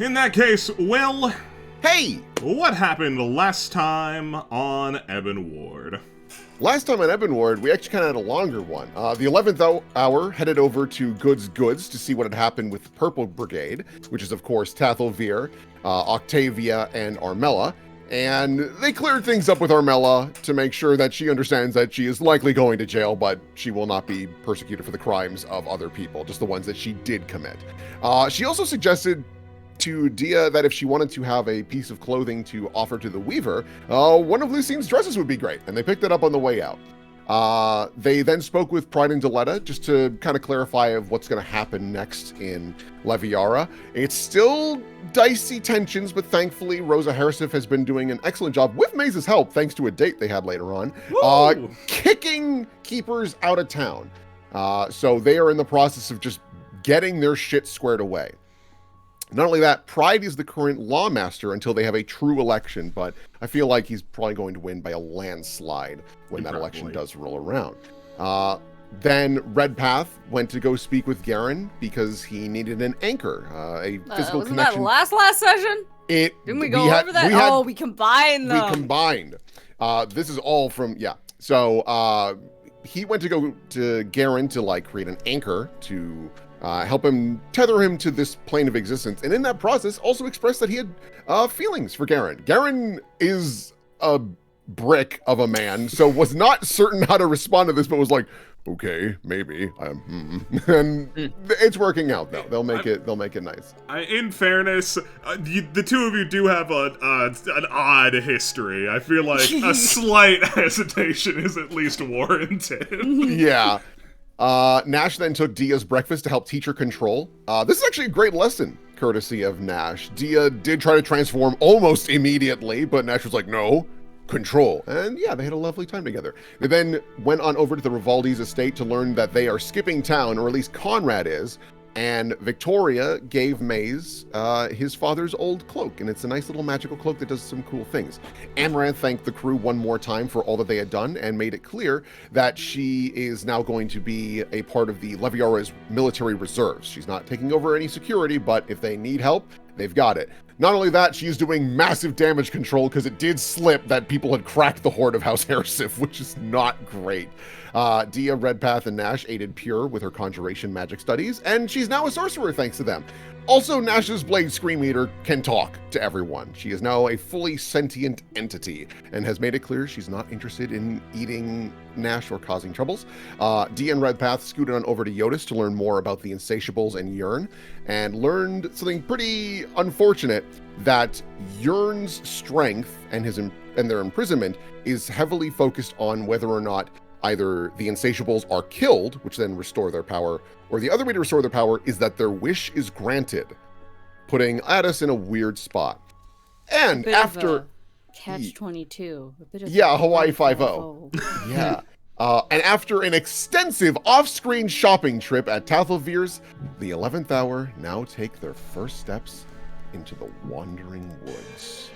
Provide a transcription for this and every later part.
In that case, Will, Hey! what happened last time on Ebon Ward? Last time on Ebon Ward, we actually kind of had a longer one. The 11th hour headed over to Goods to see what had happened with the Purple Brigade, which is, of course, Tathelvir, Octavia, and Armella. And they cleared things up with Armella to make sure that she understands that she is likely going to jail, but she will not be persecuted for the crimes of other people, just the ones that she did commit. She also suggested to Dia that if she wanted to have a piece of clothing to offer to the Weaver, one of Lucine's dresses would be great, and they picked it up on the way out. They then spoke with Pride and Deletta just to kind of clarify of what's going to happen next in Leviara. It's still dicey tensions, but thankfully Rosa Harrisif has been doing an excellent job with Maze's help, thanks to a date they had later on, kicking keepers out of town. So they are in the process of just getting their shit squared away. Not only that, Pride is the current lawmaster until they have a true election, but I feel like he's probably going to win by a landslide when that election does roll around. Then Redpath went to go speak with Garen because he needed an anchor, a physical wasn't connection. That last session? Didn't we go over that? We combined them. We combined. This is all from, yeah. So he went to go to Garen to create an anchor to help him tether him to this plane of existence, and in that process also expressed that he had feelings for Garen. Garen is a brick of a man, so was not certain how to respond to this, but was like, okay, maybe. And it's working out though. They'll make it nice. In fairness, the two of you do have an odd history. I feel like a slight hesitation is at least warranted. Yeah. Nash then took Dia's breakfast to help teach her control. This is actually a great lesson, courtesy of Nash. Dia did try to transform almost immediately, but Nash was like, no, control. And yeah, they had a lovely time together. They then went on over to the Rivaldi's estate to learn that they are skipping town, or at least Conrad is, and Victoria gave Maze his father's old cloak, and it's a nice little magical cloak that does some cool things. Amaranth thanked the crew one more time for all that they had done and made it clear that she is now going to be a part of the Leviara's military reserves. She's not taking over any security, but if they need help, they've got it. Not only that, she's doing massive damage control because it did slip that people had cracked the Horde of House Harrisif, which is not great. Dia, Redpath, and Nash aided Pure with her conjuration magic studies, and she's now a sorcerer thanks to them. Also, Nash's Blade Scream Eater can talk to everyone. She is now a fully sentient entity and has made it clear she's not interested in eating Nash or causing troubles. Dia and Redpath scooted on over to Yotis to learn more about the Insatiables and Yearn, and learned something pretty unfortunate, that Yearn's strength and their imprisonment is heavily focused on whether or not either the Insatiables are killed, which then restore their power, or the other way to restore their power is that their wish is granted, putting Addis in a weird spot. And after Catch-22, Hawaii 5-0. Yeah. And after an extensive off-screen shopping trip at Tathelvir's, the 11th hour now take their first steps into the Wandering Woods.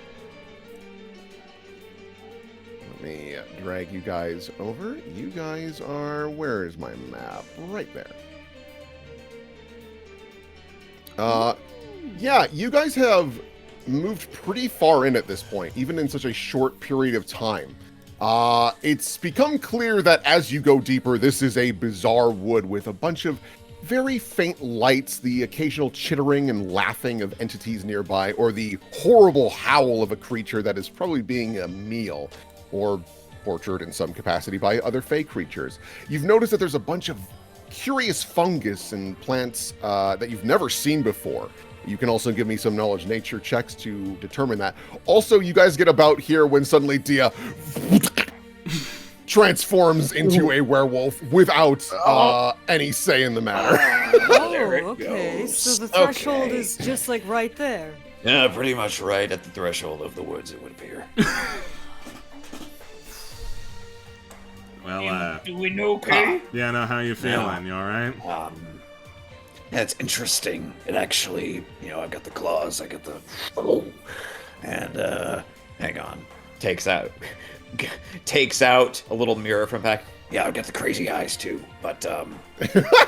Let me drag you guys over. You guys are, where is my map? Right there. Yeah, you guys have moved pretty far in at this point, even in such a short period of time. It's become clear that as you go deeper, this is a bizarre wood with a bunch of very faint lights, the occasional chittering and laughing of entities nearby, or the horrible howl of a creature that is probably being a meal, or tortured in some capacity by other fey creatures. You've noticed that there's a bunch of curious fungus and plants that you've never seen before. You can also give me some knowledge nature checks to determine that. Also, you guys get about here when suddenly Dia transforms into a werewolf without any say in the matter. Okay. So the threshold is just right there. Yeah, pretty much right at the threshold of the woods, it would appear. Well, doing okay? Yeah, no, how you feeling? You alright? That's interesting. It actually, I got the claws, I got the... And, hang on. Takes out a little mirror from back. Yeah, I've got the crazy eyes too, but,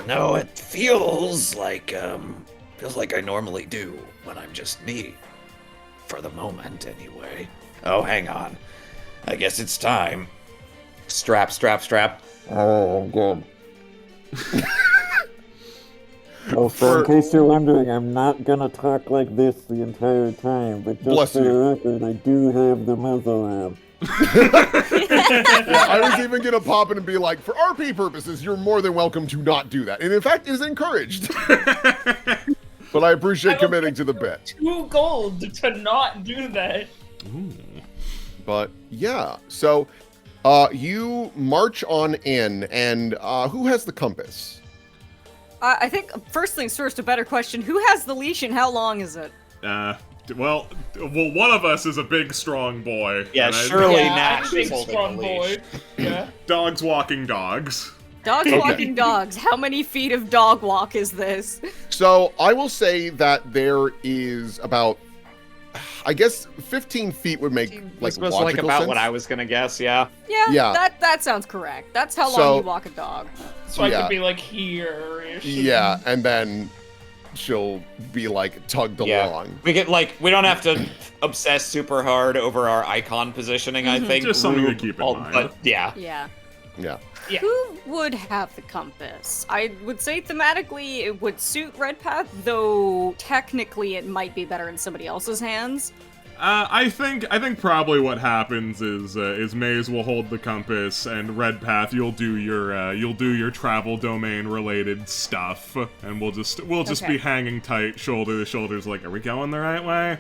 no, it feels like, Feels like I normally do when I'm just me. For the moment, anyway. Oh, hang on. I guess it's time. Strap, strap, strap. Oh, I'm good. Oh, so in case you're wondering, I'm not gonna talk like this the entire time, but just Bless for you. the record, I do have the muzzle app. Yeah, I was even gonna pop in and be like, for RP purposes, you're more than welcome to not do that. And in fact, it is encouraged. But I appreciate committing to the bit. 2 gold to not do that. But yeah, so you march on in, and who has the compass? I think first things first, a better question. Who has the leash and how long is it? Well, one of us is a big, strong boy. Yeah, and surely Yeah, I'm Nash a big is holding strong the leash. boy. Yeah. Dogs walking dogs. Dogs walking dogs. How many feet of dog walk is this? So I will say that there is about, I guess, 15 feet would make like This was logical like about sense. what I was gonna guess, yeah. Yeah, that sounds correct. That's how long So- you walk a dog. So I Yeah. could be like here-ish. Yeah, and then she'll be like tugged along. We don't have to obsess super hard over our icon positioning, I think. Just something to Rube, keep in mind. But yeah. Yeah. Yeah. Yeah. Who would have the compass? I would say thematically it would suit Redpath, though technically it might be better in somebody else's hands. I think probably what happens is Maze will hold the compass, and Redpath, you'll do your travel domain related stuff, and we'll just Okay. be hanging tight, shoulder to shoulders, like, are we going the right way?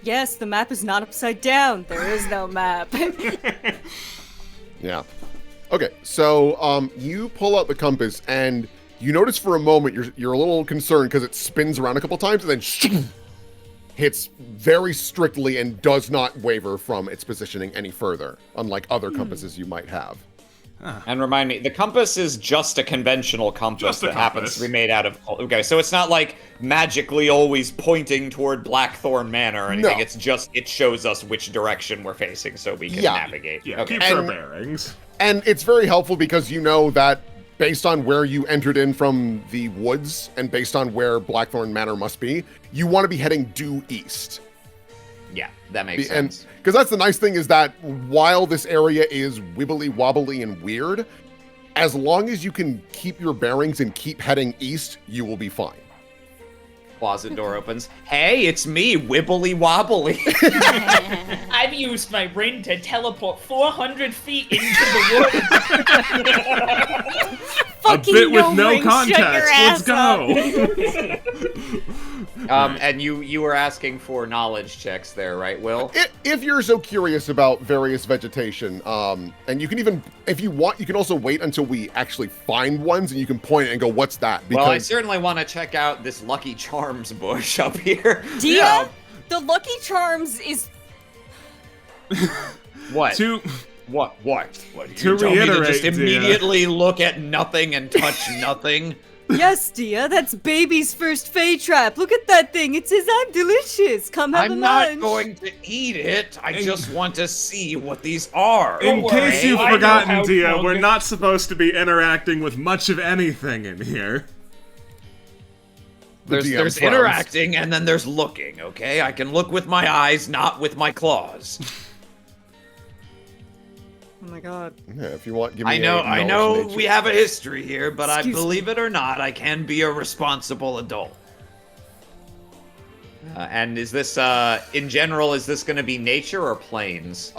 Yes, the map is not upside down. There is no map. Yeah. Okay, so you pull out the compass, and you notice for a moment you're a little concerned because it spins around a couple times and then hits very strictly and does not waver from its positioning any further, unlike other compasses you might have. And remind me, the compass is just a conventional compass Just a that happens compass. to be made out of. Okay, so it's not like magically always pointing toward Blackthorn Manor or anything. No. It's just it shows us which direction we're facing so we can Yeah. navigate. Yeah, Okay. keeps our And- bearings. And it's very helpful because you know that based on where you entered in from the woods and based on where Blackthorn Manor must be, you want to be heading due east. Yeah, that makes And sense. because that's the nice thing is that while this area is wibbly wobbly and weird, as long as you can keep your bearings and keep heading east, you will be fine. Closet door opens. Hey, it's me, Wibbly Wobbly. I've used my ring to teleport 400 feet into the woods. A bit with no ring, shut your context. Let's ass go. And you were asking for knowledge checks there, right, Will? If you're so curious about various vegetation, and you can even, if you want, you can also wait until we actually find ones and you can point it and go, what's that? Well, I certainly want to check out this Lucky Charms bush up here. Dia, Yeah. the Lucky Charms is What? To What? To You tell me reiterate, just Dia. immediately look at nothing and touch nothing? yes, Dia. That's baby's first Fey trap. Look at that thing. It says I'm delicious. Come have a I'm not munch. going to eat it. I just want to see what these are. In Don't case worry, you've I know forgotten, how Dia, to- we're not supposed to be interacting with much of anything in here. The There's DM frowns. interacting and then there's looking, okay? I can look with my eyes, not with my claws. Oh my god. Yeah, if you want, give me I know a knowledge nature. we have a history here, but Excuse I believe it or not, I can be a responsible adult. And is this, in general, is this going to be nature or plains?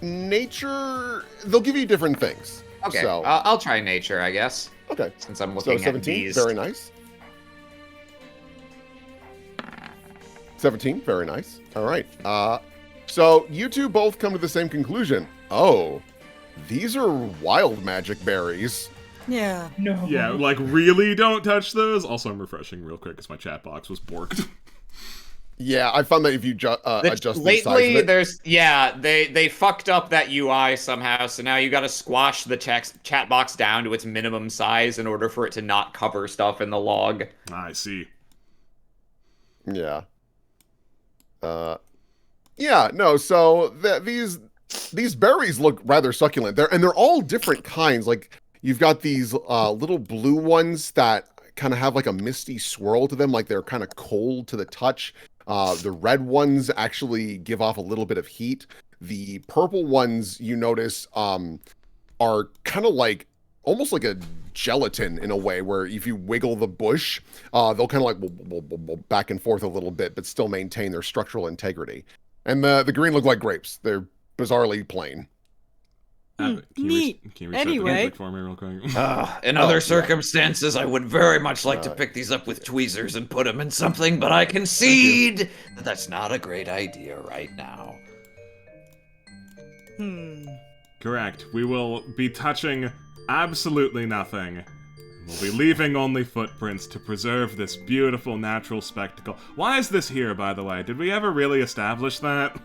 Nature, they'll give you different things. Okay, So, I'll try nature, I guess, okay. since I'm So looking at 17, these. very nice. 17, very nice. All right. So you two both come to the same conclusion. Oh, these are wild magic berries. Yeah. No. Yeah, like, really don't touch those? Also, I'm refreshing real quick because my chat box was borked. Yeah, I found that if you adjust the size Lately, of it, there's they fucked up that UI somehow, so now you got to squash the chat box down to its minimum size in order for it to not cover stuff in the log. I see. yeah. Yeah, no, so these berries look rather succulent. They're all different kinds. Like you've got these little blue ones that kind of have like a misty swirl to them, like they're kind of cold to the touch. The red ones actually give off a little bit of heat. The purple ones, you notice, are kind of like almost like a gelatin in a way, where if you wiggle the bush, they'll kind of like back and forth a little bit, but still maintain their structural integrity. And the green look like grapes. They're bizarrely plain. Can neat. Can you reset the Anyway. music for me real quick? In other circumstances, I would very much like to pick these up with tweezers and put them in something, but I concede that that's not a great idea right now. Correct. We will be touching absolutely nothing. We'll be leaving only footprints to preserve this beautiful natural spectacle. Why is this here, by the way? Did we ever really establish that?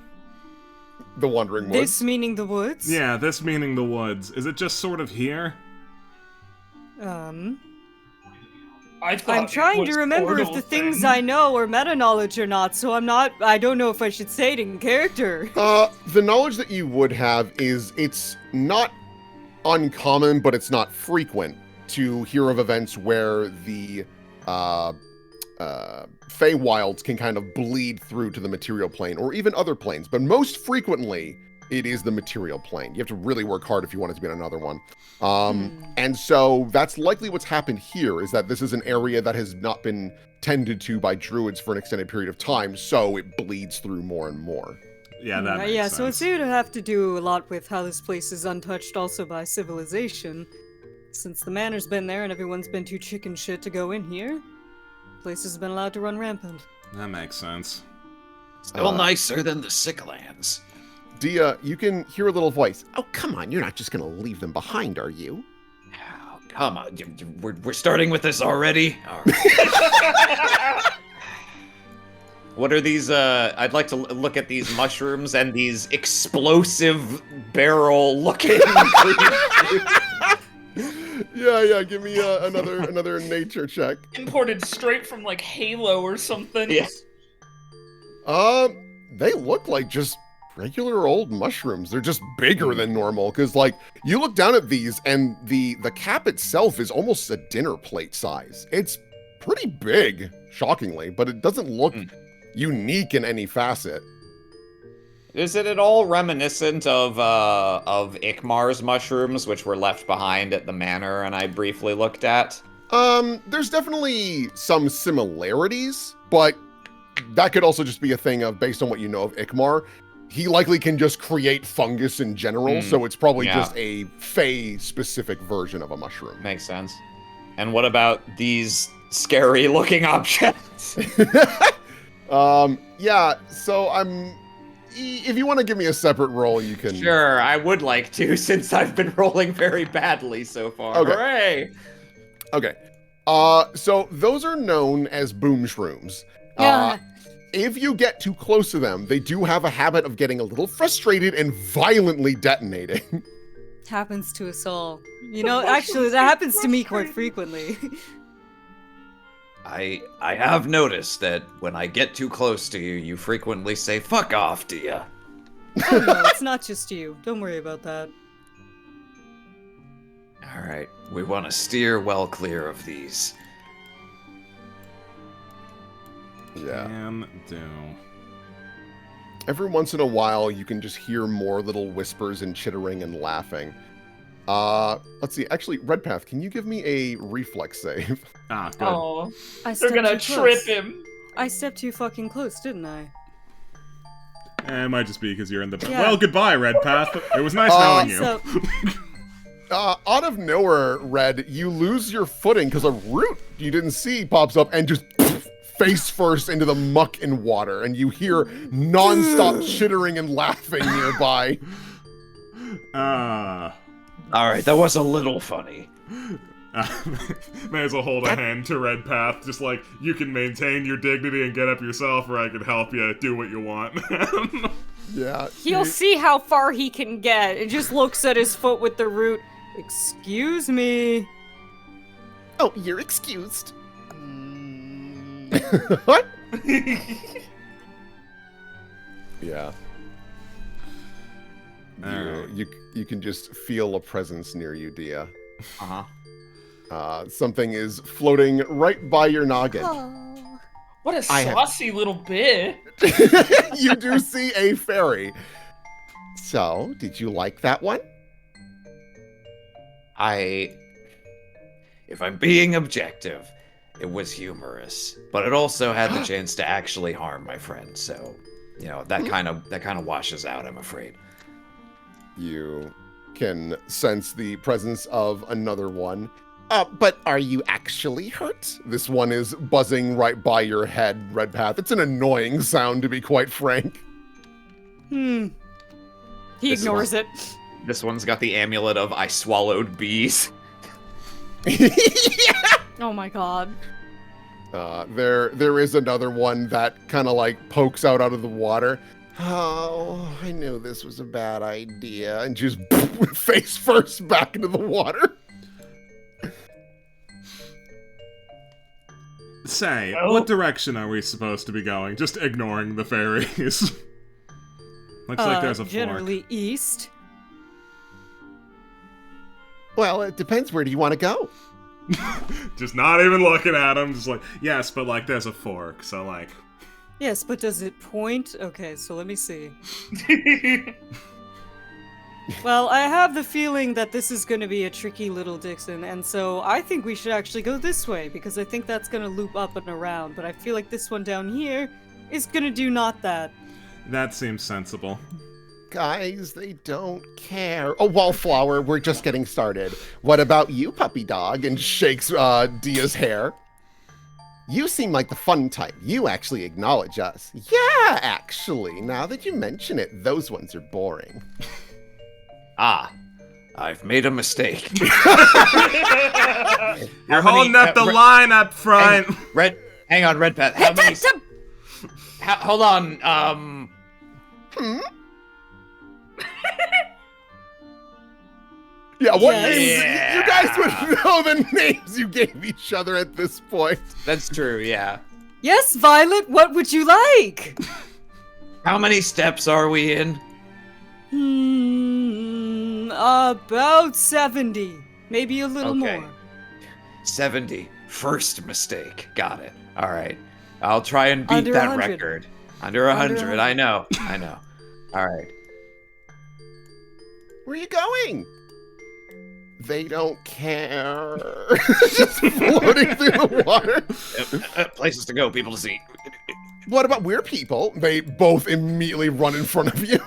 The Wandering Woods. This meaning the woods? Yeah, this meaning the woods. Is it just sort of here? Um, I thought I'm trying it to was remember if portal the things thing. I know are meta knowledge or not, so I don't know if I should say it in character. The knowledge that you would have is it's not uncommon, but it's not frequent to hear of events where the Feywilds can kind of bleed through to the material plane, or even other planes, but most frequently it is the material plane. You have to really work hard if you want it to be on another one. And so that's likely what's happened here, is that this is an area that has not been tended to by druids for an extended period of time, so it bleeds through more and more. Yeah, that makes sense. So it's going to have to do a lot with how this place is untouched also by civilization. Since the manor's been there and everyone's been too chicken shit to go in here, the place has been allowed to run rampant. That makes sense. Still nicer than the sick lands. Dia, you can hear a little voice. Oh, come on, you're not just gonna leave them behind, are you? Oh, come on, we're starting with this already? All right. What are these, I'd like to look at these mushrooms and these explosive barrel-looking Yeah, give me another nature check. Imported straight from like Halo or something. Yeah. They look like just regular old mushrooms. They're just bigger than normal, because like you look down at these and the cap itself is almost a dinner plate size. It's pretty big, shockingly, but it doesn't look unique in any facet. Is it at all reminiscent of Ikmar's mushrooms, which were left behind at the manor and I briefly looked at? There's definitely some similarities, but that could also just be a thing of, based on what you know of Ikmar, he likely can just create fungus in general, so it's probably just a Fey-specific version of a mushroom. Makes sense. And what about these scary-looking objects? Yeah, so if you want to give me a separate roll, you can... Sure, I would like to, since I've been rolling very badly so far. Okay. Hooray! Okay. So those are known as boom shrooms. Yeah. If you get too close to them, they do have a habit of getting a little frustrated and violently detonating. Happens to us all. You know, actually, that happens to me quite frequently. I have noticed that when I get too close to you, you frequently say, "Fuck off," do ya? Oh no, it's not just you. Don't worry about that. Alright, we want to steer well clear of these. Yeah. Can do. Every once in a while, you can just hear more little whispers and chittering and laughing. Let's see. Actually, Redpath, can you give me a reflex save? Ah, good. Oh, I they're stepped gonna too trip close. him. I stepped too fucking close, didn't I? It might just be because you're in the... Yeah. Well, goodbye, Redpath. It was nice knowing you. So, Out of nowhere, Red, you lose your footing because a root you didn't see pops up and just face first into the muck and water, and you hear nonstop chittering and laughing nearby. Alright, that was a little funny. May as well hold a hand to Redpath, just like, you can maintain your dignity and get up yourself, or I can help you do what you want. Yeah. he'll see how far he can get. It just looks at his foot with the root. Excuse me. Oh, you're excused. What? Yeah. Alright. You can just feel a presence near you, Dia. Uh-huh. Something is floating right by your noggin. Oh. What a I have- saucy little bear. You do see a fairy. So, did you like that one? If I'm being objective, it was humorous, but it also had the chance to actually harm my friend. So, that kind of washes out, I'm afraid. You can sense the presence of another one. But are you actually hurt? This one is buzzing right by your head, Redpath. It's an annoying sound, to be quite frank. He This ignores it. This one's got the amulet of I swallowed bees. Oh my god. There is another one that kind of like pokes out of the water. Oh, I knew this was a bad idea. And just face first back into the water. Say, Oh. what direction are we supposed to be going? Just ignoring the fairies. Looks like there's a fork. Generally east. Well, it depends. Where do you want to go? Just not even looking at him, just like, yes, but like there's a fork, so like... Yes, but does it point? Okay, so let me see. Well, I have the feeling that this is going to be a tricky little Dixon, and so I think we should actually go this way, because I think that's going to loop up and around, but I feel like this one down here is going to do not that. That seems sensible. Guys, they don't care. Oh, Wallflower, we're just getting started. What about you, puppy dog? And shakes Dia's hair. You seem like the fun type. You actually acknowledge us. Yeah, actually, now that you mention it, those ones are boring. I've made a mistake. You're holding up the line up front. Hang on, Redpath. How many? Hold on. Yeah, what Yes. names? You guys would know the names you gave each other at this point. That's true. Yeah. Yes, Violet, what would you like? How many steps are we in? About 70. Maybe a little Okay. more. 70. First mistake. Got it. All right. I'll try and beat Under that 100. record. Under 100. I know. All right. Where are you going? They don't care. Just floating through the water. Places to go, people to see. What about we're people? They both immediately run in front of you.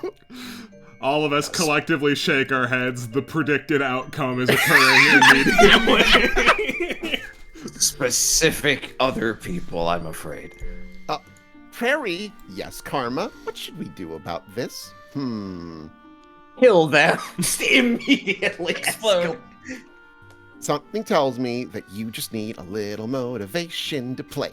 All of us collectively shake our heads. The predicted outcome is occurring immediately. Specific other people, I'm afraid. Prairie, yes, Karma. What should we do about this? Kill them immediately. Explode. Something tells me that you just need a little motivation to play.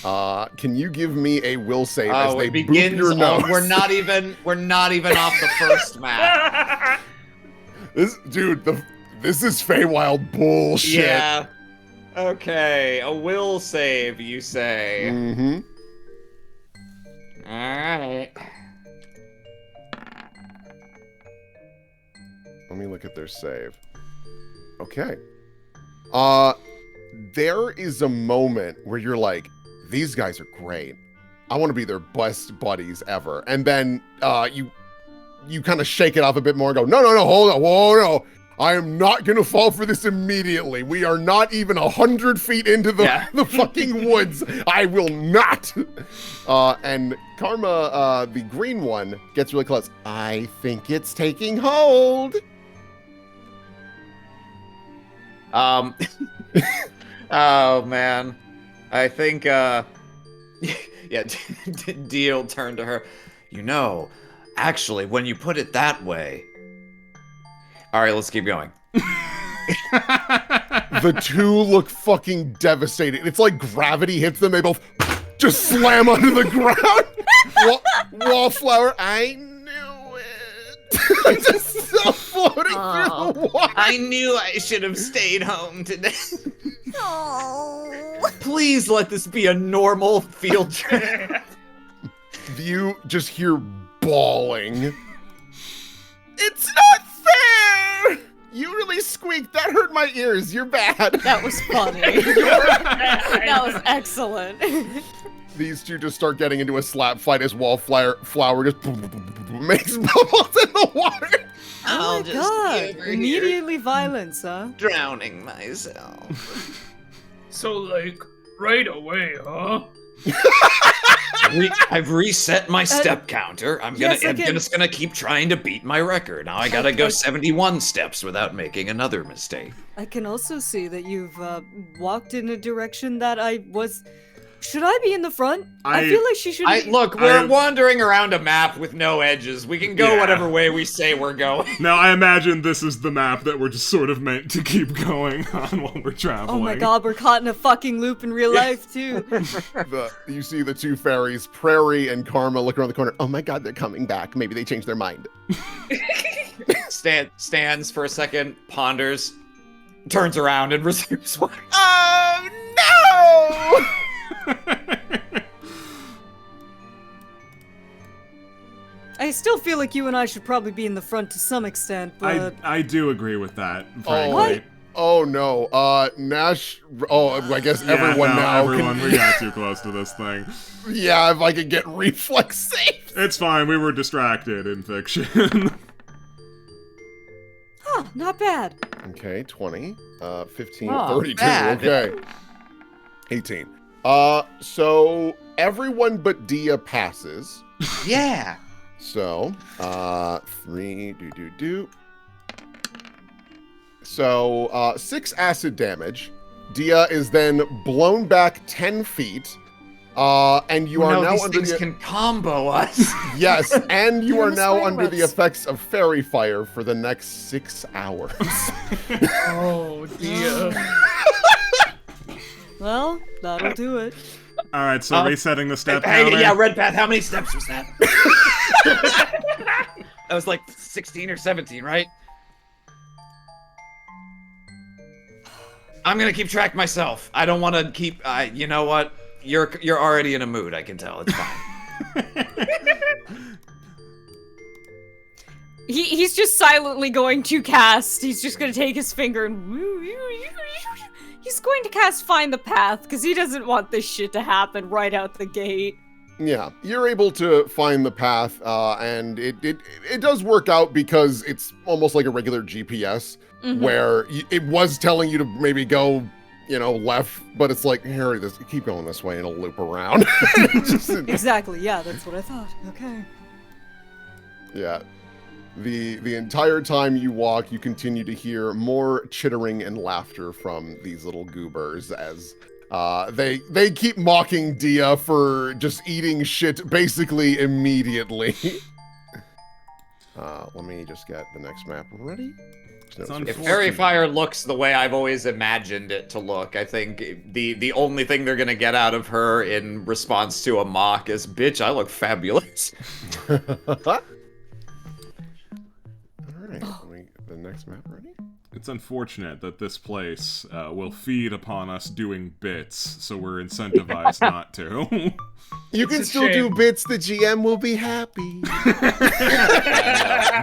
Can you give me a will save as they it boop begins. your nose? We're not even off the first map. This is Feywild bullshit. Yeah. Okay, a will save, you say. Mm-hmm. Alright. Let me look at their save. Okay. There is a moment where you're like, these guys are great. I want to be their best buddies ever. And then you kind of shake it off a bit more and go, no, hold on, whoa, no. I am not going to fall for this immediately. We are not even 100 feet into the fucking woods. I will not. And Karma, the green one, gets really close. I think it's taking hold. Oh man, I think Deal turned to her. Actually, when you put it that way. All right, let's keep going. The two look fucking devastated. It's like gravity hits them. They both just slam onto the ground. Wallflower, I knew it. Just still floating through the water. I knew I should have stayed home today. Please let this be a normal field trip. You just hear bawling. It's not fair! You really squeaked. That hurt my ears. You're bad. That was funny. That was excellent. These two just start getting into a slap fight as Wallflower just makes bubbles in the water. Oh my god. Immediately violence, huh? Drowning myself. So, like, right away, huh? I've reset my step counter. I'm just gonna keep trying to beat my record. Now I gotta go 71 steps without making another mistake. I can also see that you've walked in a direction that I was... Should I be in the front? I feel like she should be... Look, we're wandering around a map with no edges. We can go whatever way we say we're going. Now, I imagine this is the map that we're just sort of meant to keep going on while we're traveling. Oh my god, we're caught in a fucking loop in real life, too. You see the two fairies, Prairie and Karma, look around the corner. Oh my god, they're coming back. Maybe they changed their mind. Stands for a second, ponders, turns around, and resumes walking. Oh, no! I still feel like you and I should probably be in the front to some extent, but... I do agree with that, frankly. Oh no, Nash, I guess everyone now everyone, we got too close to this thing. Yeah, if I could get reflex safe. It's fine, we were distracted in fiction. Huh, not bad. Okay, 20, 15, Oh, 32, bad. okay. 18. So everyone but Dia passes. Yeah. So, 3, So, 6 acid damage. Dia is then blown back 10 feet. And you are now these under things the... can combo us. Yes, and you are now fire under the webs. effects of fairy fire for the next 6 hours. Oh, dear. Well, that'll do it. Alright, so resetting the step Hey, counter. yeah, Red Path, how many steps was that? That was like 16 or 17, right? I'm gonna keep track myself. I don't want to keep. You know what? You're already in a mood. I can tell. It's fine. He's just silently going to cast. He's just going to take his finger and... He's going to cast Find the Path, because he doesn't want this shit to happen right out the gate. Yeah, you're able to find the path, and it does work out because it's almost like a regular GPS, where it was telling you to maybe go, left, but it's like, Harry, keep going this way, and it'll loop around. Exactly, yeah, that's what I thought. Okay. Yeah. The entire time you walk, you continue to hear more chittering and laughter from these little goobers as they keep mocking Dia for just eating shit basically immediately. Let me just get the next map ready. If Fairy Fire looks the way I've always imagined it to look, I think the only thing they're gonna get out of her in response to a mock is, "Bitch, I look fabulous." The next map ready? It's unfortunate that this place will feed upon us doing bits, so we're incentivized not to. You can still do bits, the GM will be happy.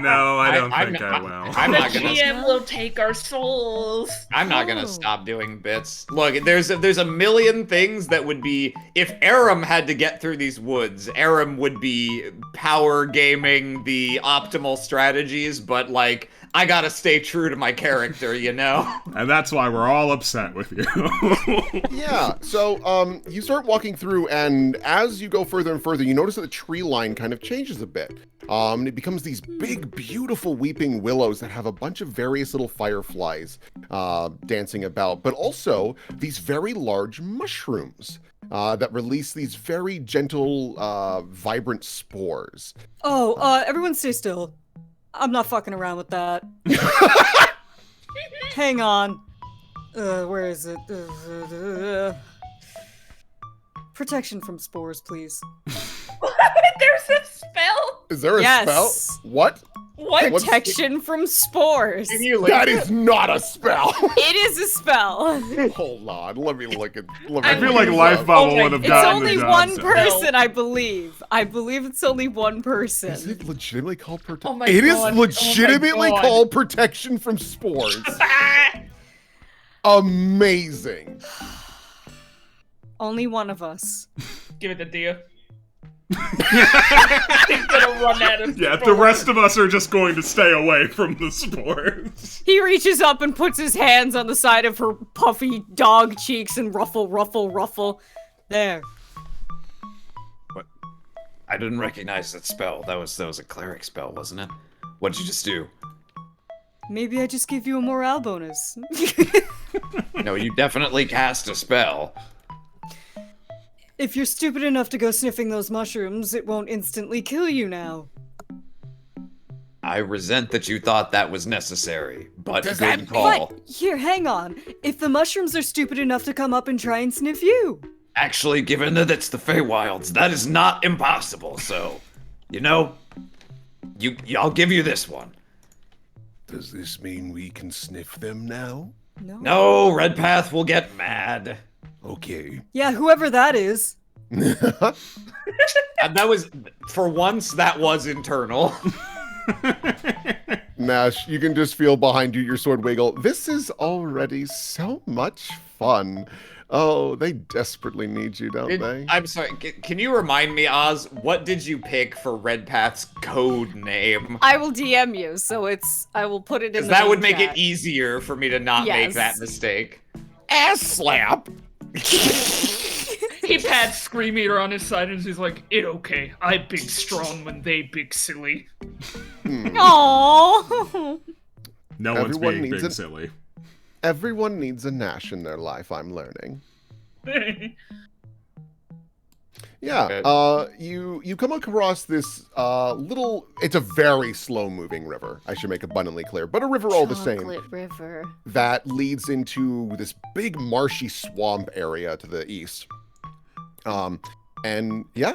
No, I don't think I will. I'm The not gonna. GM will take our souls. I'm not gonna stop doing bits. Look, there's a million things that would be if Aram had to get through these woods. Aram would be power gaming the optimal strategies, but like I gotta stay true to my character, And that's why we're all upset with you. Yeah, so you start walking through, and as you go further and further, you notice that the tree line kind of changes a bit. And it becomes these big, beautiful weeping willows that have a bunch of various little fireflies dancing about, but also these very large mushrooms that release these very gentle, vibrant spores. Oh, everyone stay still. I'm not fucking around with that. Hang on. Where is it? Protection from spores, please. There's a spell? Is there a Yes. spell? What? What? Protection from spores. Can you That is not a spell. It is a spell. Hold on, let me look at. I feel like Life Bubble would have It's gotten only the job one done. person, I believe. I believe it's only one person. Is it legitimately called protection? Oh my It is God. legitimately Oh my God. called protection from spores. Amazing. Only one of us. Give it to Dia. He's gonna run at him. Yeah, the rest of us are just going to stay away from the spores. He reaches up and puts his hands on the side of her puffy dog cheeks and ruffle, ruffle, ruffle. There. What? I didn't recognize that spell. That was a cleric spell, wasn't it? What did you just do? Maybe I just gave you a morale bonus. No, you definitely cast a spell. If you're stupid enough to go sniffing those mushrooms, it won't instantly kill you now. I resent that you thought that was necessary, but Does good that- call. But, here, hang on. If the mushrooms are stupid enough to come up and try and sniff you. Actually, given that it's the Feywilds, that is not impossible, so, you know, I'll give you this one. Does this mean we can sniff them now? No. No, Redpath will get mad. Okay. Yeah, whoever that is. And that was, for once, that was internal. Nash, you can just feel behind you your sword wiggle. This is already so much fun. Oh, they desperately need you, don't they? I'm sorry, can you remind me, Oz, what did you pick for Redpath's code name? I will DM you, so I will put it in Because the that would main make chat. it easier for me to not make Yes. that mistake. Ass slap. He pats Scream Eater on his side and he's like, "It okay. I big strong when they big silly." Aww. No one's Everyone being needs big it. silly. Everyone needs a Nash in their life, I'm learning. Yeah, you come across this little, it's a very slow moving river, I should make abundantly clear, but a river all the same, Chocolate River. that leads into this big marshy swamp area to the east. And yeah,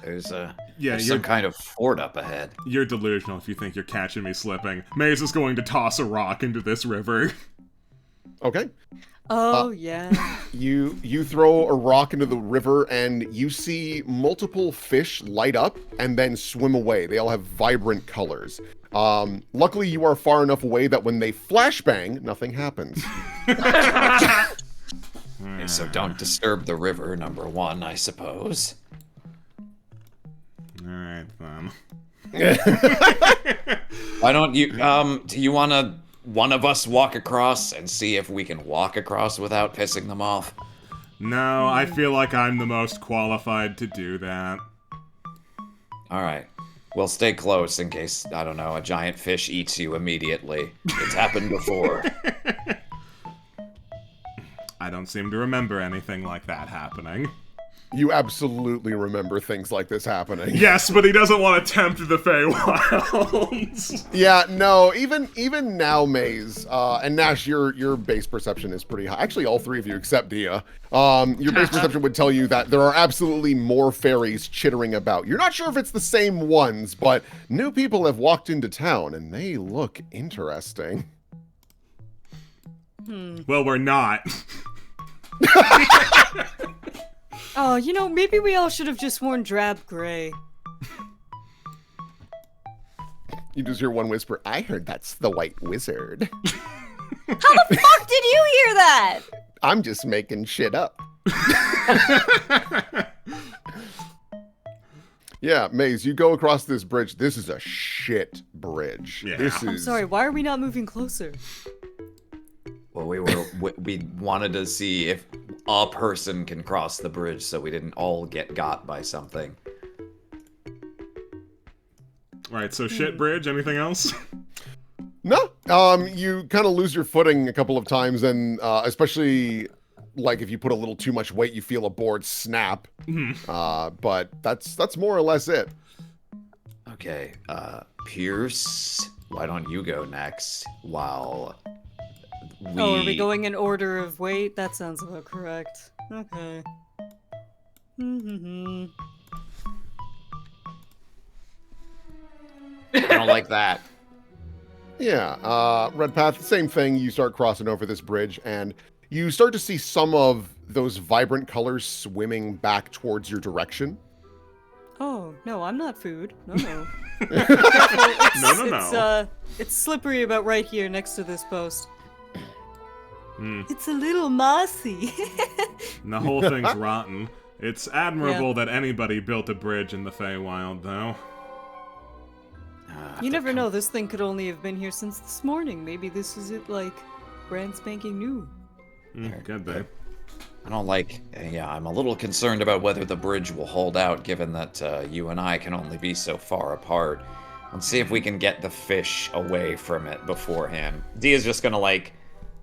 There's Yeah, there's you're, some kind of fort up ahead. you're delusional if you think you're catching me slipping. Maze is going to toss a rock into this river. okay. Oh, yeah. You throw a rock into the river and you see multiple fish light up and then swim away. They all have vibrant colors. Luckily you are far enough away that when they flashbang, nothing happens. Okay, so don't disturb the river, number one, I suppose. Alright, then. Why don't you, do you wanna, one of us walk across and see if we can walk across without pissing them off? No, I feel like I'm the most qualified to do that. Alright. We'll stay close in case, I don't know, a giant fish eats you immediately. It's happened before. I don't seem to remember anything like that happening. You absolutely remember things like this happening. Yes, but he doesn't want to tempt the Feywilds. Yeah, no, even now, Maze, and Nash, your base perception is pretty high. Actually, all three of you except Dia. Your base perception would tell you that there are absolutely more fairies chittering about. You're not sure if it's the same ones, but new people have walked into town, and they look interesting. Well, we're not. Oh, you know, maybe we all should have just worn drab gray. You just hear one whisper, I heard that's the White Wizard. How the fuck did you hear that? I'm just making shit up. Yeah, Maze, you go across this bridge. This is a shit bridge. Yeah. This is... I'm sorry, why are we not moving closer? Well, we wanted to see if a person can cross the bridge so we didn't all get got by something. Right, so shit bridge, anything else? No, you kind of lose your footing a couple of times, and especially like if you put a little too much weight, you feel a board snap. But that's more or less it. Okay, Pierce, why don't you go next while Oh, are we going in order of weight? That sounds about correct. Okay. I don't like that. Yeah, Red Path, same thing. You start crossing over this bridge, and you start to see some of those vibrant colors swimming back towards your direction. Oh, no, I'm not food. No. No. It's slippery about right here next to this post. Hmm. It's a little mossy. And the whole thing's rotten. It's admirable that anybody built a bridge in the Feywild, though. You never know, this thing could only have been here since this morning. Maybe this is it, like, brand spanking new. Could be. I don't like. Yeah, I'm a little concerned about whether the bridge will hold out, given that you and I can only be so far apart. Let's see if we can get the fish away from it beforehand. Dia's just gonna like,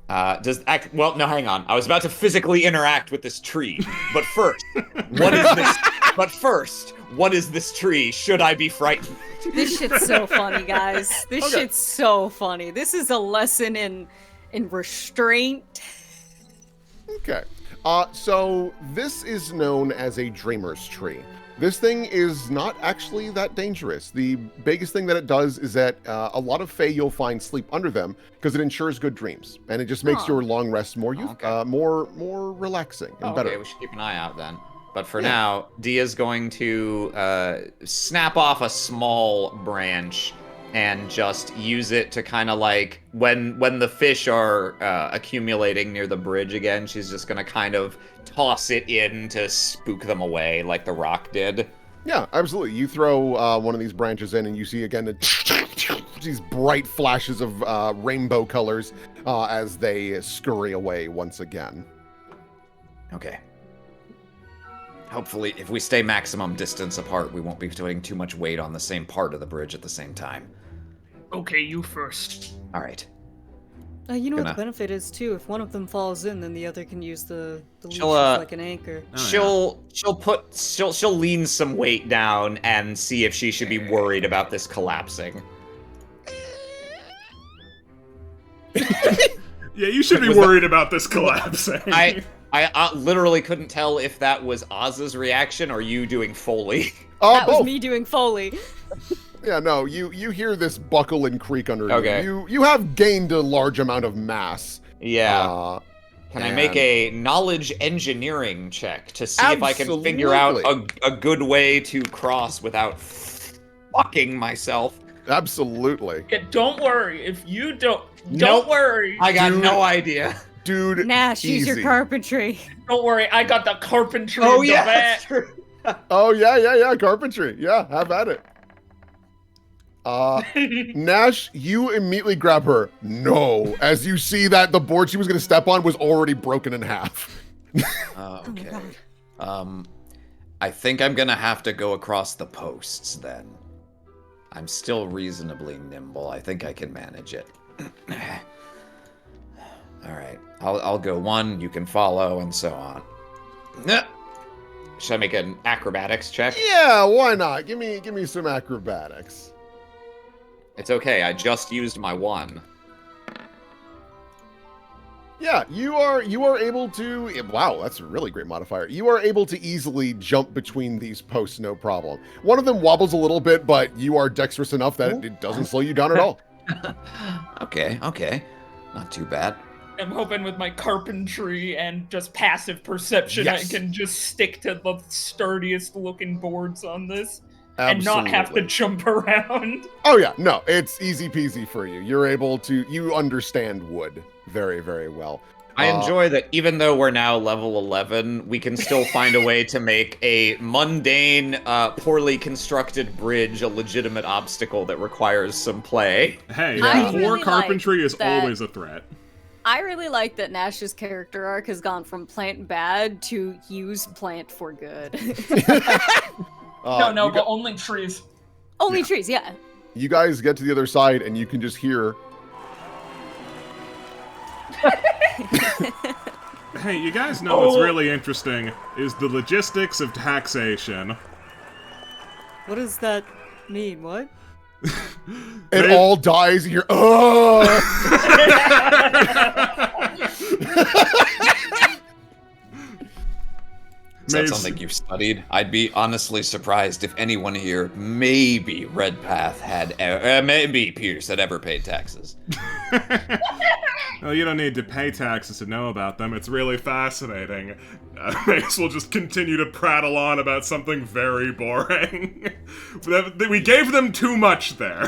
well, no, hang on. I was about to physically interact with this tree, but first, what is this? But first, what is this tree? Should I be frightened? This shit's so funny, guys. This shit's so funny. This is a lesson in restraint. Okay. So this is known as a dreamer's tree. This thing is not actually that dangerous. The biggest thing that it does is that a lot of Fae you'll find sleep under them because it ensures good dreams, and it just makes your long rest more more relaxing and better. Okay, we should keep an eye out then. But for now, Dia's going to snap off a small branch and just use it to kind of like, when the fish are accumulating near the bridge again, she's just going to kind of toss it in to spook them away like the rock did. Yeah, absolutely. You throw one of these branches in and you see again these bright flashes of rainbow colors as they scurry away once again. Okay. Hopefully, if we stay maximum distance apart, we won't be putting too much weight on the same part of the bridge at the same time. Okay, you first. All right. You know what the benefit is too? If one of them falls in, then the other can use the leash She'll, as like an anchor. She'll lean some weight down and see if she should be worried about this collapsing. Yeah, you should be worried about this collapsing. I literally couldn't tell if that was Oz's reaction or you doing Foley. That was Both. me doing Foley. Yeah, no, you hear this buckle and creak under Okay. you. You have gained a large amount of mass. Yeah. Can I make a knowledge engineering check to see if I can figure out a good way to cross without fucking myself? Absolutely. Yeah, don't worry. If you don't worry. I got no idea. Dude, Nash, use your easy. carpentry. Don't worry. I got the carpentry. Oh in the yeah, back. that's true. Oh, yeah, carpentry. Yeah, have at it. Nash, you immediately grab her. No, as you see that the board she was going to step on was already broken in half. Okay. I think I'm gonna have to go across the posts then. I'm still reasonably nimble. I think I can manage it. All right. I'll go one. You can follow, and so on. Should I make an acrobatics check? Yeah, why not? Give me some acrobatics. It's okay. I just used my one. Yeah, you are able to. Wow, that's a really great modifier. You are able to easily jump between these posts, no problem. One of them wobbles a little bit, but you are dexterous enough that it doesn't slow you down at all. Okay. Not too bad. I'm hoping with my carpentry and just passive perception, Yes. I can just stick to the sturdiest looking boards on this. Absolutely. And not have to jump around. Oh yeah, no, it's easy peasy for you. You're able to. You understand wood very, very well. I enjoy that even though we're now level 11, we can still find a way to make a mundane, poorly constructed bridge a legitimate obstacle that requires some play. Hey, I poor really carpentry like is that. always a threat. I really like that Nash's character arc has gone from plant bad to use plant for good. No, but only trees. Only trees, yeah. You guys get to the other side, and you can just hear. Hey, you guys know what's really interesting is the logistics of taxation. What does that mean? What? It all dies, and you're. Oh! Is that something you've studied? I'd be honestly surprised if anyone here, maybe Redpath had, maybe Pierce had ever paid taxes. Well, you don't need to pay taxes to know about them. It's really fascinating. May as well just continue to prattle on about something very boring. We gave them too much there.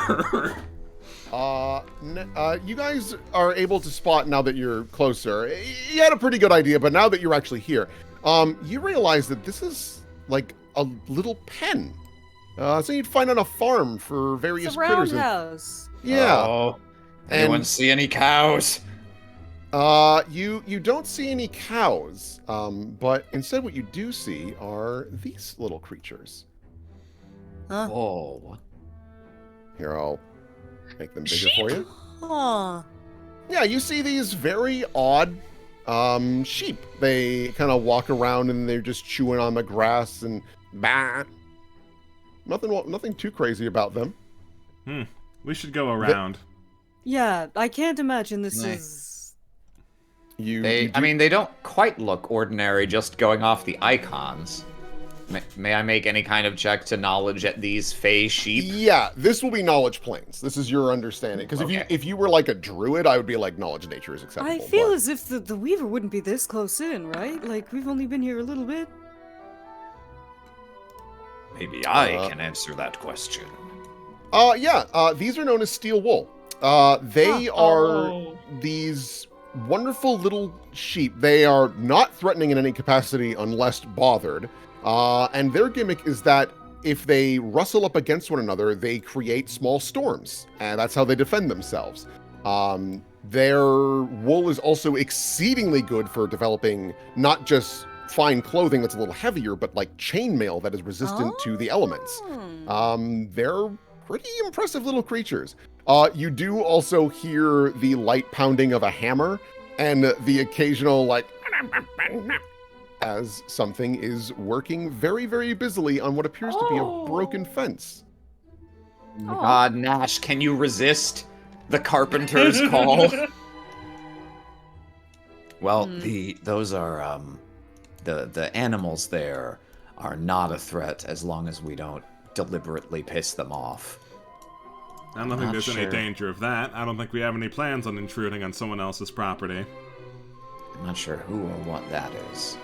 You guys are able to spot now that you're closer. You had a pretty good idea, but now that you're actually here, you realize that this is like a little pen. So you'd find on a farm for various It's a critters. roundhouse. Yeah. Oh, anyone see any cows? You don't see any cows, but instead what you do see are these little creatures. Huh? Oh, Here, I'll make them bigger for you. Huh. Yeah, you see these very odd sheep. They kind of walk around and they're just chewing on the grass and bah. Nothing too crazy about them. We should go around. Yeah, I can't imagine this Nah. is. I mean, they don't quite look ordinary just going off the icons. May I make any kind of check to knowledge at these fey sheep? Yeah, this will be knowledge planes. This is your understanding. Because Okay. if you were like a druid, I would be like knowledge nature is acceptable. I feel but- as if the Weaver wouldn't be this close in, right? Like, we've only been here a little bit. Maybe I can answer that question. These are known as steel wool. They are these wonderful little sheep. They are not threatening in any capacity unless bothered. And their gimmick is that if they rustle up against one another, they create small storms, and that's how they defend themselves. Their wool is also exceedingly good for developing not just fine clothing that's a little heavier, but like chainmail that is resistant to the elements. They're pretty impressive little creatures. You do also hear the light pounding of a hammer and the occasional like as something is working very, very busily on what appears to be a broken fence. God, Nash, can you resist the carpenter's call? Well, those are the animals there are not a threat as long as we don't deliberately piss them off. I don't think Not there's any sure. danger of that. I don't think we have any plans on intruding on someone else's property. I'm not sure who or what that is.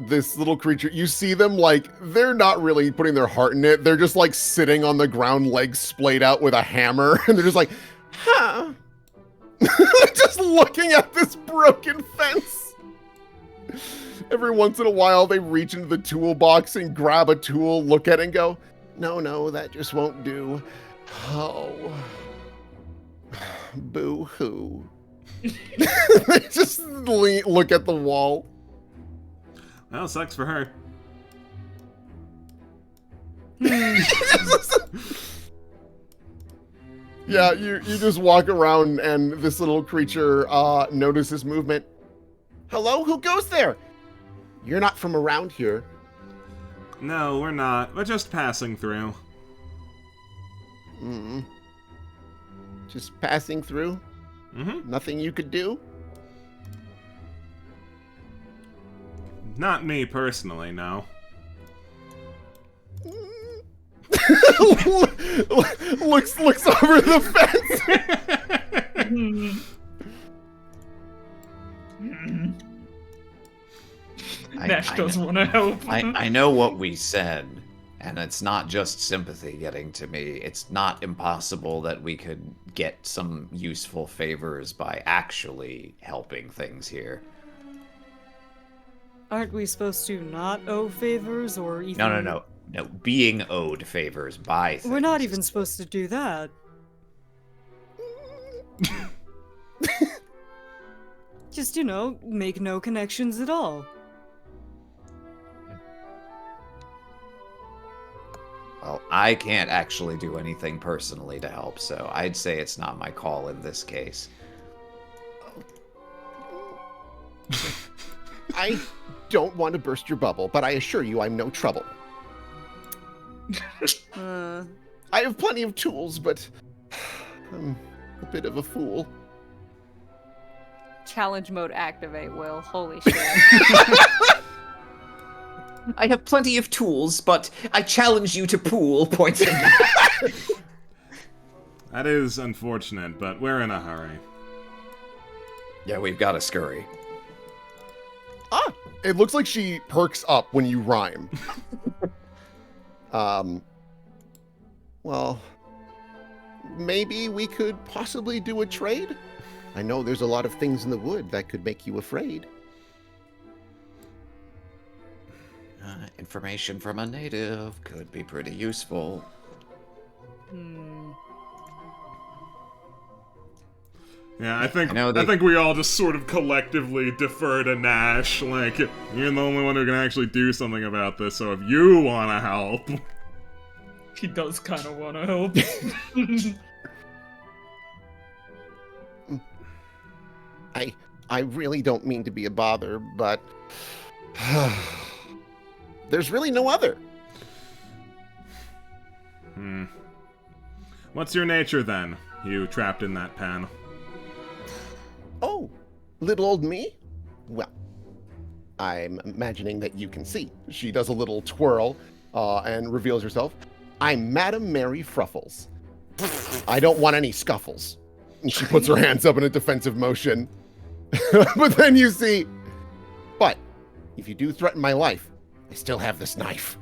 This little creature, you see them like, they're not really putting their heart in it. They're just like sitting on the ground, legs splayed out with a hammer. And they're just like, huh. Just looking at this broken fence. Every once in a while, they reach into the toolbox and grab a tool, look at it and go, no, that just won't do. Oh. Boo-hoo. They just look at the wall. Well, sucks for her. Yeah, you just walk around and this little creature notices movement. Hello, who goes there? You're not from around here. No, we're not. We're just passing through. Just passing through? Nothing you could do? Not me personally, no. looks over the fence. Nash doesn't want to help. I know what we said, and it's not just sympathy getting to me. It's not impossible that we could get some useful favors by actually helping things here. Aren't we supposed to not owe favors or even... No. Being owed favors by things. We're not even supposed to do that. Just, make no connections at all. Well, I can't actually do anything personally to help, so I'd say it's not my call in this case. I don't want to burst your bubble, but I assure you I'm no trouble. I have plenty of tools, but I'm a bit of a fool. challenge mode activate, Will. Holy shit. I have plenty of tools, but I challenge you to pool, points him. That is unfortunate, but we're in a hurry. Yeah, we've got to scurry. Ah, it looks like she perks up when you rhyme. Well, maybe we could possibly do a trade? I know there's a lot of things in the wood that could make you afraid. Information from a native could be pretty useful. Yeah, I think I know I think we all just sort of collectively defer to Nash. Like, you're the only one who can actually do something about this. So if you want to help, He does kind of want to help. I really don't mean to be a bother, but there's really no other. what's your nature then? You trapped in that pen. Oh, little old me? Well, I'm imagining that you can see. She does a little twirl and reveals herself. I'm Madam Mary Fruffles. I don't want any scuffles. And she puts her hands up in a defensive motion. But then you see, but if you do threaten my life, I still have this knife.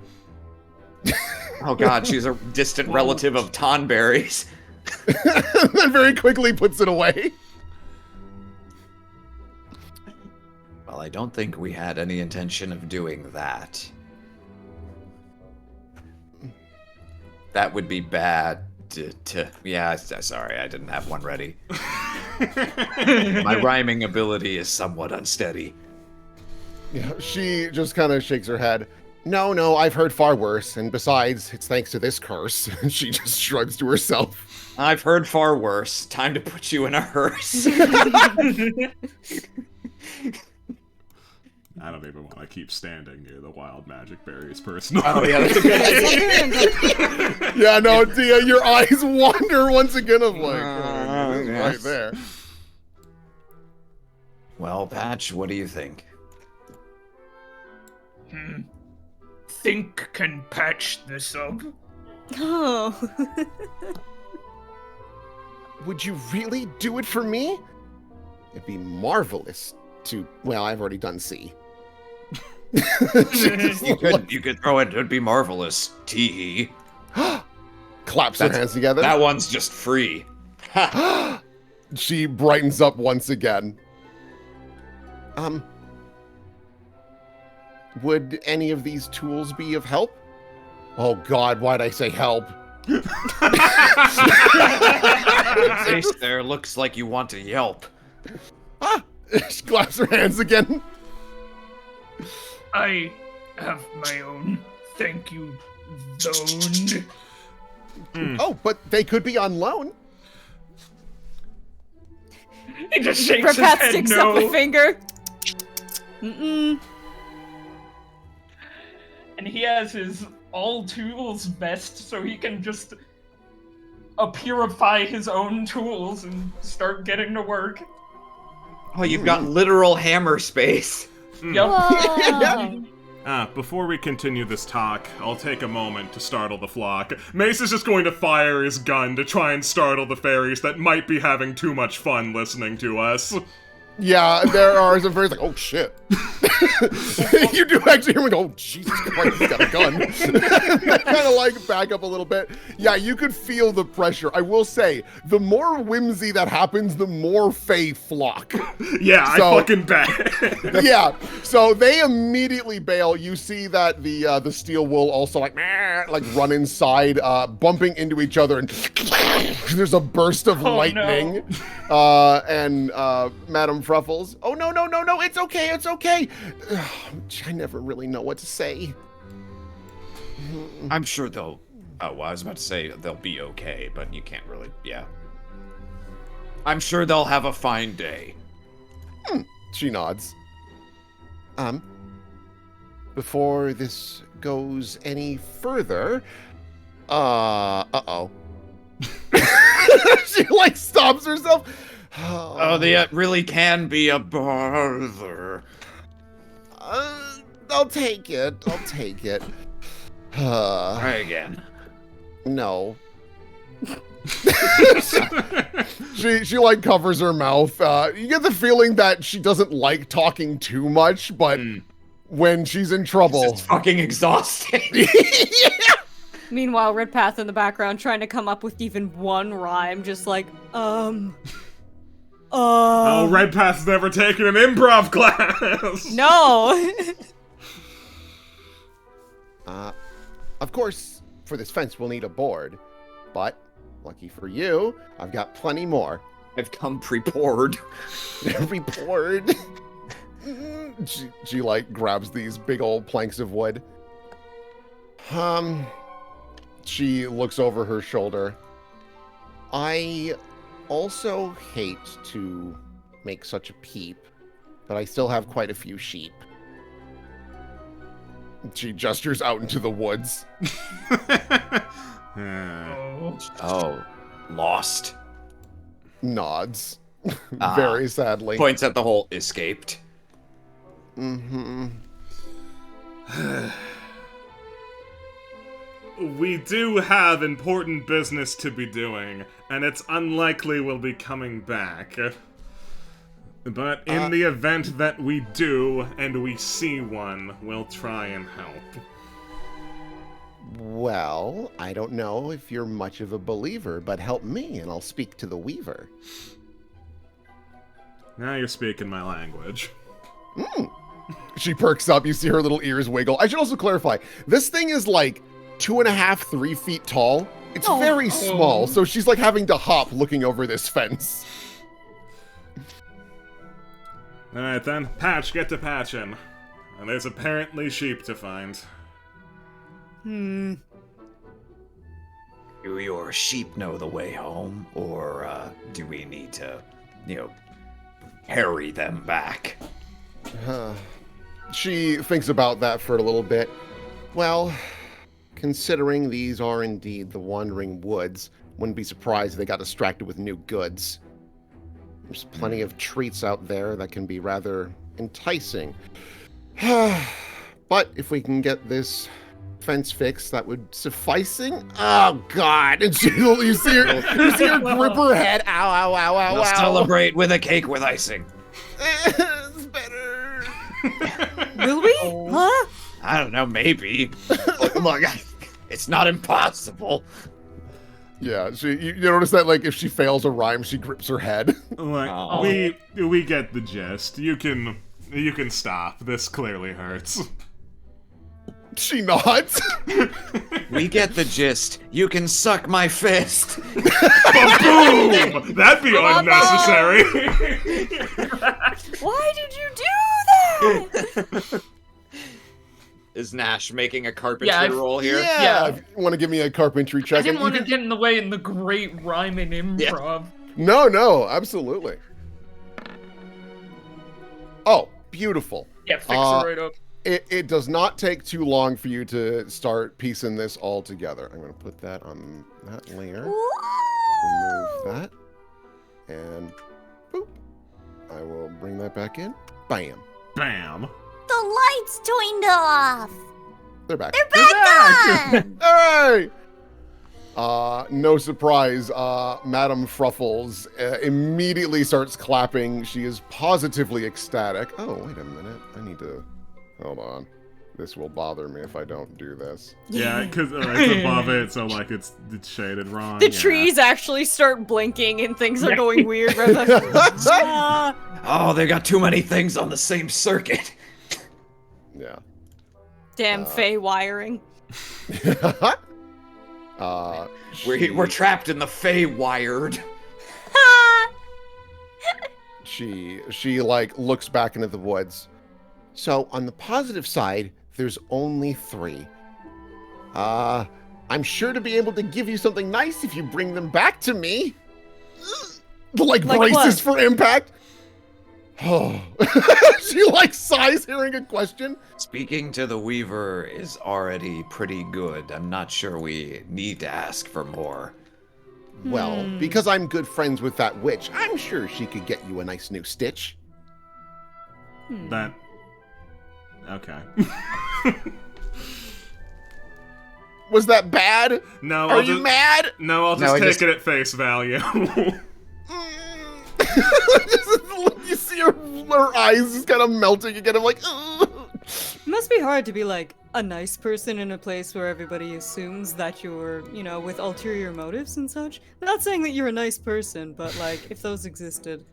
Oh god, she's a distant relative of Tonberry's. And then very quickly puts it away. Well, I don't think we had any intention of doing that. That would be bad yeah, sorry, I didn't have one ready. My rhyming ability is somewhat unsteady. Yeah, she just kind of shakes her head. No, I've heard far worse, and besides, it's thanks to this curse. And she just shrugs to herself. I've heard far worse. Time to put you in a hearse. I don't even want to keep standing near the wild magic berries personally. Oh yeah, that's a good idea. Yeah, no, Dia, your eyes wander once again of like, oh, yes. right there. Well, Patch, what do you think? Think can patch this up. Oh. Would you really do it for me? It'd be marvelous to, well, I've already done C. You could throw it. It'd be marvelous. Tee. Claps her hands together. That one's just free. She brightens up once again. Would any of these tools be of help? Oh God, why'd I say help? Face there looks like you want to yelp. She claps her hands again. I have my own. Thank you, zone. Oh, but they could be on loan. He just shakes his Prapat head sticks no. up a finger. Mm-mm. And he has his all tools vest, so he can just purify his own tools and start getting to work. Oh, you've got literal hammer space. Yep. Whoa. Before we continue this talk, I'll take a moment to startle the flock. Mace is just going to fire his gun to try and startle the fairies that might be having too much fun listening to us. Yeah, there are some fairies like, oh shit. You do actually hear me go, oh Jesus Christ, he's got a gun. They kind of like back up a little bit. Yeah, you could feel the pressure. I will say, the more whimsy that happens, the more fae flock. Yeah, So- I fucking bet. Yeah, so they immediately bail. You see that the steel wool also like run inside, bumping into each other, and there's a burst of Oh, lightning. And Madam Fruffles, oh no, it's okay. I never really know what to say. I'm sure they'll. Oh, well, I was about to say they'll be okay, but you can't really. Yeah. I'm sure they'll have a fine day. She nods. Before this goes any further, uh-oh. She like stops herself. Oh, that really can be a bother. I'll take it. I'll take it. Try again. No. she like covers her mouth. You get the feeling that she doesn't like talking too much, but when she's in trouble, It's fucking exhausting. Meanwhile, Red Path in the background trying to come up with even one rhyme, just like, Oh, Red Path's never taken an improv class! No! Of course, for this fence, we'll need a board. But, lucky for you, I've got plenty more. I've come pre-poured. Pre-poured. She, like, grabs these big old planks of wood. She looks over her shoulder. I also hate to make such a peep, but I still have quite a few sheep. She gestures out into the woods. Oh, lost. Nods. Very sadly. Points at the hole. Escaped. Mm-hmm. We do have important business to be doing, and it's unlikely we'll be coming back. But in the event that we do, and we see one, we'll try and help. Well, I don't know if you're much of a believer, but help me and I'll speak to the Weaver. Now you're speaking my language. She perks up, you see her little ears wiggle. I should also clarify, this thing is like 2.5, 3 feet tall. It's very small, so she's like having to hop looking over this fence. Alright then, Patch, get to patching. And there's apparently sheep to find. Do your sheep know the way home, or do we need to, carry them back? She thinks about that for a little bit. Well, considering these are indeed the Wandering Woods, wouldn't be surprised if they got distracted with new goods. There's plenty of treats out there that can be rather enticing. But if we can get this fence fixed, that would sufficing. Oh God! And you see her grip her head. Ow! Ow! Ow! Ow! We'll Ow! celebrate with a cake with icing. It's better. Will we? Huh? I don't know, maybe. Oh my God, it's not impossible. Yeah, you notice that like if she fails a rhyme, she grips her head. Like, we get the gist. You can stop. This clearly hurts. She nods. We get the gist. You can suck my fist. Boom! That'd be unnecessary. Why did you do that? Is Nash making a carpentry roll here? Yeah. If you want to give me a carpentry check? I didn't want to get in the way in the great rhyme and improv. No, absolutely. Oh, beautiful. Yeah, fix it right up. It does not take too long for you to start piecing this all together. I'm going to put that on that layer. Remove that. And boop. I will bring that back in. Bam. Bam. The lights turned off. They're back. They're back on. Hey! No surprise, Madame Fruffles immediately starts clapping. She is positively ecstatic. Oh, wait a minute. I need to... Hold on. This will bother me if I don't do this. Yeah, because it's above it, so like it's shaded wrong. The trees actually start blinking and things are going weird. Oh, they got too many things on the same circuit. Yeah. Damn Fey wiring. We're trapped in the Feywild. She like looks back into the woods. So on the positive side, there's only 3. I'm sure to be able to give you something nice if you bring them back to me. Like braces what? for impact. Oh, she like sighs hearing a question. Speaking to the Weaver is already pretty good. I'm not sure we need to ask for more. Well, because I'm good friends with that witch, I'm sure she could get you a nice new stitch. That. Okay. Was that bad? No, Are you mad? No, I'll No, I just take just- it at face value. You see her eyes just kind of melting again. I'm like, ugh. It must be hard to be like a nice person in a place where everybody assumes that you're, with ulterior motives and such. Not saying that you're a nice person, but like if those existed.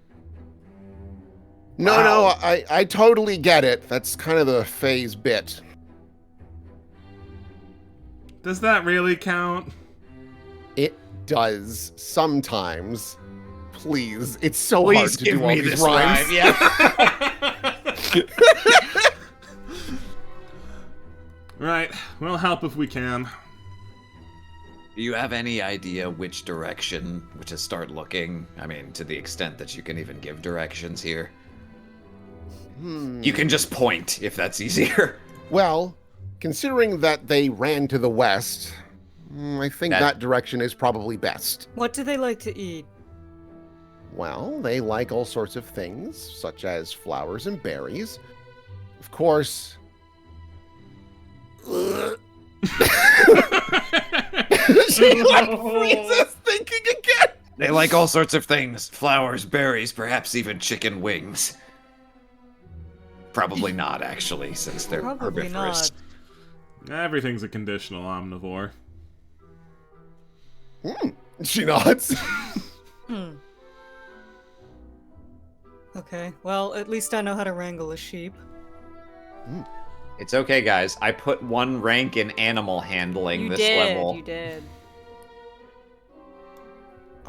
No, I totally get it. That's kind of the phase bit. Does that really count? It does sometimes. Please, it's so Please hard to give do all me these this rhymes. rhyme. Yeah. Right. We'll help if we can. Do you have any idea which direction to start looking? I mean, to the extent that you can even give directions here. You can just point if that's easier. Well, considering that they ran to the west, I think that direction is probably best. What do they like to eat? Well, they like all sorts of things, such as flowers and berries. Of course. She like freezes thinking again. They like all sorts of things. Flowers, berries, perhaps even chicken wings. Probably not, actually, since they're Probably herbivorous. not. Everything's a conditional omnivore. She nods. Okay, well, at least I know how to wrangle a sheep. It's okay, guys. I put 1 rank in animal handling this level. You did.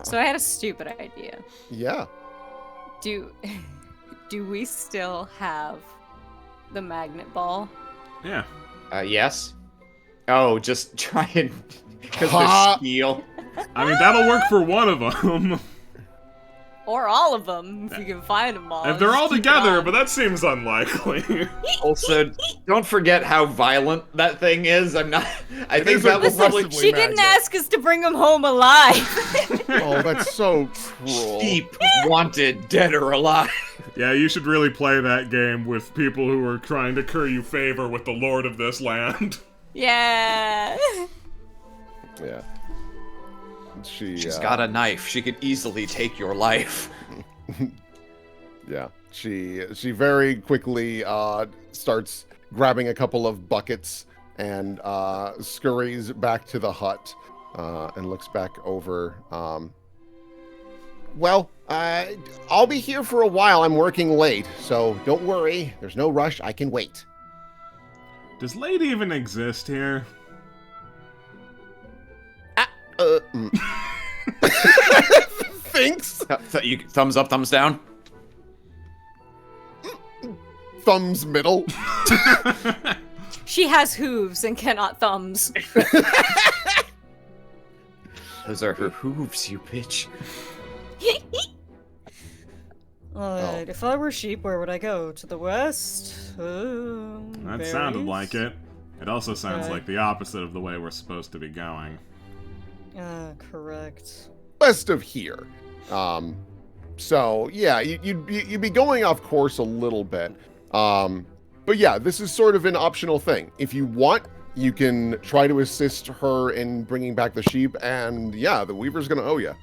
So I had a stupid idea. Yeah. Do we still have the magnet ball? Yeah. Yes. Oh, just try and... Because Ha! they're steel. I mean, that'll work for one of them. Or all of them, if you can find them all. If they're Just all keep it together, on. but that seems unlikely. Also, don't forget how violent that thing is. I think is that will probably aggressively She didn't magnet. ask us to bring him home alive. Oh, that's so cruel. keep wanted, dead or alive. Yeah, you should really play that game with people who are trying to curry you favor with the lord of this land. Yeah. Yeah. She's got a knife. She could easily take your life. Yeah. She very quickly starts grabbing a couple of buckets and scurries back to the hut and looks back over. Well, I'll be here for a while. I'm working late, so don't worry. There's no rush. I can wait. Does Lade even exist here? Thanks. Thumbs up, thumbs down. Thumbs middle. She has hooves and cannot thumbs. Those are her hooves, you bitch. Alright, if I were sheep, where would I go? To the west? That sounded like it. It also sounds Okay. like the opposite of the way we're supposed to be going. Correct. West of here. So yeah, you'd be going off course a little bit. But yeah, this is sort of an optional thing. If you want, you can try to assist her in bringing back the sheep, and yeah, the Weaver's gonna owe you.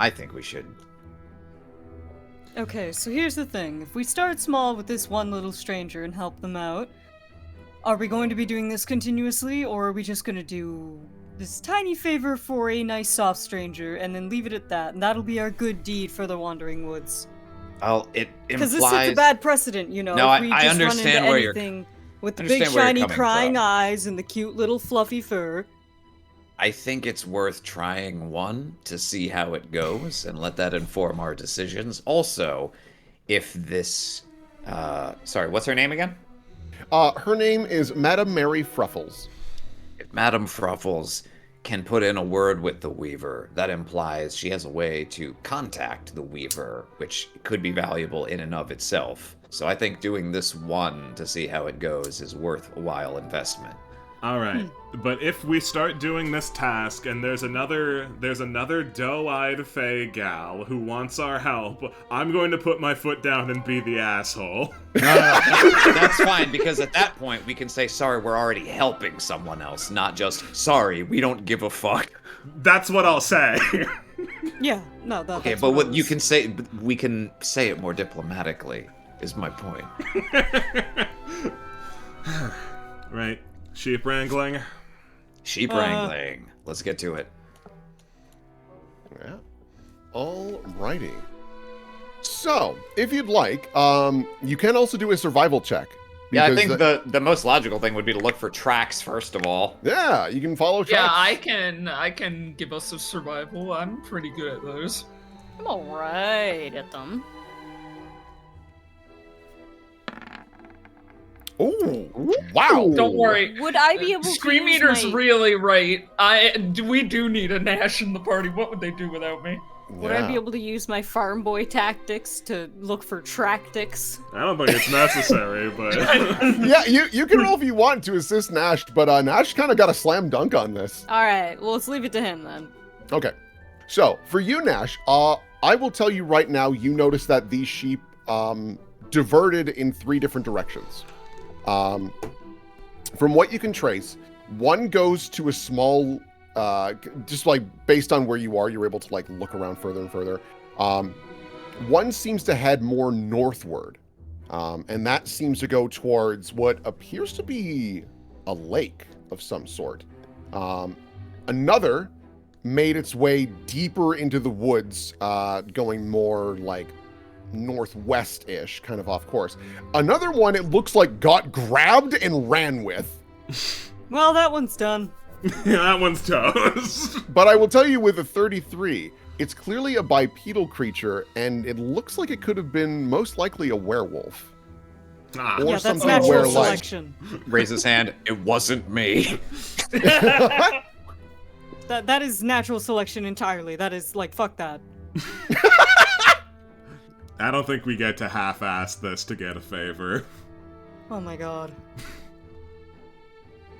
I think we should. Okay, so here's the thing. If we start small with this one little stranger and help them out, are we going to be doing this continuously, or are we just going to do this tiny favor for a nice soft stranger and then leave it at that, and that'll be our good deed for the Wandering Woods? Well, it Because this sets a bad precedent, you know. No, if we I just understand run into where you're- anything with the understand big where you're shiny coming crying from. eyes and the cute little fluffy fur. I think it's worth trying one to see how it goes and let that inform our decisions. Also, if this... sorry, what's her name again? Her name is Madame Mary Fruffles. If Madame Fruffles can put in a word with the Weaver, that implies she has a way to contact the Weaver, which could be valuable in and of itself. So I think doing this one to see how it goes is worthwhile investment. All right, but if we start doing this task and there's another doe-eyed fey gal who wants our help, I'm going to put my foot down and be the asshole. No, that's fine, because at that point we can say, sorry, we're already helping someone else, not just, sorry, we don't give a fuck. That's what I'll say. Yeah, no, Okay, that's but what what you can say, we can say it more diplomatically, is my point. Right. Sheep wrangling. Sheep wrangling. Let's get to it. Yeah. Alrighty. So, if you'd like, you can also do a survival check. Yeah, I because think the most logical thing would be to look for tracks first of all. Yeah, you can follow Yeah, tracks. I can give us a survival. I'm pretty good at those. I'm alright at them. Oh, wow. Don't worry. Would I be able to Scream use Eater's my... really right. We do need a Nash in the party. What would they do without me? Would I be able to use my farm boy tactics to look for tractics? I don't think it's necessary, but... Yeah, you can roll if you want to assist Nash, but Nash kind of got a slam dunk on this. Alright, well, let's leave it to him then. Okay. So, for you, Nash, I will tell you right now, you notice that these sheep diverted in 3 different directions. From what you can trace, one goes to a small, just like based on where you are, you're able to like look around further and further. One seems to head more northward, and that seems to go towards what appears to be a lake of some sort. Another made its way deeper into the woods, going more like northwest-ish, kind of off course. Another one, it looks like, got grabbed and ran with. Well, that one's done. Yeah, that one's toast. But I will tell you, with a 33, it's clearly a bipedal creature, and it looks like it could have been most likely a werewolf. Ah. Or Yeah, that's something natural where, like, selection. Raise his hand. It wasn't me. That is natural selection entirely. That is, like, fuck that. I don't think we get to half-ass this to get a favor. Oh my god.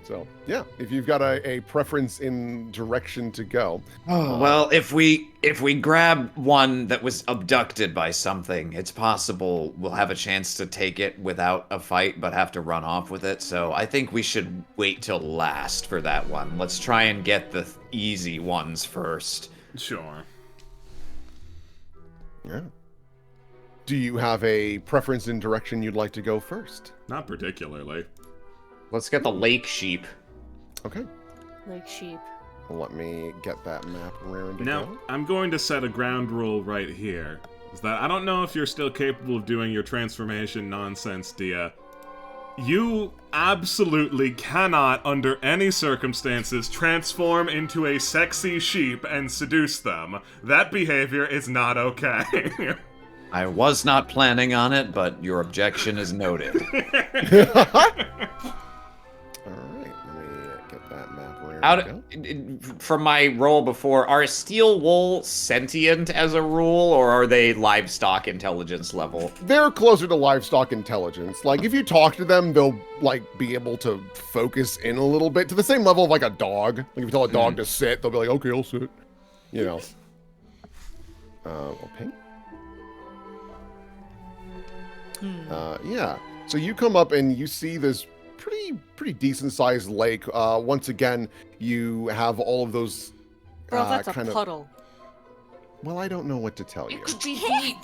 So, yeah, if you've got a preference in direction to go. Well, if we grab one that was abducted by something, it's possible we'll have a chance to take it without a fight, but have to run off with it. So I think we should wait till last for that one. Let's try and get the easy ones first. Sure. Yeah. Do you have a preference in direction you'd like to go first? Not particularly. Let's get the lake sheep. Okay. Like sheep. Let me get that map raring to Now, go. I'm going to set a ground rule right here. Is that I don't know if you're still capable of doing your transformation nonsense, Dia. You absolutely cannot, under any circumstances, transform into a sexy sheep and seduce them. That behavior is not okay. I was not planning on it, but your objection is noted. All right, let me get that map raring to go. From my role before, are steel wool sentient as a rule, or are they livestock intelligence level? They're closer to livestock intelligence. Like, if you talk to them, they'll, like, be able to focus in a little bit to the same level of, like, a dog. Like, if you tell a dog to sit, they'll be like, okay, I'll sit. You know. Okay. Yeah. So you come up and you see this pretty decent sized lake. Once again, you have all of those Bro, that's a kind of. puddle. Well, I don't know what to tell you. It could be deep.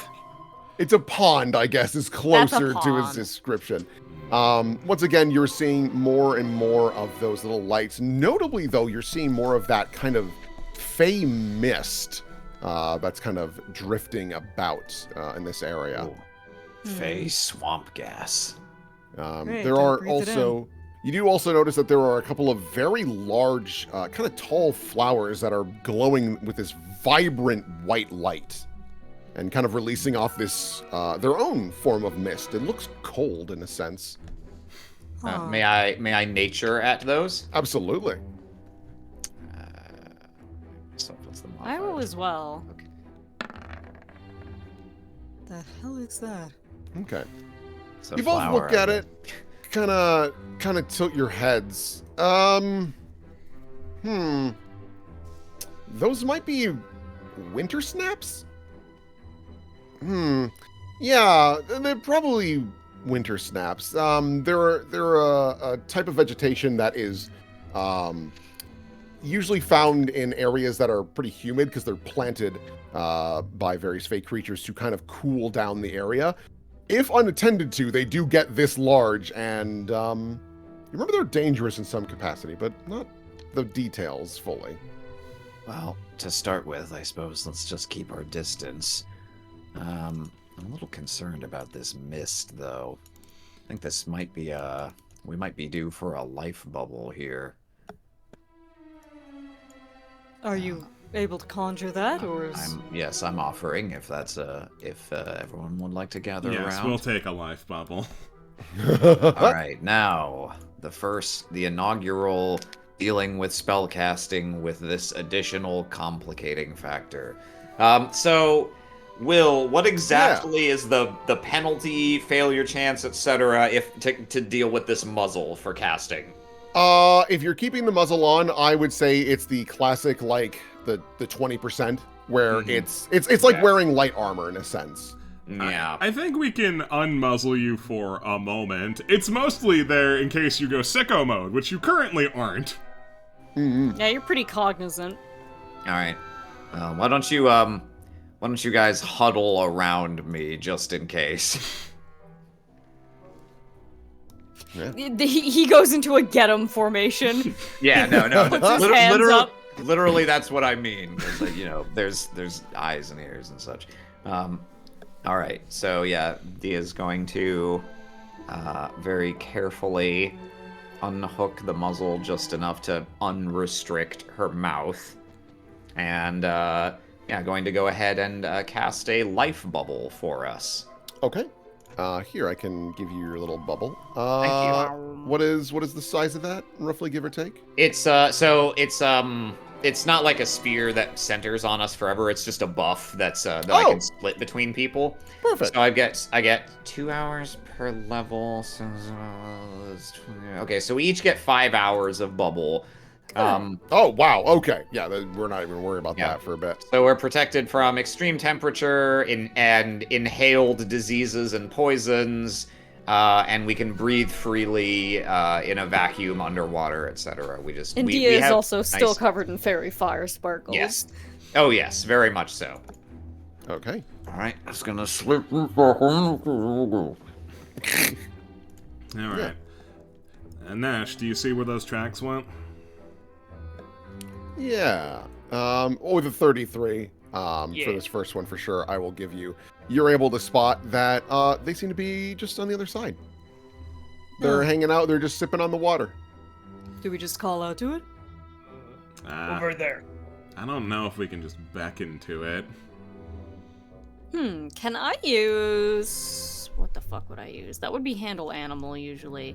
It's a pond, I guess, is closer to its pond. description. Once again, you're seeing more and more of those little lights. Notably, though, you're seeing more of that kind of fey mist that's kind of drifting about in this area. Fey swamp gas. Great, There don't are breathe it also, you do also notice that there are a couple of very large, kind of tall flowers that are glowing with this vibrant white light and kind of releasing off this, their own form of mist. It looks cold in a sense. May I nature at those? Absolutely. So what's the I will as well. The hell is that? Okay. So You both flower, look at it, kind of tilt your heads, Those might be winter snaps? Yeah, they're probably winter snaps. They're a type of vegetation that is usually found in areas that are pretty humid because they're planted by various fake creatures to kind of cool down the area. If unattended to, they do get this large, and you remember they're dangerous in some capacity, but not the details fully. Well, to start with, I suppose let's just keep our distance. I'm a little concerned about this mist, though. I think this might be, we might be due for a life bubble here. Are you able to conjure that, or is... Yes, I'm offering, if that's, if everyone would like to gather around. Yes, we'll take a life bubble. Alright, now, the inaugural dealing with spellcasting with this additional complicating factor. So, Will, what exactly is the penalty, failure chance, etc., if to deal with this muzzle for casting? If you're keeping the muzzle on, I would say it's the classic, like, the 20%, where it's like wearing light armor in a sense. Yeah. I think we can unmuzzle you for a moment. It's mostly there in case you go sicko mode, which you currently aren't. Yeah, you're pretty cognizant. Alright. Why don't you guys huddle around me just in case? Yeah. He goes into a get 'em formation. Yeah, no. Puts his hands up. Literally, that's what I mean. 'Cause, like, you know, there's eyes and ears and such. All right, so yeah, Dia's going to very carefully unhook the muzzle just enough to unrestrict her mouth, and yeah, going to go ahead and cast a life bubble for us. Okay. Here, I can give you your little bubble. Thank you. What is the size of that, roughly, give or take? It's it's not like a spear that centers on us forever. It's just a buff that's that I can split between people. Perfect. So I get 2 hours per level. So, okay, so we each get 5 hours of bubble. Oh wow. Okay. Yeah, we're not even worried about that for a bit. So we're protected from extreme temperature and inhaled diseases and poisons. And we can breathe freely in a vacuum underwater, etc. And Dia is also still covered in fairy fire sparkles. Yes. Oh, yes, very much so. Okay. All right, I'm just gonna slip. All right. Yeah. And Nash, do you see where those tracks went? Yeah. With a 33 for this first one for sure, I will give you. You're able to spot that they seem to be just on the other side. They're hanging out. They're just sipping on the water. Do we just call out to it? Over there. I don't know if we can just beckon to it. Can I use... What the fuck would I use? That would be handle animal, usually.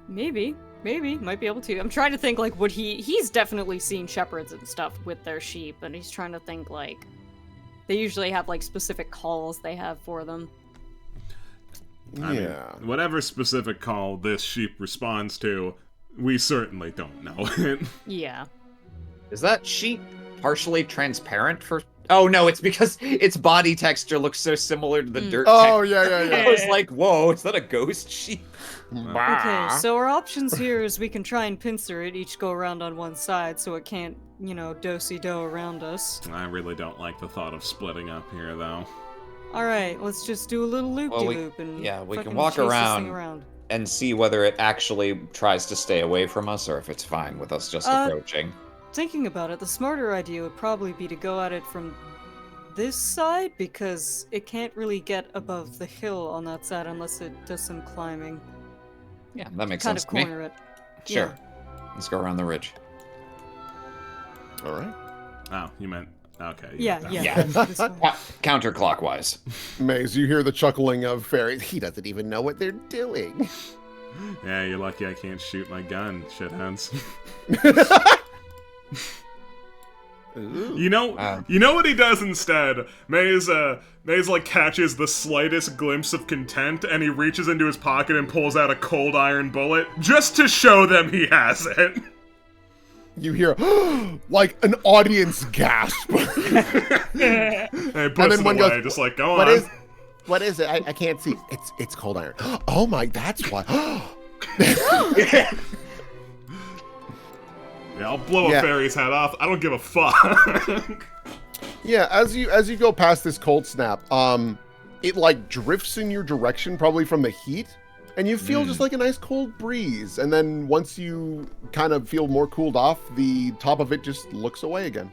Maybe. Might be able to. I'm trying to think, like, would he's definitely seen shepherds and stuff with their sheep, and he's trying to think, like, they usually have, like, specific calls they have for them. I mean, whatever specific call this sheep responds to, we certainly don't know it. Yeah. Is that sheep partially transparent for... Oh, no, it's because its body texture looks so similar to the dirt Oh, texture. yeah. I was like, whoa, is that a ghost sheep? Okay, so our options here is we can try and pincer it, each go around on one side so it can't, you know, do-si-do around us. I really don't like the thought of splitting up here, though. Alright, let's just do a little loop-de-loop and we can fucking walk chase this thing around around. and see whether it actually tries to stay away from us or if it's fine with us just approaching. Thinking about it, the smarter idea would probably be to go at it from this side, because it can't really get above the hill on that side unless it does some climbing. Yeah, that makes Kind sense of to me. corner it. Sure. Let's go around the ridge. All right. Oh, you meant... Okay. Yeah. Yeah. This one. Counterclockwise. Maze, you hear the chuckling of fairies. He doesn't even know what they're doing. Yeah, you're lucky I can't shoot my gun, shitheads. You know what he does instead? Maze like catches the slightest glimpse of content, and he reaches into his pocket and pulls out a cold iron bullet just to show them he has it. You hear like an audience gasp. And he puts it away, goes, just like, go on. What is it? I can't see. It's cold iron. Oh my, that's why. Yeah, I'll blow a fairy's head off. I don't give a fuck. Yeah, as you go past this cold snap, it like drifts in your direction, probably from the heat, and you feel just like a nice cold breeze. And then once you kind of feel more cooled off, the top of it just looks away again.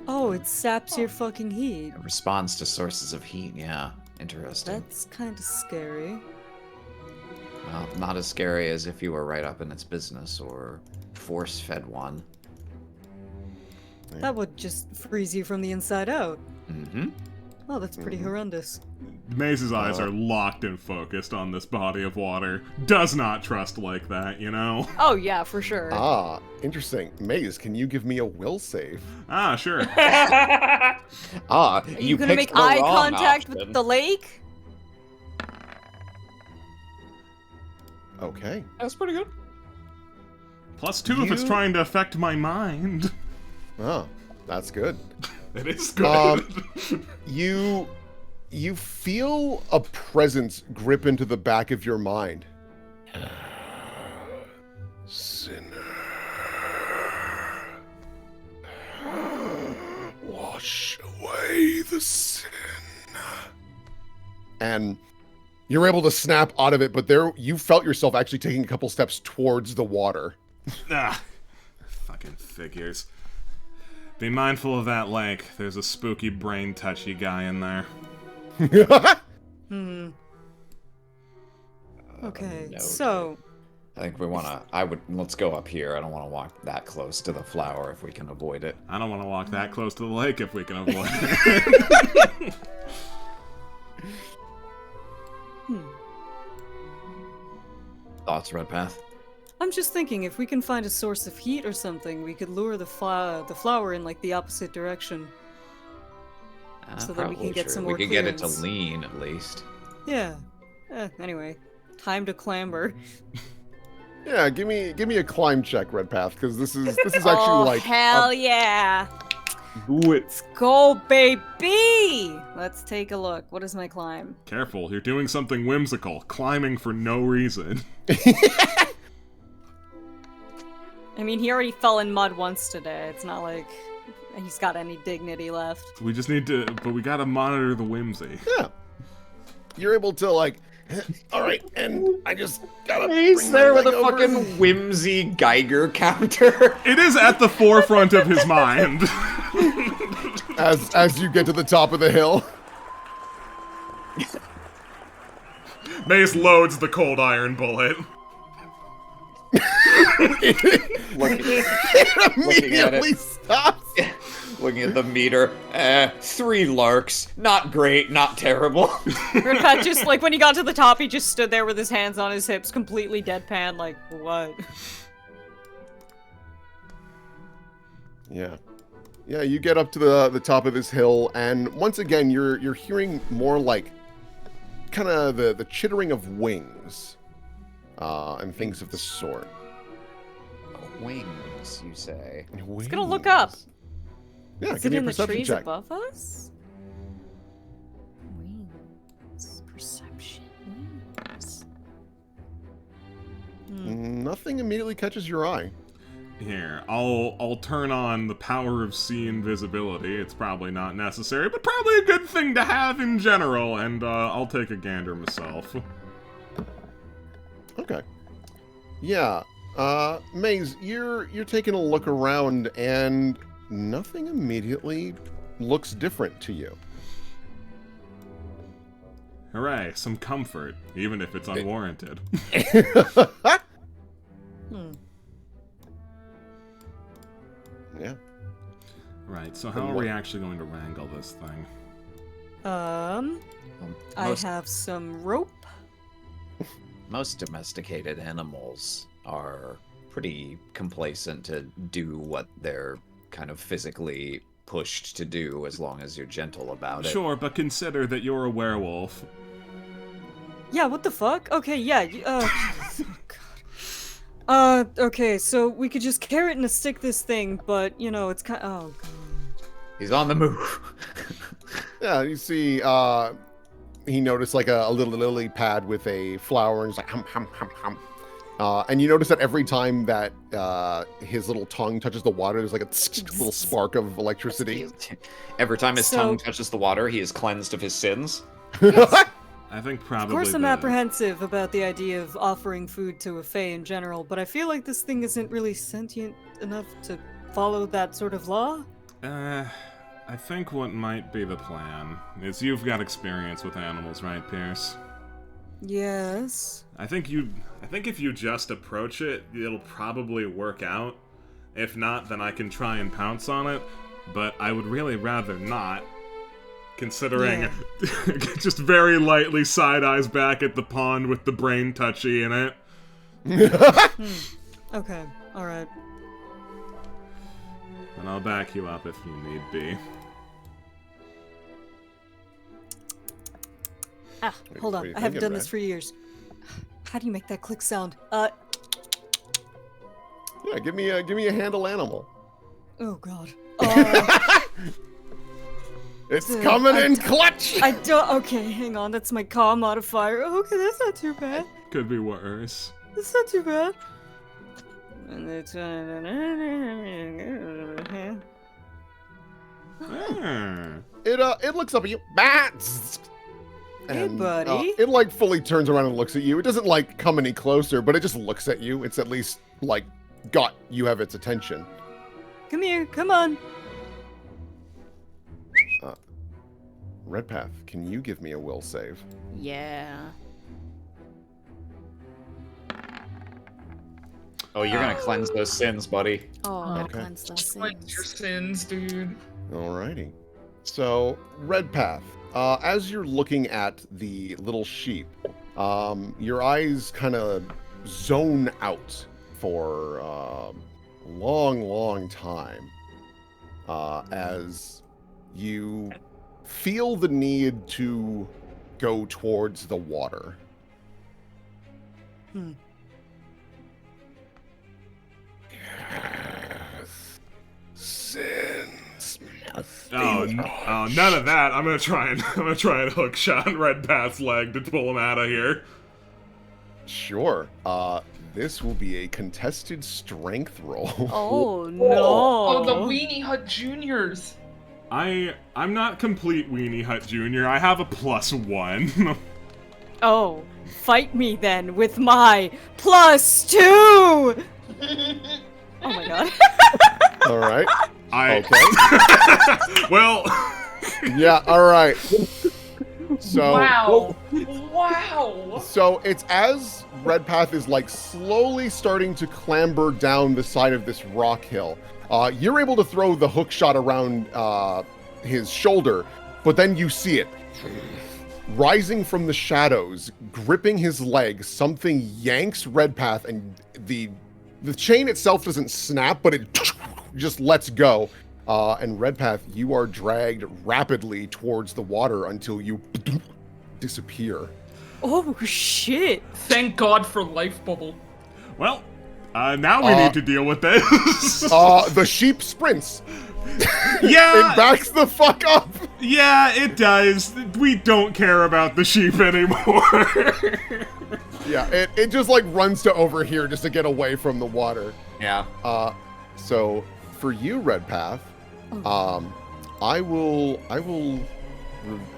Oh, it saps your fucking heat. It responds to sources of heat, yeah. Interesting. That's kind of scary. Well, not as scary as if you were right up in its business or force-fed one. That would just freeze you from the inside out. Mm-hmm. Oh, that's pretty horrendous. Maze's eyes are locked and focused on this body of water. Does not trust like that, you know? Oh, yeah, for sure. Ah, interesting. Maze, can you give me a will save? Ah, sure. Ah, Are you gonna picked make the eye wrong contact option. with the lake? Okay. That's pretty good. +2 if it's trying to affect my mind. Oh, that's good. It is good. You feel a presence grip into the back of your mind. Sinner. Wash away the sin. And you're able to snap out of it, but there you felt yourself actually taking a couple steps towards the water. Ah, fucking figures. Be mindful of that lake. There's a spooky brain touchy guy in there. Okay, no. so... I think let's go up here. I don't want to walk that close to the flower if we can avoid it. I don't want to walk that close to the lake if we can avoid it. Thoughts, Red Path? I'm just thinking, if we can find a source of heat or something, we could lure the flower in, like, the opposite direction. So that we can get some more We could get it to clearance. lean, at least. Yeah. Anyway, time to clamber. Yeah, give me a climb check, Red Path, because this is actually Oh, like hell yeah! do it. Let's go, baby! Let's take a look. What is my climb? Careful, you're doing something whimsical. Climbing for no reason. I mean, he already fell in mud once today. It's not like he's got any dignity left. We just need to, but we gotta monitor the whimsy. Yeah. You're able to like, all right, and I just gotta. He's bring my there with leg a over. fucking whimsy Geiger counter. It is at the forefront of his mind. As you get to the top of the hill. Mace loads the cold iron bullet. It immediately stops. Looking at the meter. 3 larks. Not great, not terrible. Red Pat just, like, when he got to the top, he just stood there with his hands on his hips, completely deadpan, like, what? Yeah. Yeah, you get up to the top of this hill, and once again, you're hearing more like kind of the chittering of wings, and things of the sort. Wings, you say? Let's gonna look up. Yeah, Is give it me a in the perception trees check. above us? Wings. Perception. Wings. Nothing immediately catches your eye. Here, I'll turn on the power of sea invisibility. It's probably not necessary, but probably a good thing to have in general, and I'll take a gander myself. Okay. Yeah. Maze, you're taking a look around, and nothing immediately looks different to you. Hooray, some comfort, even if it's unwarranted. Yeah. Right, so how are we actually going to wrangle this thing? I have some rope. Most domesticated animals are pretty complacent to do what they're kind of physically pushed to do as long as you're gentle about it. Sure, but consider that you're a werewolf. Yeah, what the fuck? Okay, yeah. Oh, God. Okay, so we could just carrot and stick this thing, but, you know, it's kind oh, God. He's on the move. Yeah, you see, he noticed like a little lily pad with a flower, and he's like, hum, hum, hum, hum. And you notice that every time that his little tongue touches the water, there's like a little spark of electricity. Every time his tongue touches the water, he is cleansed of his sins. I think probably. Of course, I'm apprehensive about the idea of offering food to a fae in general, but I feel like this thing isn't really sentient enough to follow that sort of law. I think what might be the plan is you've got experience with animals, right, Pierce? Yes. I think if you just approach it, it'll probably work out. If not, then I can try and pounce on it, but I would really rather not. Considering just very lightly side-eyes back at the pond with the brain touchy in it. Okay, alright. And I'll back you up if you need be. Hold on. I haven't done this for years. How do you make that click sound? Yeah, give me a handle animal. Oh God. It's coming in clutch. I don't. Okay, hang on. That's my caw modifier. Okay, that's not too bad. Could be worse. That's not too bad. And it's It looks up at you. Bats. Hey, buddy. It like fully turns around and looks at you. It doesn't like come any closer, but it just looks at you. It's at least like you have its attention. Come here. Come on. Redpath, can you give me a will save? Yeah. Oh, you're gonna cleanse those sins, buddy. Oh, I'm gonna Okay. cleanse those Cleanse your sins. sins, dude. Alrighty. So, Redpath, as you're looking at the little sheep, your eyes kind of zone out for a long, long time as you feel the need to go towards the water. Sins. Oh, none of that. I'm gonna try and hook shot Redpath's leg to pull him out of here. Sure. This will be a contested strength roll. Oh no. Oh, the Weenie Hut Juniors. I'm not complete Weenie Hut Jr. I have a +1. Oh, fight me then with my +2. Oh my God. All right. Okay. Well. Yeah. All right. So. Wow. Wow. So it's as Redpath is like slowly starting to clamber down the side of this rock hill. You're able to throw the hook shot around his shoulder, but then you see it. Rising from the shadows, gripping his leg, something yanks Redpath, and the chain itself doesn't snap, but it just lets go. And Redpath, you are dragged rapidly towards the water until you disappear. Oh shit. Thank God for Life Bubble. Well, now we need to deal with this. The sheep sprints. Yeah. It backs the fuck up. Yeah, it does. We don't care about the sheep anymore. Yeah, it just like runs to over here just to get away from the water. Yeah. So for you, Redpath, I will.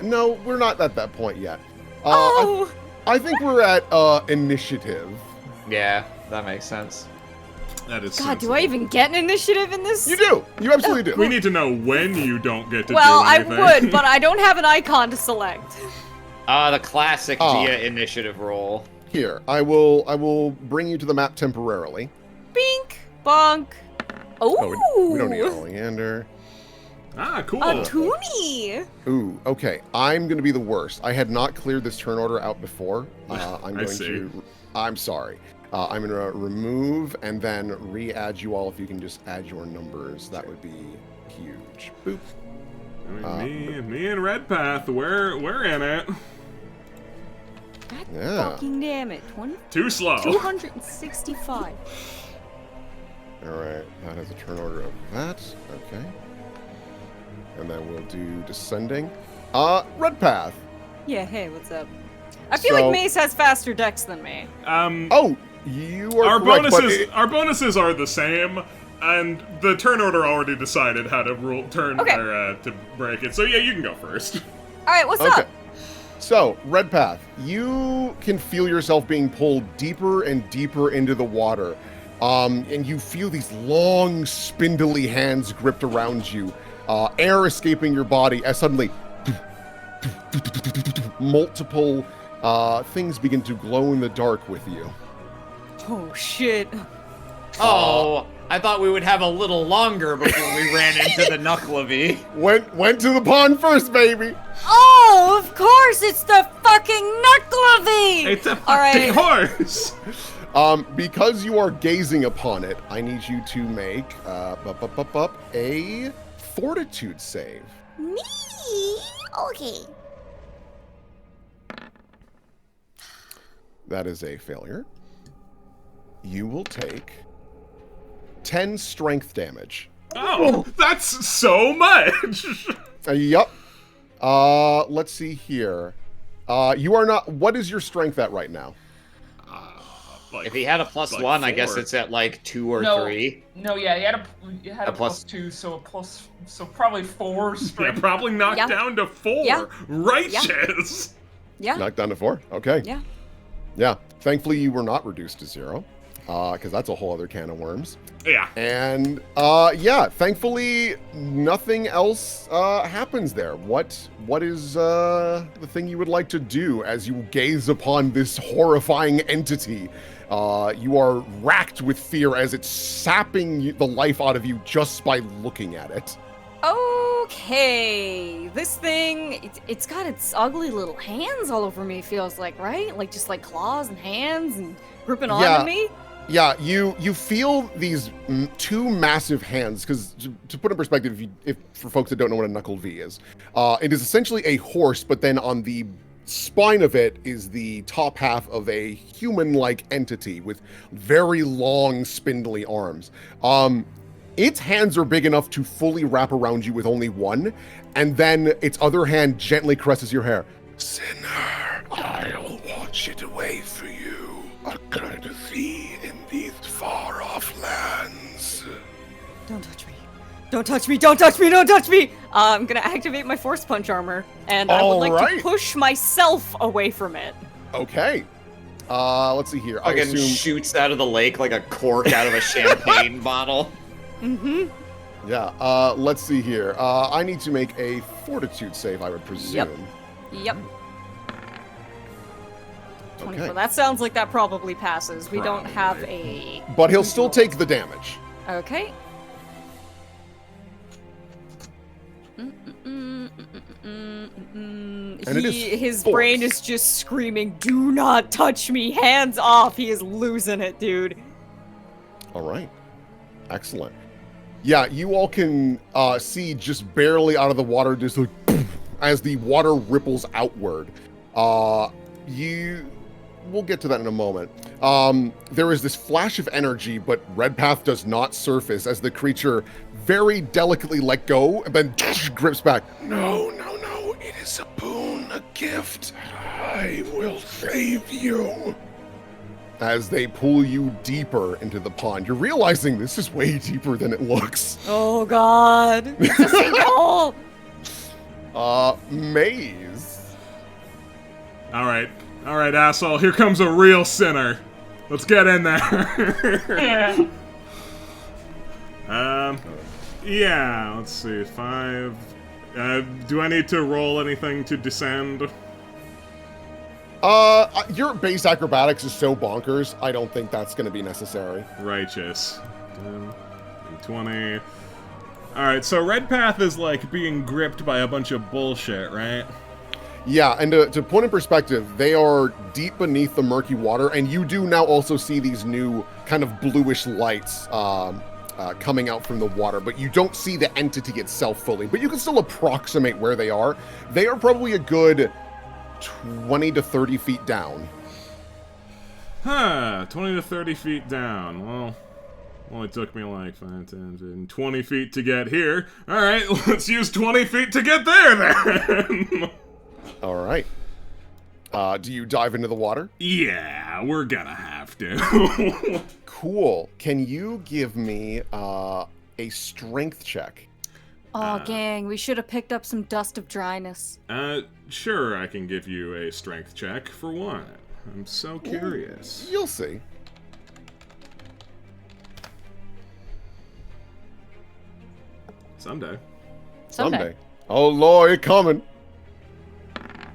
No, we're not at that point yet. I think we're at initiative. Yeah, that makes sense. That is God, sensible. do I even get an initiative in this? You do. You absolutely do. We need to know when you don't get to Well, do I anything. would, but I don't have an icon to select. The classic Gia initiative roll. Here, I will bring you to the map temporarily. Bink, bonk. Oh, No, we don't need Oleander. Ah, cool. a toonie. Ooh, okay. I'm gonna be the worst. I had not cleared this turn order out before. I'm going see. to. I'm sorry. I'm going to remove and then re-add you all. If you can just add your numbers, that would be huge. Boop. Me and Redpath, we're in it. God Yeah. fucking damn it. Too slow. 265. All right, that is a turn order of that. Okay. And then we'll do descending. Redpath. Yeah, hey, what's up? I feel So- like Mace has faster decks than me. Oh, you are Our correct, but bonuses are the same, and the turn order already decided how to to break it. So yeah, you can go first. Alright, what's Okay. up? So, Redpath, you can feel yourself being pulled deeper and deeper into the water. And you feel these long, spindly hands gripped around you, air escaping your body as suddenly multiple things begin to glow in the dark with you. Oh shit. Oh, I thought we would have a little longer before we ran into the Knucklavy. Went to the pond first, baby. Oh, of course, it's the fucking Knucklavy! It's a Alright. fucking horse. Because you are gazing upon it, I need you to make a fortitude save. Me? Okay. That is a failure. You will take 10 strength damage. Oh, that's so much. Yup. Let's see here. You are not. What is your strength at right now? If he had a plus like one, I guess 4. it's at like 2 or No. 3. No, yeah, you had a plus 2, so probably 4 Yeah, strength. probably knocked Yeah. down to 4. Yeah. Righteous. Yeah, Knocked down to 4. Okay. yeah. Yeah. Thankfully, you were not reduced to 0, because that's a whole other can of worms. Yeah. And yeah, thankfully, nothing else happens there. What is the thing you would like to do as you gaze upon this horrifying entity? You are racked with fear as it's sapping the life out of you just by looking at it. Okay, this thing, it's got its ugly little hands all over me, feels like, right? Like, just like claws and hands and gripping Yeah. onto me? Yeah, you feel these two massive hands, because to put in perspective, if for folks that don't know what a knuckle V is, it is essentially a horse, but then on the spine of it is the top half of a human-like entity with very long, spindly arms. Its hands are big enough to fully wrap around you with only one, and then its other hand gently caresses your hair. Sinner, I'll watch it away for you. A courtesy in these far-off lands. Don't touch me. Don't touch me. Don't touch me. Don't touch me. I'm gonna activate my Force Punch armor, and I would like Alright. to push myself away from it. Okay. Let's see here. I Fucking assume. shoots out of the lake like a cork out of a champagne bottle. Mm-hmm. Yeah. Let's see here. I need to make a fortitude save, I would presume. Yep. 24. Okay. That sounds like that probably passes. We don't have a... But he'll still take the damage. Okay. And it is His force. brain is just screaming, "Do not touch me! Hands off!" He is losing it, dude. All right. Excellent. Yeah, you all can see just barely out of the water, just like as the water ripples outward. We'll get to that in a moment. There is this flash of energy, but Redpath does not surface as the creature very delicately let go and then grips back. No, it is a boon, a gift. I will save you. As they pull you deeper into the pond, you're realizing this is way deeper than it looks. Oh God. It's a sinkhole! Maze. All right, asshole. Here comes a real sinner. Let's get in there. Yeah. Let's see. 5. Do I need to roll anything to descend? Your base acrobatics is so bonkers, I don't think that's going to be necessary. Righteous. 10, 20. Alright, so Redpath is like being gripped by a bunch of bullshit, right? Yeah, and to put in perspective, they are deep beneath the murky water, and you do now also see these new kind of bluish lights coming out from the water, but you don't see the entity itself fully, but you can still approximate where they are. They are probably a good 20 to 30 feet down. Huh, 20 to 30 feet down. Well, only took me like 5, 10, 15, 20 feet to get here. Alright, let's use 20 feet to get there then! All right. Do you dive into the water? Yeah, we're gonna have to. Cool. Can you give me a strength check? Oh, gang, we should have picked up some dust of dryness. Sure, I can give you a strength check for one. I'm so curious. You'll see. Someday. Someday. Oh, Lord, you're coming.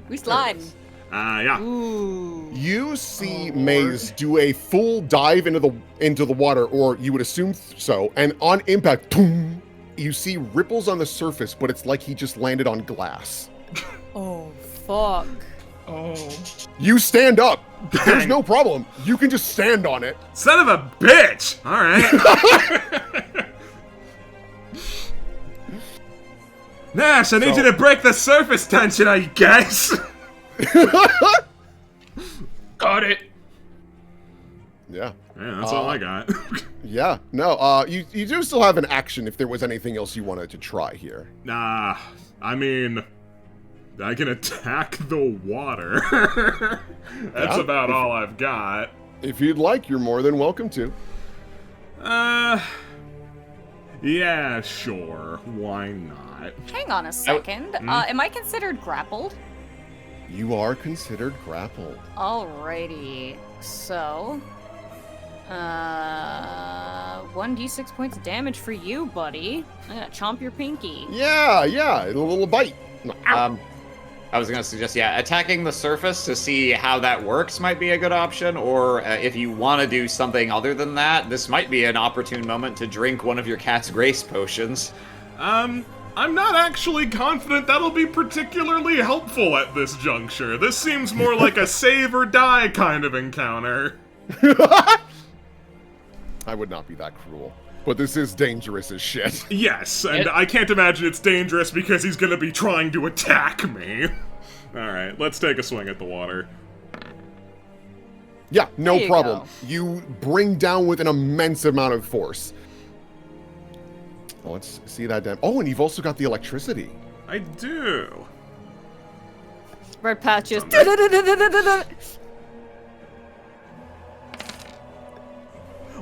We sliding. Yeah. Ooh. You see Maze do a full dive into the water, or you would assume so, and on impact, boom, you see ripples on the surface, but it's like he just landed on glass. Oh, fuck. Oh. You stand up. There's no problem. You can just stand on it. Son of a bitch! Alright. Nash, I need you to break the surface tension, I guess! Got it. Yeah. Yeah, that's all I got. Yeah. No, you do still have an action if there was anything else you wanted to try here. Nah, I mean, I can attack the water. That's Yeah, about all I've got. If you'd like, you're more than welcome to. Yeah, sure. Why not? Hang on a second. Am I considered grappled? You are considered grappled. Alrighty. So, 1d6 points of damage for you, buddy. I'm gonna chomp your pinky. Yeah, a little bite. I was gonna suggest, attacking the surface to see how that works might be a good option, or if you want to do something other than that, this might be an opportune moment to drink one of your cat's grace potions. I'm not actually confident that'll be particularly helpful at this juncture. This seems more like a save or die kind of encounter. I would not be that cruel. But this is dangerous as shit. Yes, and I can't imagine it's dangerous because he's gonna be trying to attack me. Alright, let's take a swing at the water. Yeah, no There you problem. go. You bring down with an immense amount of force. Let's see that damn. Oh, and you've also got the electricity. I do. Red patches. Someday.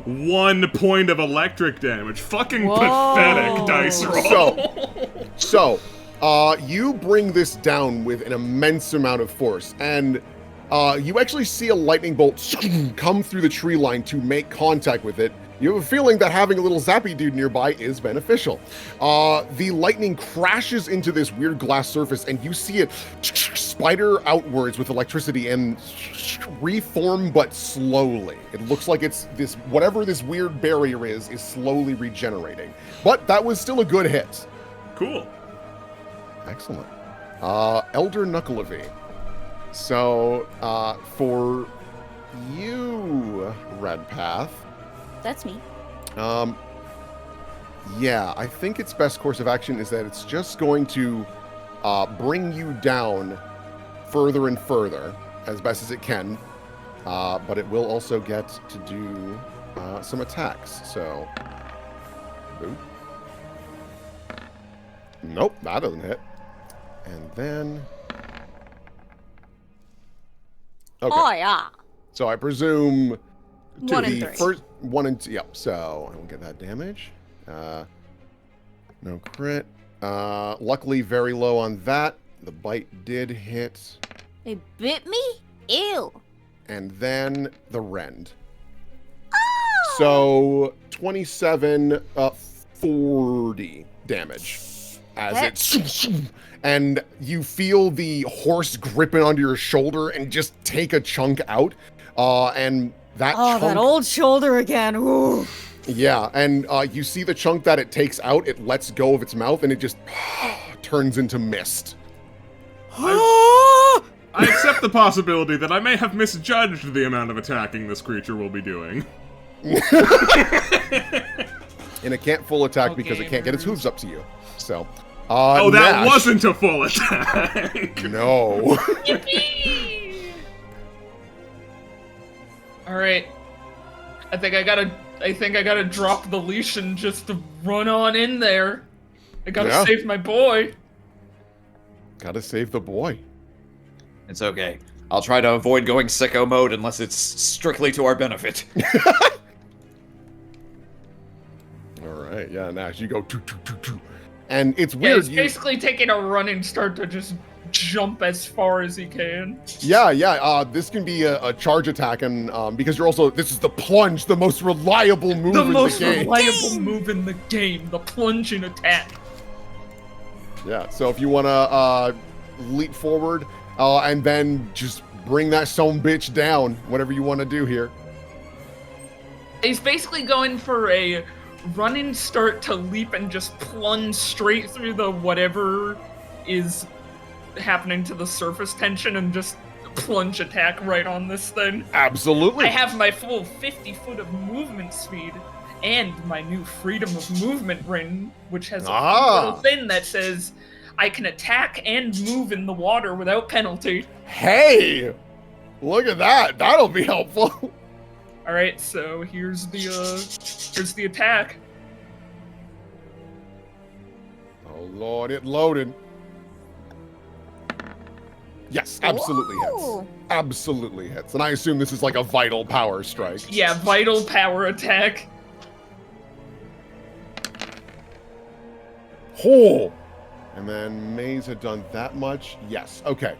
1 point of electric damage. Fucking Whoa. pathetic dice roll. So, you bring this down with an immense amount of force, and you actually see a lightning bolt come through the tree line to make contact with it. You have a feeling that having a little zappy dude nearby is beneficial. The lightning crashes into this weird glass surface, and you see it spider outwards with electricity and reform, but slowly. It looks like it's this, whatever this weird barrier is slowly regenerating. But that was still a good hit. Cool. Excellent. Elder Knuckleavy. So, for you, Red Path, That's me. yeah, I think its best course of action is that it's just going to bring you down further and further as best as it can, but it will also get to do some attacks. So, boop. Nope, that doesn't hit. And then, okay. Oh, yeah. So I presume 1 and the 3. first 1 and 2. Yep. So I will get that damage. No crit. Luckily, very low on that. The bite did hit, It bit me? Ew. and then the rend. Oh! So 27, 40 damage as it's, and you feel the horse gripping onto your shoulder and just take a chunk out. And that Oh, chunk, that old shoulder again. Ooh. yeah, and you see the chunk that it takes out. It lets go of its mouth, and it just turns into mist. I accept the possibility that I may have misjudged the amount of attacking this creature will be doing. And it can't full attack because it can't get its hooves up to you. So, oh, that Nash. wasn't a full attack! No. Alright. I think I gotta drop the leash and just run on in there. I gotta save my boy. Gotta save the boy. It's okay. I'll try to avoid going sicko mode unless it's strictly to our benefit. Alright, yeah, Nash, you go two. And it's Yeah, weird. he's basically taking a running start to just jump as far as he can. Yeah, this can be a charge attack, and because you're also, this is the plunge, the most reliable move in the game. The most reliable move in the game, the plunging attack. Yeah, so if you want to leap forward and then just bring that son bitch down, whatever you want to do here. He's basically going for a running start to leap and just plunge straight through the whatever is happening to the surface tension and just plunge attack right on this thing. Absolutely. I have my full 50 foot of movement speed and my new freedom of movement ring, which has a little thing that says I can attack and move in the water without penalty. Hey! Look at that. That'll be helpful. All right, so here's the attack. Oh, Lord, it loaded. Yes, absolutely Whoa. hits. Absolutely hits. And I assume this is like a vital power strike. Yeah, vital power attack. Oh! And then Maze had done that much. Yes, okay.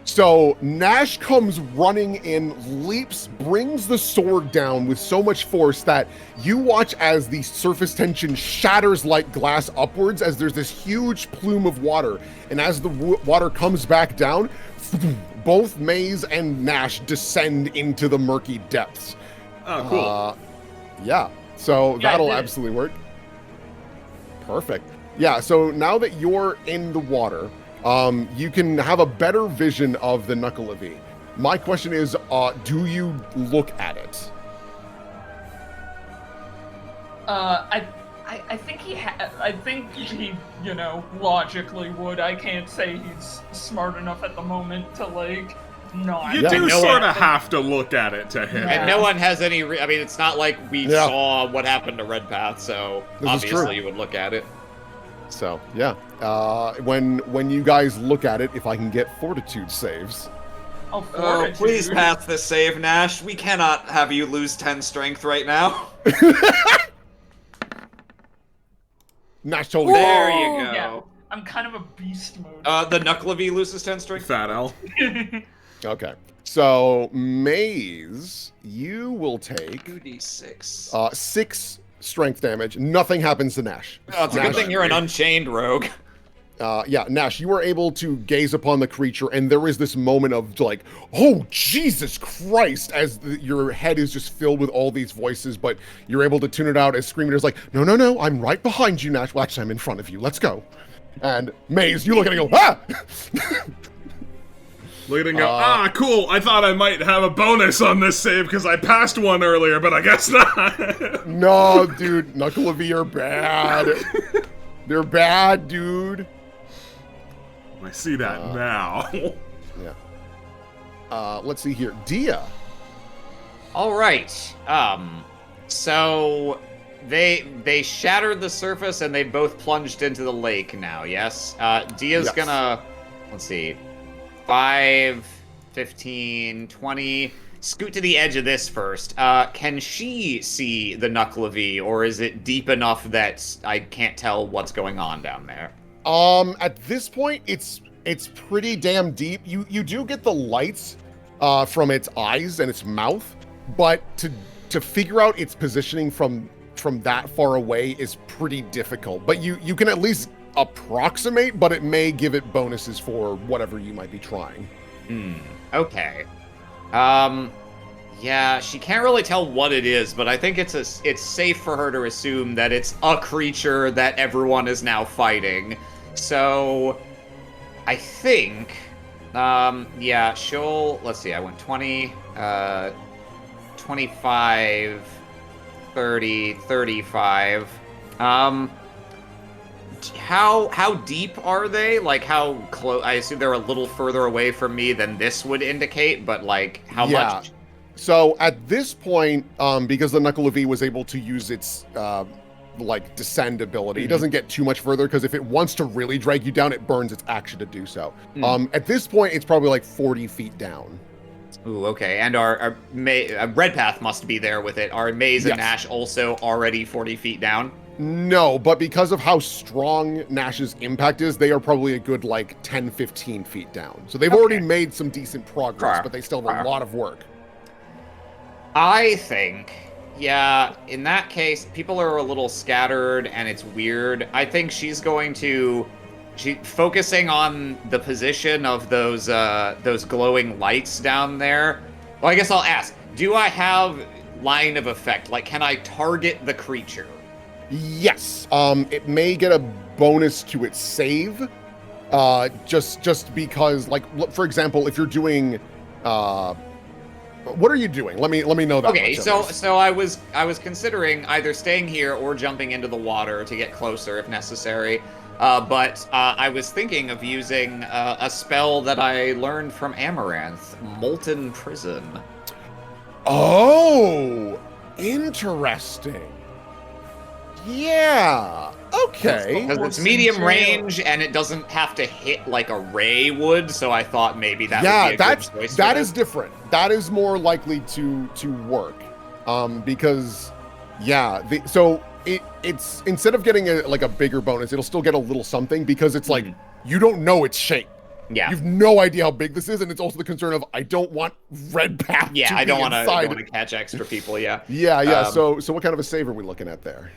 So Nash comes running in, leaps, brings the sword down with so much force that you watch as the surface tension shatters like glass upwards as there's this huge plume of water. And as the water comes back down, both Maze and Nash descend into the murky depths. Oh, cool. Yeah, so Yeah, that'll I did it. absolutely work. Perfect. Yeah, so now that you're in the water, you can have a better vision of the Knuckleavy. My question is, do you look at it? I think I think he, logically would. I can't say he's smart enough at the moment to, not. You Yeah. do no sort one- of have to look at it to hit. Yeah. And no one has any. I mean, it's not like we Yeah. saw what happened to Red Path, so This is true. obviously you would look at it. So, yeah. When you guys look at it, if I can get fortitude saves. Oh, Oh, fortitude. please pass this save, Nash. We cannot have you lose 10 strength right now. Nash totally. There you go. Yeah, I'm kind of a beast mode. The Knuckleavy loses 10 strength. Fat L. Okay. So, Maze, you will take 2d6. 6 strength damage. Nothing happens to Nash. Oh, it's a good thing you're an unchained rogue. Yeah, Nash, you are able to gaze upon the creature, and there is this moment of like, oh, Jesus Christ, as your head is just filled with all these voices, but you're able to tune it out as Screamer's like, no, I'm right behind you, Nash. Well, actually, I'm in front of you. Let's go. And Maze, you look at it and go, ah! Leading up. Cool. I thought I might have a bonus on this save because I passed one earlier, but I guess not. No, dude, Knuckleavy are bad. They're bad, dude. I see that now. Yeah. Let's see here. Dia. All right. So they shattered the surface and they both plunged into the lake now. Yes. Dia's Yes. gonna. Let's see. 5, 15, 20. Scoot to the edge of this first. Can she see the Knuckleavy, or is it deep enough that I can't tell what's going on down there? At this point, it's pretty damn deep. You do get the lights from its eyes and its mouth, but to figure out its positioning from that far away is pretty difficult. But you can at least approximate, but it may give it bonuses for whatever you might be trying. Okay. Yeah, she can't really tell what it is, but I think it's safe for her to assume that it's a creature that everyone is now fighting. So, I think Yeah, she'll, let's see, I went 20, 25, 30, 35. How deep are they? Like, how close? I assume they're a little further away from me than this would indicate, but like, how much? So at this point, because the Knuckle of E was able to use its like descend ability, it doesn't get too much further because if it wants to really drag you down, it burns its action to do so. At this point, it's probably like 40 feet down. Ooh, okay. And our Red Path must be there with it. Are Maze and Nash also already 40 feet down? No, but because of how strong Nash's impact is, they are probably a good like 10, 15 feet down. So they've already made some decent progress, but they still have a lot of work. I think, yeah, in that case, people are a little scattered and it's weird. I think she's going to, focusing on the position of those glowing lights down there. Well, I guess I'll ask, do I have line of effect? Like, can I target the creature? Yes. It may get a bonus to its save. Just because, like, for example, if you're doing, what are you doing? Let me know that. Okay, so I was considering either staying here or jumping into the water to get closer if necessary. But I was thinking of using a spell that I learned from Amaranth, Molten Prison. Oh, interesting. Yeah. Okay. Because it's medium range and it doesn't have to hit like a ray would, so I thought maybe that would be a good choice. That is different. That is more likely to work. Because it's instead of getting a bigger bonus, it'll still get a little something because it's like you don't know its shape. Yeah. You've no idea how big this is, and it's also the concern of I don't want Red Path. Yeah, to I don't want to catch extra people. Yeah. Yeah. So what kind of a save are we looking at there?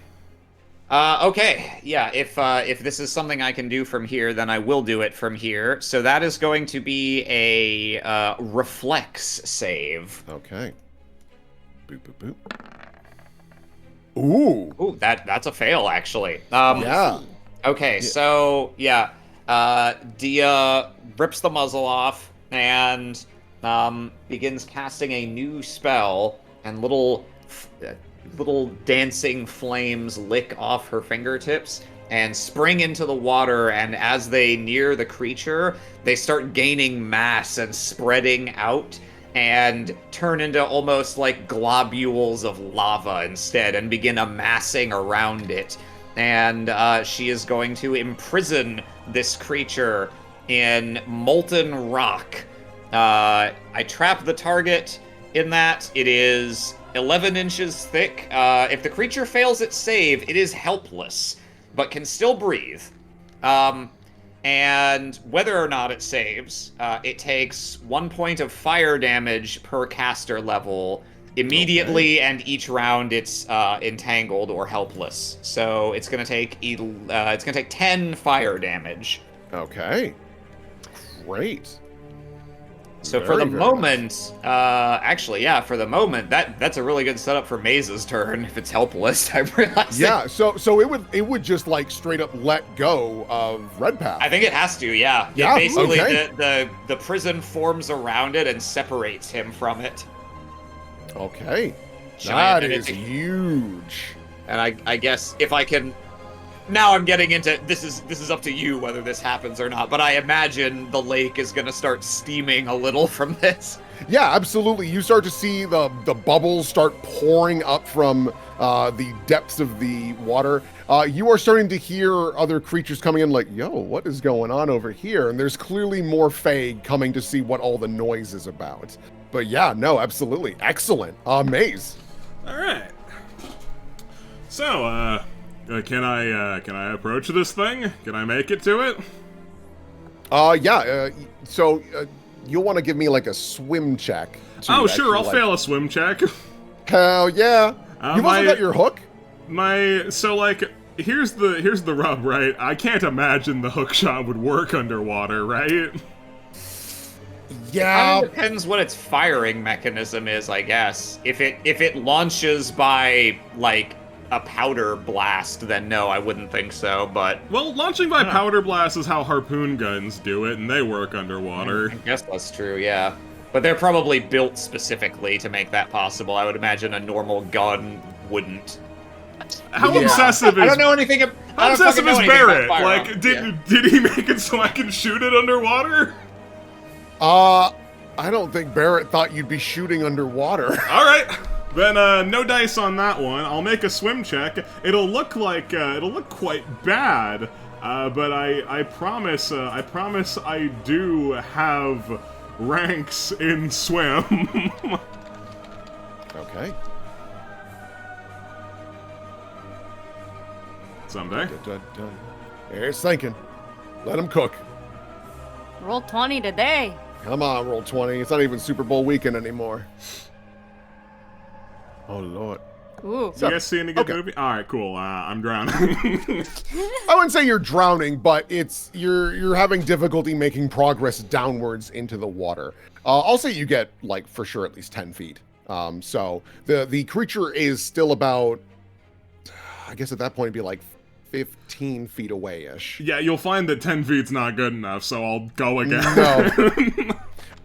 Okay, yeah, if this is something I can do from here, then I will do it from here. So that is going to be a reflex save. Okay. Boop, boop, boop. Ooh, that's a fail, actually. Yeah. Okay, so, yeah, Dia rips the muzzle off and begins casting a new spell, and little dancing flames lick off her fingertips and spring into the water, and as they near the creature, they start gaining mass and spreading out and turn into almost like globules of lava instead and begin amassing around it. And she is going to imprison this creature in molten rock. I trap the target in that. It is 11 inches thick. If the creature fails its save, it is helpless, but can still breathe. And whether or not it saves, it takes 1 point of fire damage per caster level immediately, and each round it's entangled or helpless. So it's gonna take 10 fire damage. Okay. Great. So for the moment, actually, yeah, for the moment, that's a really good setup for Maze's turn if it's helpless. I'm realizing. Yeah, so it would just like straight up let go of Red Path. I think it has to, yeah. Yeah, basically, okay. the prison forms around it and separates him from it. Okay, Giant, that is huge. And I guess if I can. Now I'm getting into this is up to you whether this happens or not, but I imagine the lake is gonna start steaming a little from this. Yeah, absolutely. You start to see the bubbles start pouring up from the depths of the water. You are starting to hear other creatures coming in like, yo, what is going on over here? And there's clearly more Fae coming to see what all the noise is about. But yeah, no, absolutely. Excellent. Maze. All right. So, can I approach this thing? Can I make it to it? Yeah. So you'll want to give me like a swim check. Oh, sure. I'll fail a swim check. Hell yeah. You've also got your hook. Here's the rub, right? I can't imagine the hook shot would work underwater, right? Yeah. It depends what its firing mechanism is, I guess. If it launches by like a powder blast, then no, I wouldn't think so. But Well, launching by powder blast is how harpoon guns do it, and they work underwater. I guess that's true, yeah. But they're probably built specifically to make that possible. I would imagine a normal gun wouldn't. How Yeah. obsessive is I don't know anything. How obsessive is Barrett? About Like, firearms. did he make it so I can shoot it underwater? I don't think Barrett thought you'd be shooting underwater. All right, then no dice on that one. I'll make a swim check. It'll look quite bad, but I promise I do have ranks in swim. Okay. Someday. Here's thinking. Let him cook. Roll 20 today. Come on, roll 20. It's not even Super Bowl weekend anymore. Oh, Lord. Ooh. You guys see any good okay. movie? All right, cool. I'm drowning. I wouldn't say you're drowning, but you're having difficulty making progress downwards into the water. I'll say you get, like, for sure at least 10 feet. So the creature is still about, I guess at that point it'd be like 15 feet away-ish. Yeah, you'll find that 10 feet's not good enough, so I'll go again. No.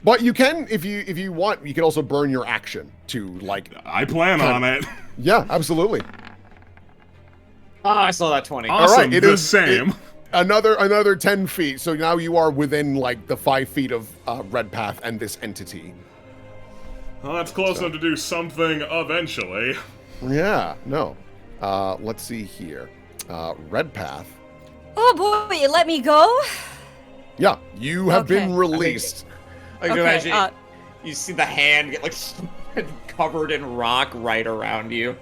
But you can, if you want, you can also burn your action to, like... I plan on it. Yeah, absolutely. I saw that 20. Awesome, All right, it the is same. Another 10 feet, so now you are within, like, the 5 feet of Red Path and this entity. Well, that's close enough to do something eventually. Yeah, no. Let's see here. Red Path. Oh boy, you let me go? Yeah, you have Okay. been released. I can Okay, imagine you see the hand get like covered in rock right around you.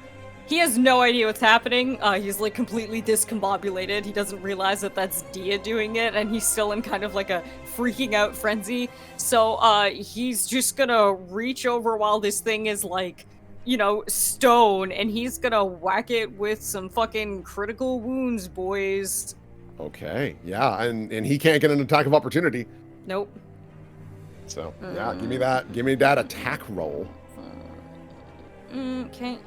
He has no idea what's happening. He's like completely discombobulated. He doesn't realize that that's Dia doing it, and he's still in kind of like a freaking out frenzy. So he's just gonna reach over while this thing is like, you know, stone, and he's gonna whack it with some fucking critical wounds, boys. Okay, yeah, and he can't get an attack of opportunity. Nope. So, yeah, give me that attack roll. Okay.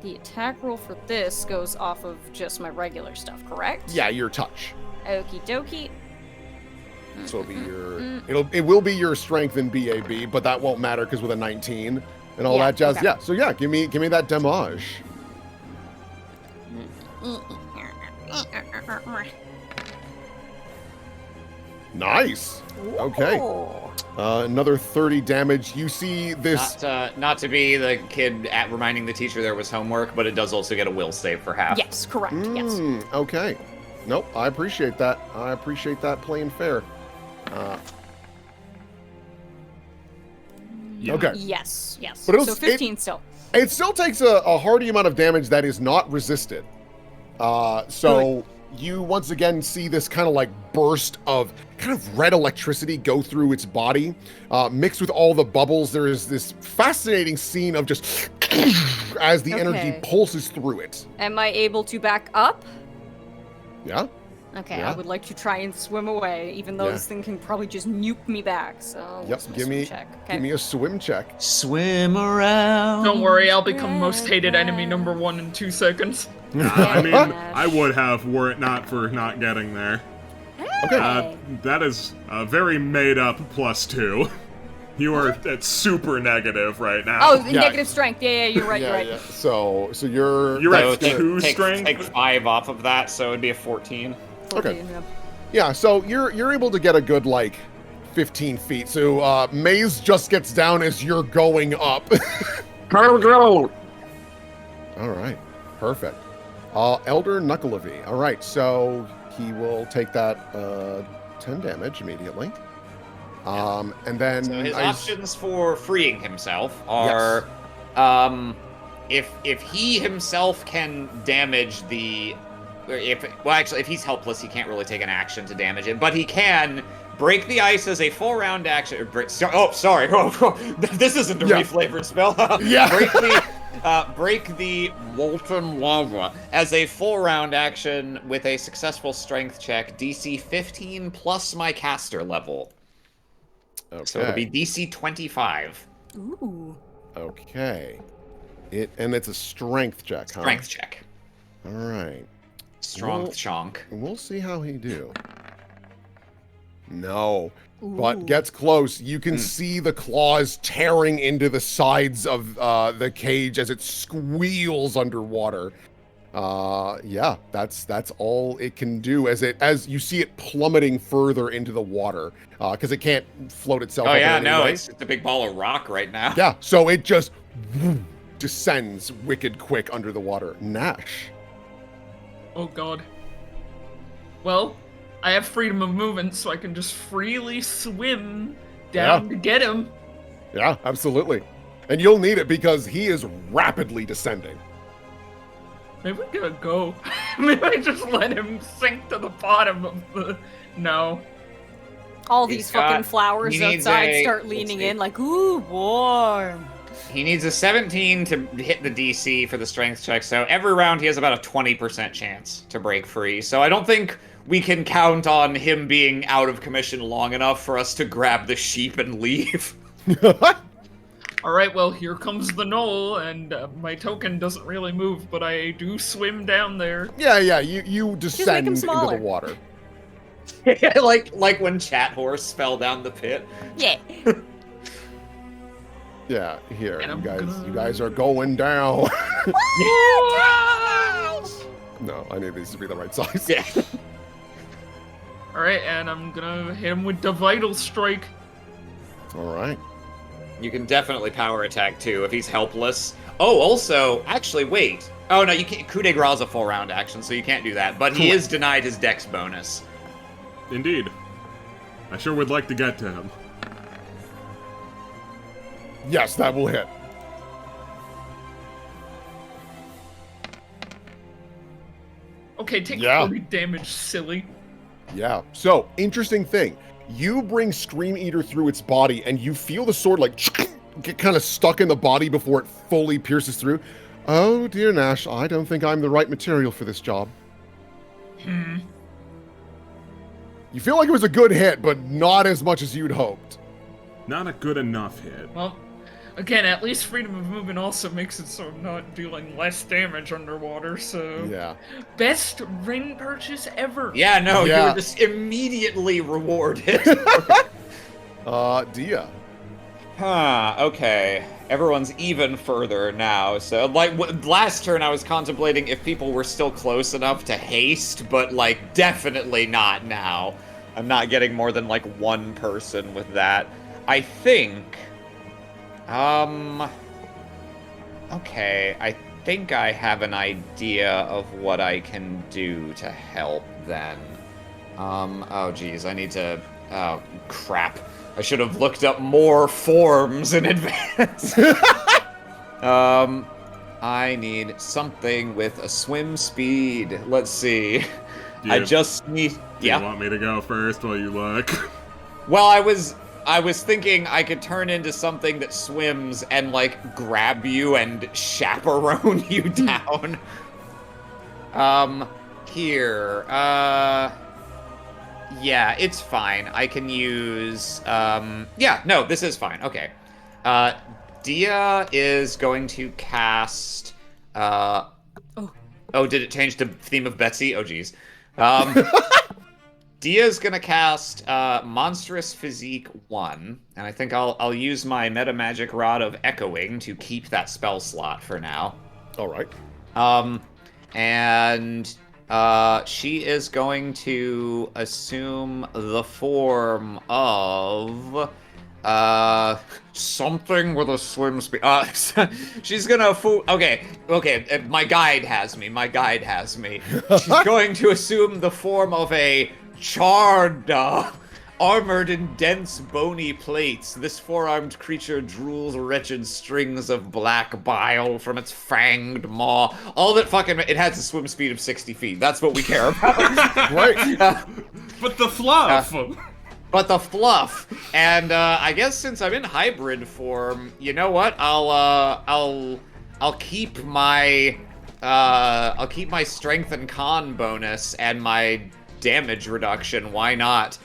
The attack roll for this goes off of just my regular stuff, correct? Yeah, your touch. Okie dokie. So it'll be your it will be your strength in BAB, but that won't matter because with a 19 and all Yeah, that jazz. okay. Yeah, so yeah, give me that damage. Nice. Okay. Another 30 damage. You see this. Not to be the kid at reminding the teacher there was homework, but it does also get a will save for half. Yes, correct. Yes. Okay. Nope. I appreciate that. I appreciate that playing fair. Okay. Yes. Yes. But So 15 still. It still takes a hardy amount of damage that is not resisted. So you once again see this kind of like burst of kind of red electricity go through its body, mixed with all the bubbles. There is this fascinating scene of just as the energy Okay. pulses through it. Am I able to back up? Yeah. Okay, Yeah. I would like to try and swim away, even though Yeah. this thing can probably just nuke me back. So Yep. what's my Give swim me check? give me a swim check. Swim around. Don't worry, I'll become most hated enemy number 1 in 2 seconds. I mean, I would have were it not for not getting there. Okay. That is a very made up +2. You are at super negative right now. Oh, Yeah. negative strength. Yeah, you're right. Yeah, You're right. yeah. So you're You're So at take, 2 take, strength. take 5 off of that, so it'd be a 14. Okay. 14, yeah. Yeah, so you're able to get a good like 15 feet. So Maze just gets down as you're going up. All right, perfect. Elder Knuckleavy. All right, so he will take that 10 damage immediately. And then So his I- options for freeing himself are, if he himself can damage the, if he's helpless, he can't really take an action to damage it, but he can break the ice as a full round action. Sorry. This isn't a Yeah. reflavored spell. Yeah. break the molten lava as a full round action with a successful strength check, DC 15 plus my caster level. Okay. So it'll be DC 25. Ooh. Okay. And it's a strength check, huh? Strength check. All right. Strong Well- chonk. We'll see how he do. No. But gets close. You can see the claws tearing into the sides of the cage as it squeals underwater. Yeah, that's all it can do as you see it plummeting further into the water because it can't float itself. Oh up in yeah, any no, way. it's a big ball of rock right now. Yeah, so it just descends wicked quick under the water. Nash. Oh god. Well, I have freedom of movement, so I can just freely swim down to get him. Yeah, absolutely. And you'll need it because he is rapidly descending. Maybe we gotta go. Maybe I just let him sink to the bottom of the... No. All He's these got- fucking flowers he needs outside a- start let's leaning see. in like, ooh, warm. He needs a 17 to hit the DC for the strength check, so every round he has about a 20% chance to break free. So I don't think we can count on him being out of commission long enough for us to grab the sheep and leave. Alright, well, here comes the knoll, and my token doesn't really move, but I do swim down there. Yeah, you descend him into the smaller. water. like when Chat Horse fell down the pit. Yeah. Yeah, here, And you guys are going down. No, I need these to be the right size. Yeah. Alright, and I'm gonna hit him with the Vital Strike. All right. You can definitely power attack too if he's helpless. Oh, also, actually, wait. Oh no, you can't. Coup de grace is a full round action, so you can't do that. But he is denied his dex bonus. Indeed. I sure would like to get to him. Yes, that will hit. Okay, take Yeah. 40 damage, silly. Yeah. So, interesting thing. You bring Scream Eater through its body, and you feel the sword like get kind of stuck in the body before it fully pierces through. Oh dear, Nash, I don't think I'm the right material for this job. You feel like it was a good hit, but not as much as you'd hoped. Not a good enough hit. Well, again, at least freedom of movement also makes it so I'm not dealing less damage underwater, so... Yeah. Best ring purchase ever! Yeah, no, you Yeah. were just immediately rewarded. Dia. Huh, okay. Everyone's even further now. So, like, last turn I was contemplating if people were still close enough to haste, but, like, definitely not now. I'm not getting more than, like, one person with that. I think... Okay, I think I have an idea of what I can do to help then. Oh geez, I need to... Oh, crap. I should have looked up more forms in advance. I need something with a swim speed. Let's see. I just need... Do you want me to go first while you look? Well, I was thinking I could turn into something that swims and, like, grab you and chaperone you down. Here. Yeah, it's fine. I can use, yeah, no, this is fine. Okay. Dia is going to cast, Oh, did it change to theme of Betsy? Oh, geez. Dia's gonna cast Monstrous Physique 1, and I think I'll use my Meta Magic Rod of Echoing to keep that spell slot for now. All right. And she is going to assume the form of something with a swim speed. She's gonna okay. My guide has me. She's going to assume the form of a Charda, armored in dense bony plates. This four-armed creature drools wretched strings of black bile from its fanged maw. All that fucking... It has a swim speed of 60 feet. That's what we care about. Right. But the fluff! But the fluff. And I guess since I'm in hybrid form, you know what? I'll keep my strength and con bonus and my damage reduction. Why not?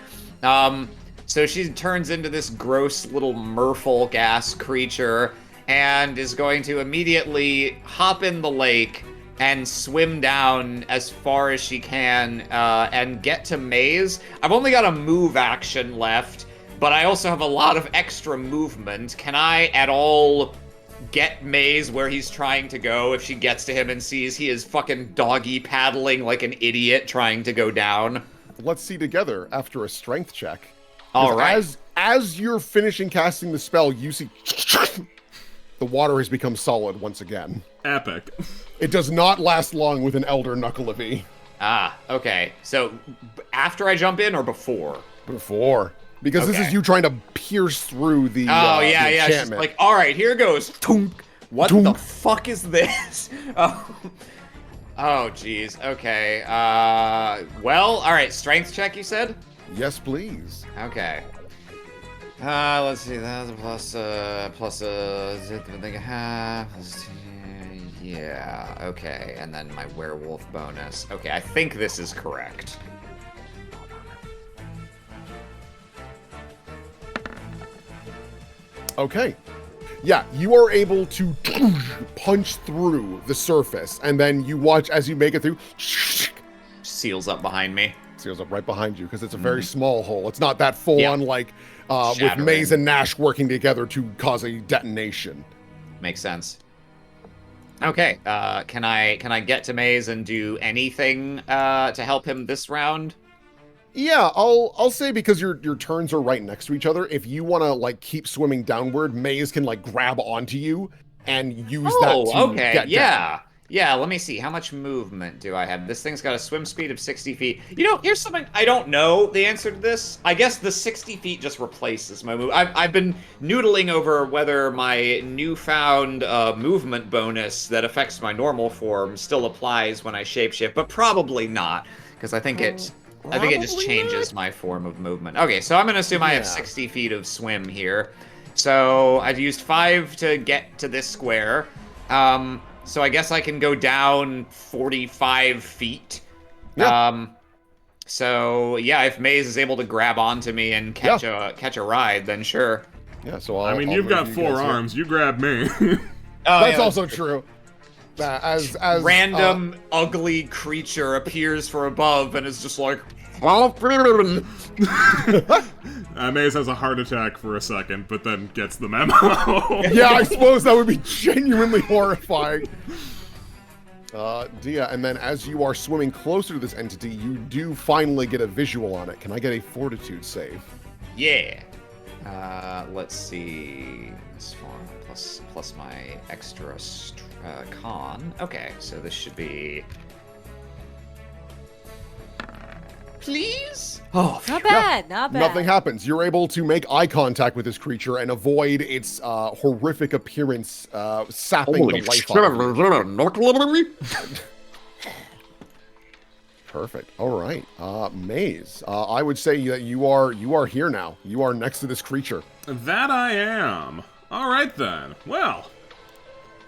So she turns into this gross little merfolk ass creature, and is going to immediately hop in the lake and swim down as far as she can and get to Maze. I've only got a move action left, but I also have a lot of extra movement. Can I at all get Maze where he's trying to go if she gets to him and sees he is fucking doggy paddling like an idiot trying to go down? Let's see together after a strength check. All right. As you're finishing casting the spell, you see the water has become solid once again. Epic. It does not last long with an Elder Knuckle of E. Ah, okay. So after I jump in or before? Before. Because this is you trying to pierce through the yeah. the She's enchantment. like, all right, here goes. Tunk. What Tunk. the fuck is this? Oh, jeez. Okay. Well, all right. Strength check, you said? Yes, please. Okay. Let's see. That's a plus yeah. Okay. And then my werewolf bonus. Okay. I think this is correct. Okay. Yeah, you are able to punch through the surface, and then you watch as you make it through. Seals up behind me. Seals up right behind you because it's a very small hole. It's not that full on like with Shattering. Maze and Nash working together to cause a detonation. Makes sense. Okay. Can I get to Maze and do anything to help him this round? Yeah, I'll say because your turns are right next to each other. If you want to like keep swimming downward, Maze can like grab onto you and use that to okay. get down. Yeah, let me see. How much movement do I have? This thing's got a swim speed of 60 feet. You know, here's something I don't know the answer to this. I guess the 60 feet just replaces my move. I've been noodling over whether my newfound movement bonus that affects my normal form still applies when I shapeshift, but probably not, because I think it just changes my form of movement. Okay, so I'm going to assume I have 60 feet of swim here. So I've used 5 to get to this square. So I guess I can go down 45 feet. Yeah. So yeah, if Maze is able to grab onto me and catch a ride, then sure. Yeah, so I mean, you've got 4 arms. You grab me. That's also true. As random ugly creature appears from above and is just like, Maze has a heart attack for a second, but then gets the memo. yeah, I suppose that would be genuinely horrifying. Dia, and then as you are swimming closer to this entity, you do finally get a visual on it. Can I get a fortitude save? yeah. Let's see. This form plus my extra con. Okay, so this should be. Please? Oh, Not bad, not bad. Nothing happens. You're able to make eye contact with this creature and avoid its horrific appearance sapping the life out of you. Perfect. All right. Maze. I would say that you are here now. You are next to this creature. That I am. All right then. Well,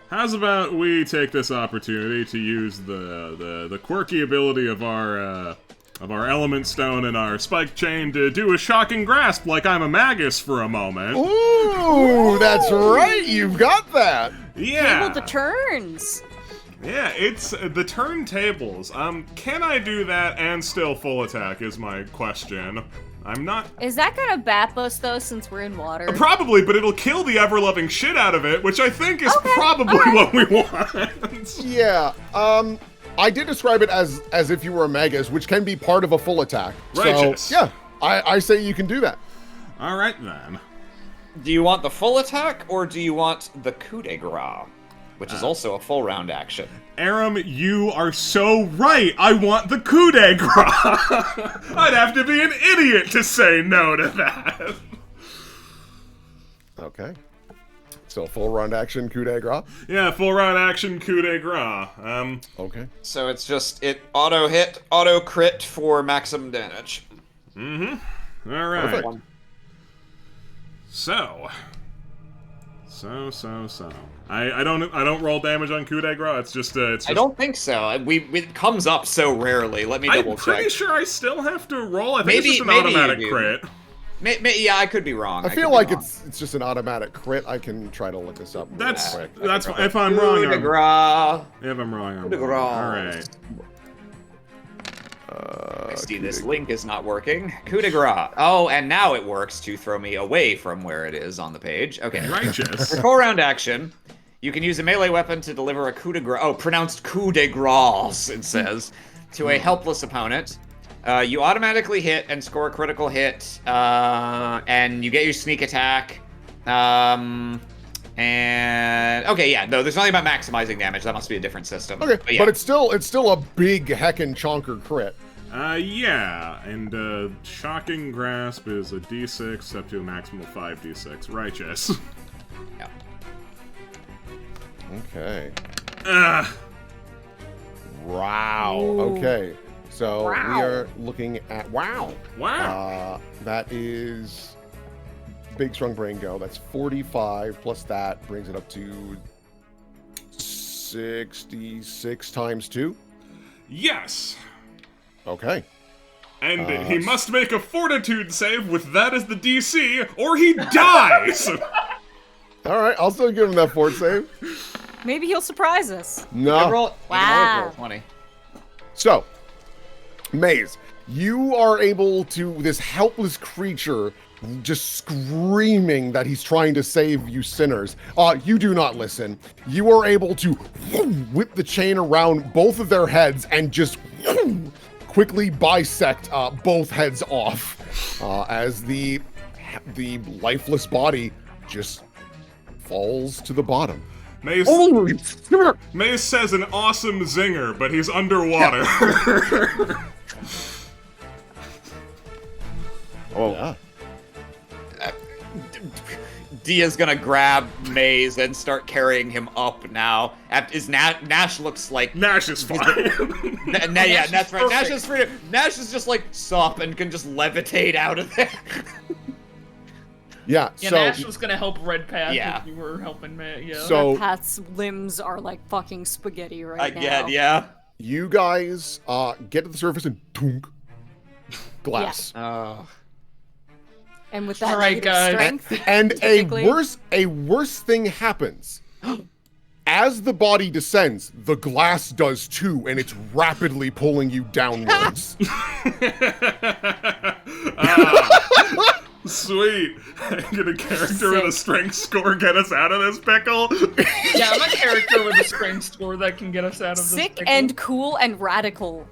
how's about we take this opportunity to use the quirky ability of our element stone and our spike chain to do a shocking grasp like I'm a magus for a moment. Ooh, that's right. You've got that. Yeah. Table the turns. Yeah, it's the turntables. Can I do that and still full attack is my question. I'm not... Is that gonna bap us, though, since we're in water? Probably, but it'll kill the ever-loving shit out of it, which I think is probably what we want. Yeah. I did describe it as if you were a magus, which can be part of a full attack. Righteous. So, yeah, I say you can do that. All right, then. Do you want the full attack or do you want the coup de grace, which is also a full round action? Aram, you are so right. I want the coup de grace. I'd have to be an idiot to say no to that. Okay. So full round action coup de grace. Yeah, full round action coup de grace. Okay. So it's just it auto hit, auto crit for maximum damage. Mm-hmm. All right. Perfect. So. I don't roll damage on coup de grace. It's just I don't think so. It comes up so rarely. Let me double I'm check. pretty sure I still have to roll. I think Maybe- it's just an maybe you automatic do. crit. Yeah, I could be wrong. I feel like it's just an automatic crit. I can try to look this up. real That's quick. if I'm wrong. Coup de grace. If I'm wrong, I'm Coup de wrong. grace. All right. I see this link is not working. Coup de grace. Oh, and now it works to throw me away from where it is on the page. Okay. Righteous. For full round action, you can use a melee weapon to deliver a coup de grace. Oh, pronounced coup de grace, it says, to a helpless opponent. You automatically hit and score a critical hit, and you get your sneak attack. And okay, yeah, no, there's nothing about maximizing damage. That must be a different system. Okay, yeah. but it's still a big heckin' chonker crit. Yeah, and Shocking Grasp is a d6 up to a maximum of 5d6. Righteous. Yeah. Okay. Ugh. Wow. Ooh. Okay. So Wow. we are looking at Wow. that is Big Strong Brain Go. That's 45 plus that brings it up to 66 times 2. Yes. Okay. And he must make a fortitude save with that as the DC, or he dies! All right, I'll still give him that fort save. Maybe he'll surprise us. No. You can always roll 20. So, Maze, you are able to, this helpless creature just screaming that he's trying to save you sinners. You do not listen. You are able to whip the chain around both of their heads and just quickly bisect both heads off as the lifeless body just falls to the bottom. Mace says an awesome zinger, but he's underwater. Yeah. Dia's gonna grab Maze and start carrying him up now. Nash looks like Nash is fine. yeah, that's right. Nash perfect. is free. Nash is just like sup and can just levitate out of there. Yeah, Yeah, so Nash was gonna help Red Path Yeah. if you were helping me. Yeah. So- Pat's limbs are like fucking spaghetti right now. Again, yeah. you guys get to the surface and tunk, glass. Oh. And with that All right, negative guys. strength, And typically- a worse thing happens. As the body descends, the glass does too, and it's rapidly pulling you downwards. Sweet. Get a character with a strength score get us out of this pickle. Yeah, I'm a character with a strength score that can get us out of this. sick pickle. and cool and radical.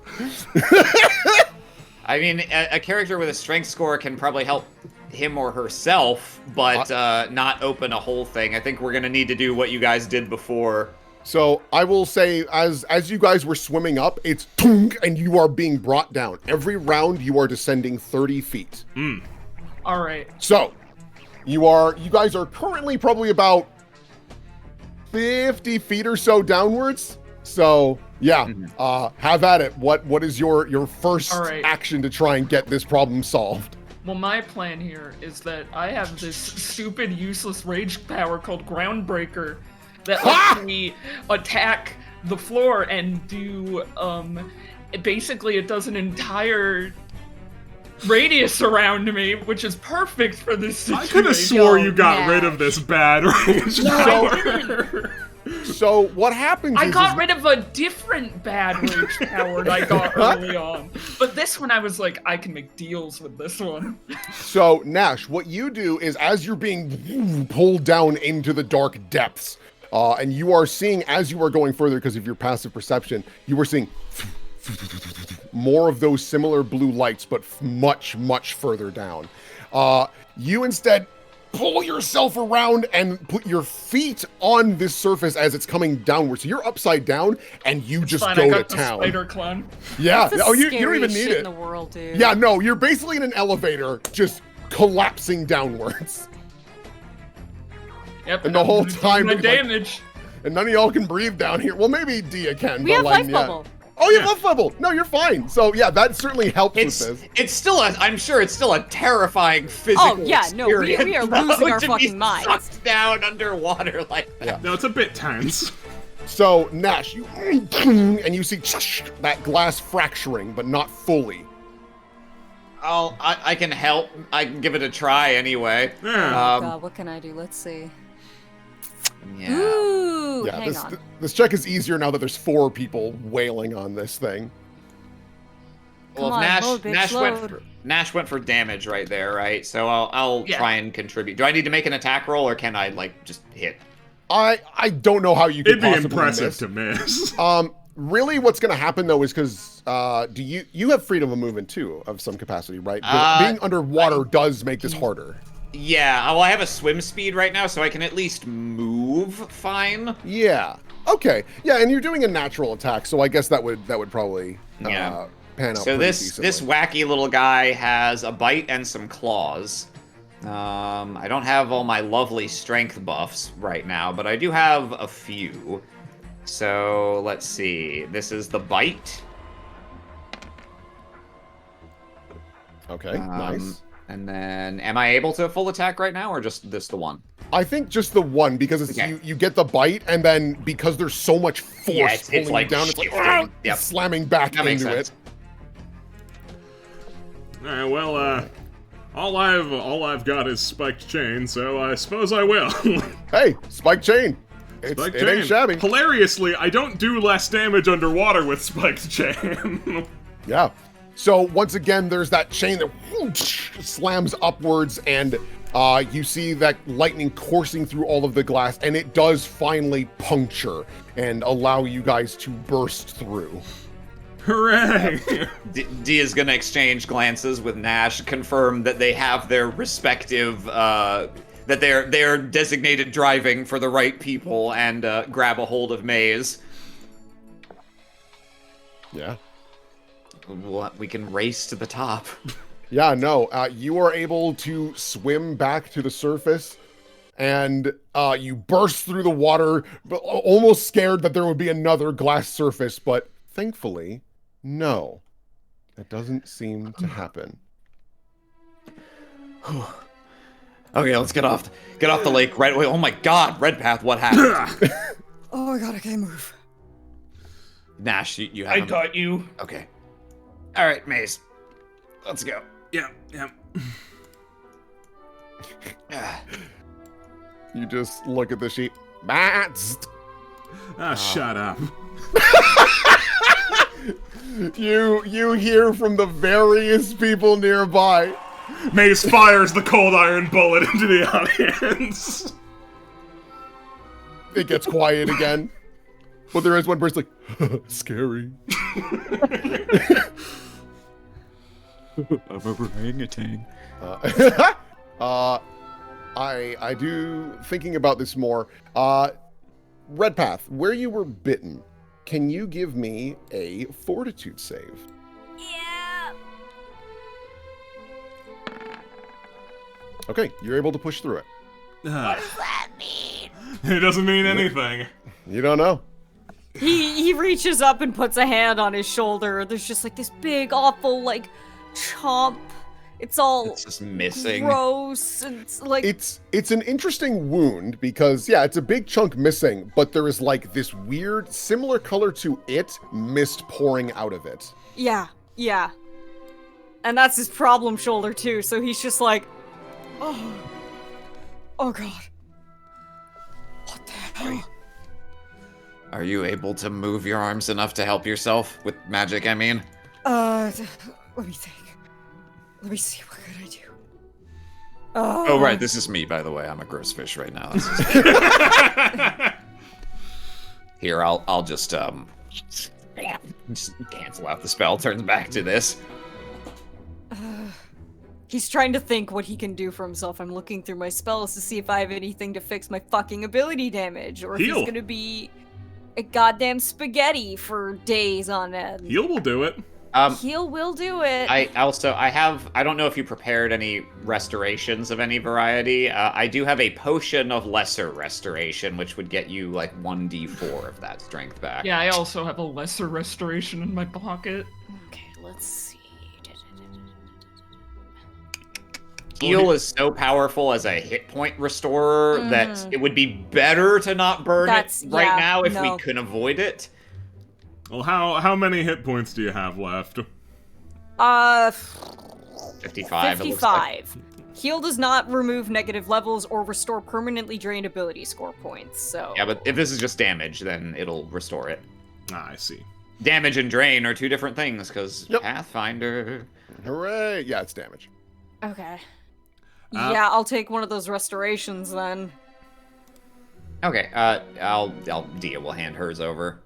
I mean, a character with a strength score can probably help him or herself, but not open a whole thing. I think we're gonna need to do what you guys did before. So I will say, as you guys were swimming up, it's tunk, and you are being brought down. Every round, you are descending 30 feet. All right. So, you guys are currently probably about 50 feet or so downwards. So, yeah, have at it. What is your first All right. action to try and get this problem solved? Well, my plan here is that I have this stupid, useless rage power called Groundbreaker that lets me attack the floor and do, basically it does an entire radius around me, which is perfect for this situation. I could have swore you got Nash. rid of this bad rage power. So, what happens I is... got rid of a different bad rage power that I got early on. But this one, I was like, I can make deals with this one. So, Nash, what you do is as you're being pulled down into the dark depths, and you are seeing, as you are going further because of your passive perception, you are seeing more of those similar blue lights, but much, much further down. You instead pull yourself around and put your feet on this surface as it's coming downward. So you're upside down, and you just Fine, go I to got the town. spider climb. Yeah. That's the Oh, you don't even scariest need shit it. in the world, dude. Yeah, no, you're basically in an elevator, just collapsing downwards. Yep. And the whole time, The like- damage. And none of y'all can breathe down here. Well, maybe Dia can. We but have like, life yeah. bubble. Oh, you have life bubble. No, you're fine. So yeah, that certainly helps It's with this. it's still I'm sure it's still a terrifying physical Oh, yeah, no, we experience, are though, losing our to fucking be minds. sucked down underwater like that. Yeah. No, it's a bit tense. So Nash, you and you see that glass fracturing, but not fully. I can help. I can give it a try anyway. Yeah. Oh god, what can I do? Let's see. Yeah. Ooh, Yeah, hang on. this check is easier now that there's 4 people wailing on this thing. Well, Come if on, load, bitch, Nash went for damage right there, right? So I'll Yeah. try and contribute. Do I need to make an attack roll, or can I like just hit? I don't know how you could It'd be possibly impressive miss. to miss. Really, what's going to happen though is because do you have freedom of movement too of some capacity, right? Being underwater does make this harder. Yeah. Well, I have a swim speed right now, so I can at least move fine. Yeah. Okay. Yeah, and you're doing a natural attack, so I guess that would probably Yeah. pan out. So pretty this decently. wacky little guy has a bite and some claws. I don't have all my lovely strength buffs right now, but I do have a few. So let's see. This is the bite. Okay. Nice. And then, am I able to full attack right now, or just this the one? I think just the one because it's, Okay. you get the bite, and then because there's so much force Yeah, it's pulling like you down, it's like shifting. Yep. slamming back That makes into sense. it. All right, well, all I've got is spiked chain, so I suppose I will. Hey, spike chain. Spiked It chain. ain't shabby. Hilariously, I don't do less damage underwater with spiked chain. Yeah. So once again, there's that chain that whoosh, slams upwards, and you see that lightning coursing through all of the glass, and it does finally puncture and allow you guys to burst through. Hooray! D is gonna exchange glances with Nash, confirm that they have their respective, that they're designated driving for the right people, and grab a hold of Maze. Yeah. We can race to the top. Yeah, no, you are able to swim back to the surface, and you burst through the water, almost scared that there would be another glass surface, but thankfully, no. That doesn't seem to happen. Okay, let's get off the lake right away. Oh my god, Red Path, what happened? Oh my god, I can't move. Nash, you I have got you. Okay. Alright, Maze. Let's go. yeah. You just look at the sheep. Bats. Shut up. You hear from the various people nearby. Mace fires the cold iron bullet into the audience. It gets quiet again. But there is one person like, scary. I'm orangutan. I do, thinking about this more, Red Path, where you were bitten, can you give me a fortitude save? Yeah. Okay, you're able to push through it. What does that mean? It doesn't mean anything. You don't know. He reaches up and puts a hand on his shoulder. There's just like this big, awful, like, chomp. It's all It's just missing. gross. And it's like It's an interesting wound because, yeah, it's a big chunk missing, but there is like this weird, similar color to it, mist pouring out of it. yeah. And that's his problem shoulder too. So he's just like, oh god. What the hell? Are you able to move your arms enough to help yourself with magic, I mean? Let me think. Let me see, what could I do? Oh, right, this is me, by the way. I'm a gross fish right now. This is Here, I'll just cancel out the spell, turns back to this. He's trying to think what he can do for himself. I'm looking through my spells to see if I have anything to fix my fucking ability damage, or if Heal. he's gonna be a goddamn spaghetti for days on end. Heal will do it. Heal will do it. I don't know if you prepared any restorations of any variety. I do have a potion of lesser restoration, which would get you like 1d4 of that strength back. Yeah, I also have a lesser restoration in my pocket. Okay, let's see. Heal is so powerful as a hit point restorer that it would be better to not burn That's- it right yeah, now if no. we can avoid it. Well, how many hit points do you have left? 55. It looks like. 55. Heal does not remove negative levels or restore permanently drained ability score points, so... Yeah, but if this is just damage, then it'll restore it. Ah, I see. Damage and drain are two different things, because Yep. Pathfinder... Hooray! Yeah, it's damage. Okay. Yeah, I'll take one of those restorations then. Okay, Dia will hand hers over.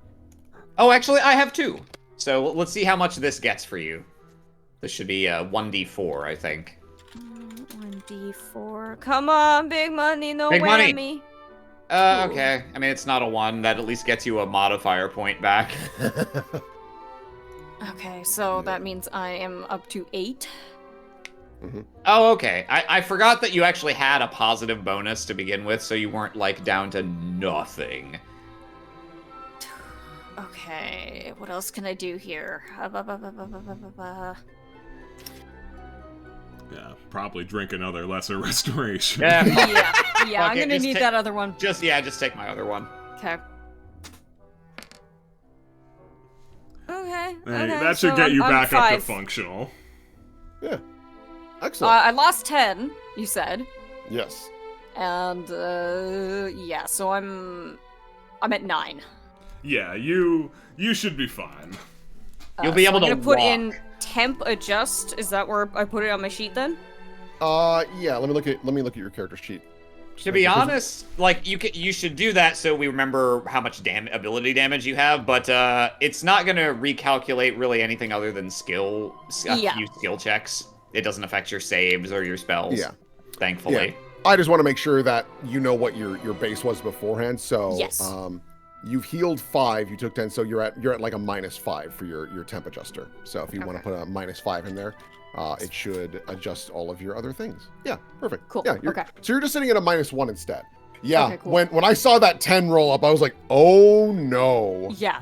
Oh, actually, I have 2. So let's see how much this gets for you. This should be 1d4, I think. 1d4. Come on, big money, no Big money. whammy. Okay. I mean, it's not a 1. That at least gets you a modifier point back. Okay, so that means I am up to 8. Oh, okay. I forgot that you actually had a positive bonus to begin with, so you weren't, like, down to nothing. Okay, what else can I do here? Yeah, probably drink another lesser restoration. Yeah. Yeah, Fuck I'm it, gonna just need take- that other one. Just take my other one. Okay. Okay. Hey, okay, that should so get you I'm back up to 5. functional. Yeah. Excellent. I lost 10, you said. Yes. And, yeah, so I'm at 9. Yeah, you should be fine. You'll be So able I'm to gonna put walk. in temp adjust. Is that where I put it on my sheet then? Yeah. Let me look at your character sheet. To be honest, like you should do that so we remember how much ability damage you have, but it's not gonna recalculate really anything other than a Yeah. few skill checks. It doesn't affect your saves or your spells. Yeah. Thankfully. I just want to make sure that you know what your base was beforehand. So Yes. You've healed 5, you took 10, so you're at like a -5 for your temp adjuster. So if you want to put a -5 in there, it should adjust all of your other things. Yeah, perfect. Cool, Yeah, okay. So you're just sitting at a -1 instead. Yeah. Okay, cool. When I saw that 10 roll up, I was like, oh no. Yeah.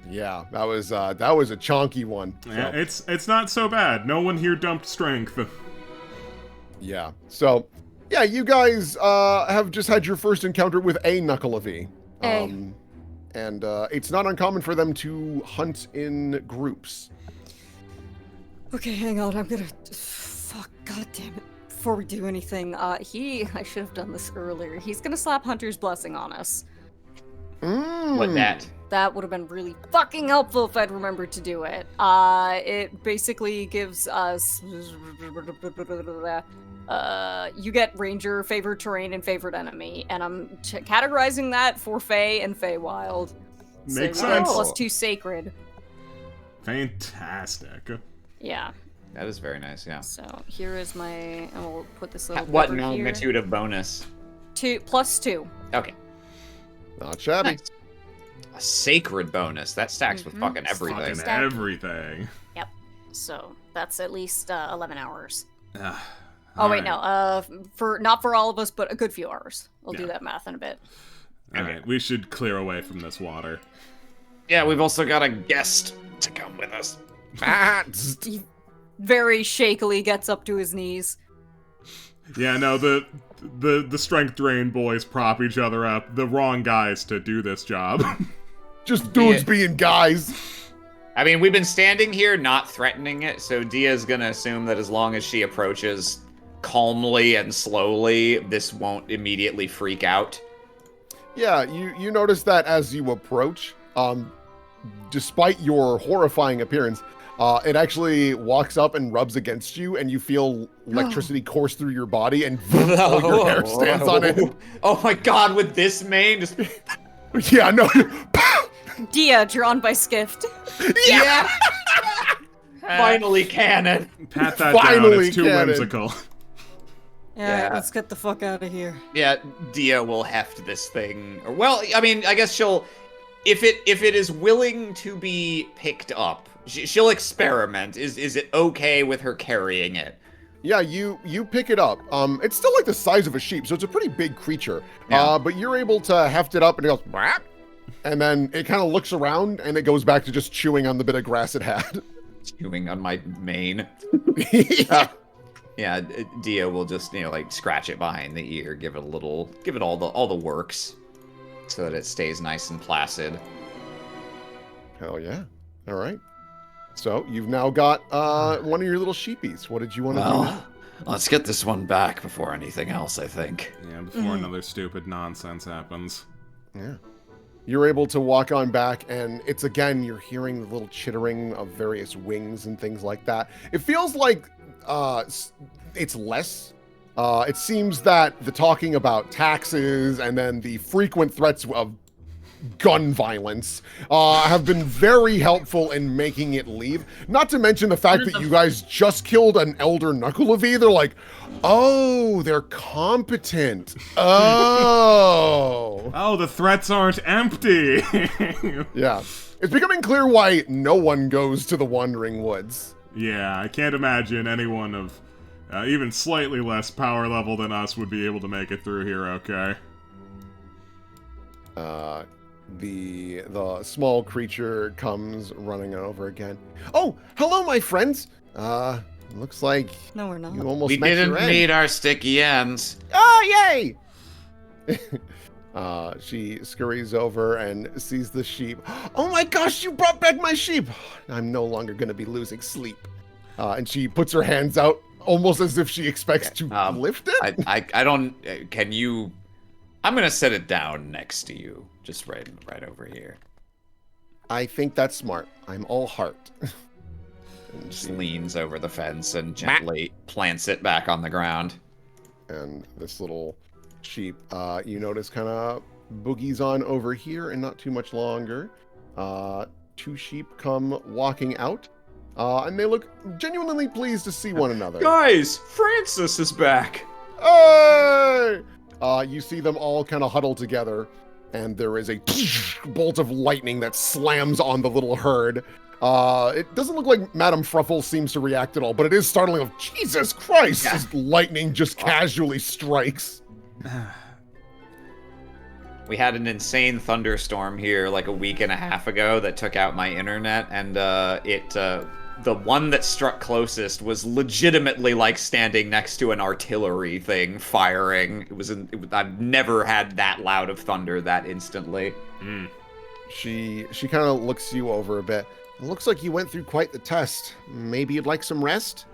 Yeah, that was a chonky one. Yeah, So, it's not so bad. No one here dumped strength. yeah. So yeah, you guys have just had your first encounter with a Knuckle of E. And it's not uncommon for them to hunt in groups. Okay, hang on. I'm gonna. Fuck. God damn it. Before we do anything, I should have done this earlier. He's gonna slap Hunter's Blessing on us. What that? That would have been really fucking helpful if I'd remembered to do it. It basically gives us. You get Ranger, favored terrain, and favorite enemy, and I'm categorizing that for Fey and Feywild. Makes so we get sense. +2 sacred. Fantastic. Yeah. That is very nice, yeah. So here is my. And we'll put this little. What cover here. magnitude of bonus? 2 +2. Okay. Not shabby. Nice. A sacred bonus. That stacks with fucking everything. Fucking Stack. everything. Yep. So that's at least 11 hours. Ah, Oh wait, alright. no. For not for all of us, but a good few hours. We'll do Yeah. that math in a bit. Alright, we should clear away from this water. Yeah, we've also got a guest to come with us. He very shakily gets up to his knees. Yeah, no, the strength drain boys prop each other up. The wrong guys to do this job. Just dudes being guys. I mean, we've been standing here not threatening it, so Dia's gonna assume that as long as she approaches calmly and slowly, this won't immediately freak out. Yeah, you notice that as you approach, despite your horrifying appearance, it actually walks up and rubs against you, and you feel electricity course through your body, and all your hair stands on end. Oh my god, with this mane, just Yeah, no. Dia, drawn by Skift. yeah. Finally, canon. Pat that down, Finally, it's too cannon. whimsical. Yeah, Yeah. let's get the fuck out of here. Yeah, Dia will heft this thing. Or, well, I mean, I guess she'll, if it is willing to be picked up, she'll experiment. Is it okay with her carrying it? Yeah, you pick it up. It's still like the size of a sheep, so it's a pretty big creature. Yeah. But you're able to heft it up, and it goes, "Whap," and then it kind of looks around, and it goes back to just chewing on the bit of grass it had. Chewing on my mane. Yeah. Yeah, Dia will just, like scratch it behind the ear, give it all the works, so that it stays nice and placid. Hell yeah. All right. So you've now got one of your little sheepies. What did you want to do now? Well, let's get this one back before anything else, I think. Yeah, before another stupid nonsense happens. Yeah. You're able to walk on back, and it's again, you're hearing the little chittering of various wings and things like that. It feels like it's less. It seems that the talking about taxes and then the frequent threats of gun violence have been very helpful in making it leave. Not to mention the fact that you guys just killed an Elder Knuckleavy. They're like, oh, they're competent. Oh. Oh, the threats aren't empty. Yeah. It's becoming clear why no one goes to the Wandering Woods. Yeah, I can't imagine anyone of even slightly less power level than us would be able to make it through here, okay? The small creature comes running over again. Oh, hello, my friends. Looks like No, we're not. you almost We met didn't your end. meet our sticky ends. Oh, yay! She scurries over and sees the sheep. Oh my gosh, you brought back my sheep! I'm no longer going to be losing sleep. And she puts her hands out almost as if she expects to lift it. I don't. Can you? I'm gonna set it down next to you, just right over here. I think that's smart. I'm all heart. And Just leans over the fence and gently plants it back on the ground. And this little sheep, you notice, kind of boogies on over here, and not too much longer. Two sheep come walking out, and they look genuinely pleased to see one another. Guys, Francis is back. Hey! You see them all kind of huddle together, and there is a bolt of lightning that slams on the little herd. It doesn't look like Madame Fruffles seems to react at all, but it is startling of, Jesus Christ, this lightning just casually strikes. We had an insane thunderstorm here like a week and a half ago that took out my internet, and the one that struck closest was legitimately like standing next to an artillery thing firing. I've never had that loud of thunder that instantly. She kind of looks you over a bit. It looks like you went through quite the test. Maybe you'd like some rest?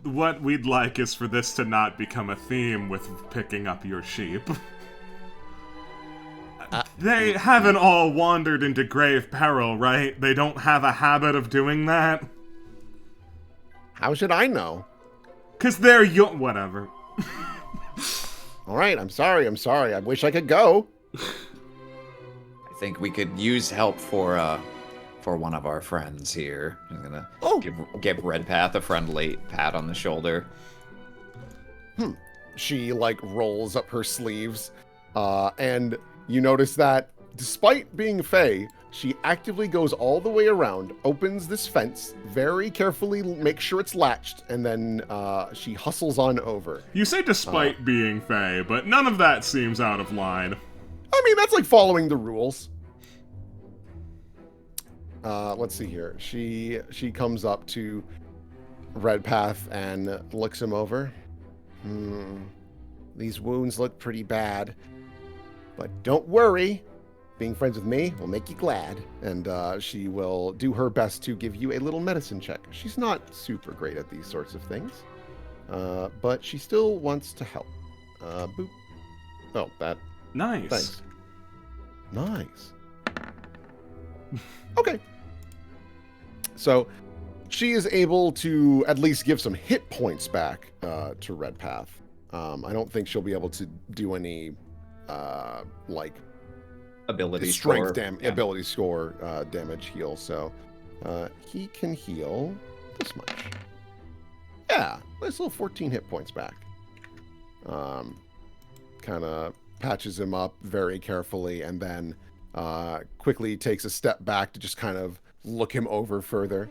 What we'd like is for this to not become a theme with picking up your sheep. They haven't all wandered into grave peril, right? They don't have a habit of doing that? How should I know? 'Cause they're whatever. All right, I'm sorry. I wish I could go. I think we could use help for one of our friends here. I'm gonna give Redpath a friendly pat on the shoulder. She like rolls up her sleeves, and you notice that despite being Fey, she actively goes all the way around, opens this fence, very carefully makes sure it's latched, and then she hustles on over. You say despite being Fey, but none of that seems out of line. I mean, that's like following the rules. Let's see here. She comes up to Redpath and looks him over. These wounds look pretty bad. But don't worry. Being friends with me will make you glad. And she will do her best to give you a little medicine check. She's not super great at these sorts of things. But she still wants to help. Boop. Oh, that. Nice. Thanks. Nice. Okay. So she is able to at least give some hit points back to Redpath. I don't think she'll be able to do any like Ability strength score. ability score damage heal. So he can heal this much. Yeah, nice little 14 hit points back. Kind of patches him up very carefully, and then quickly takes a step back to just kind of look him over further.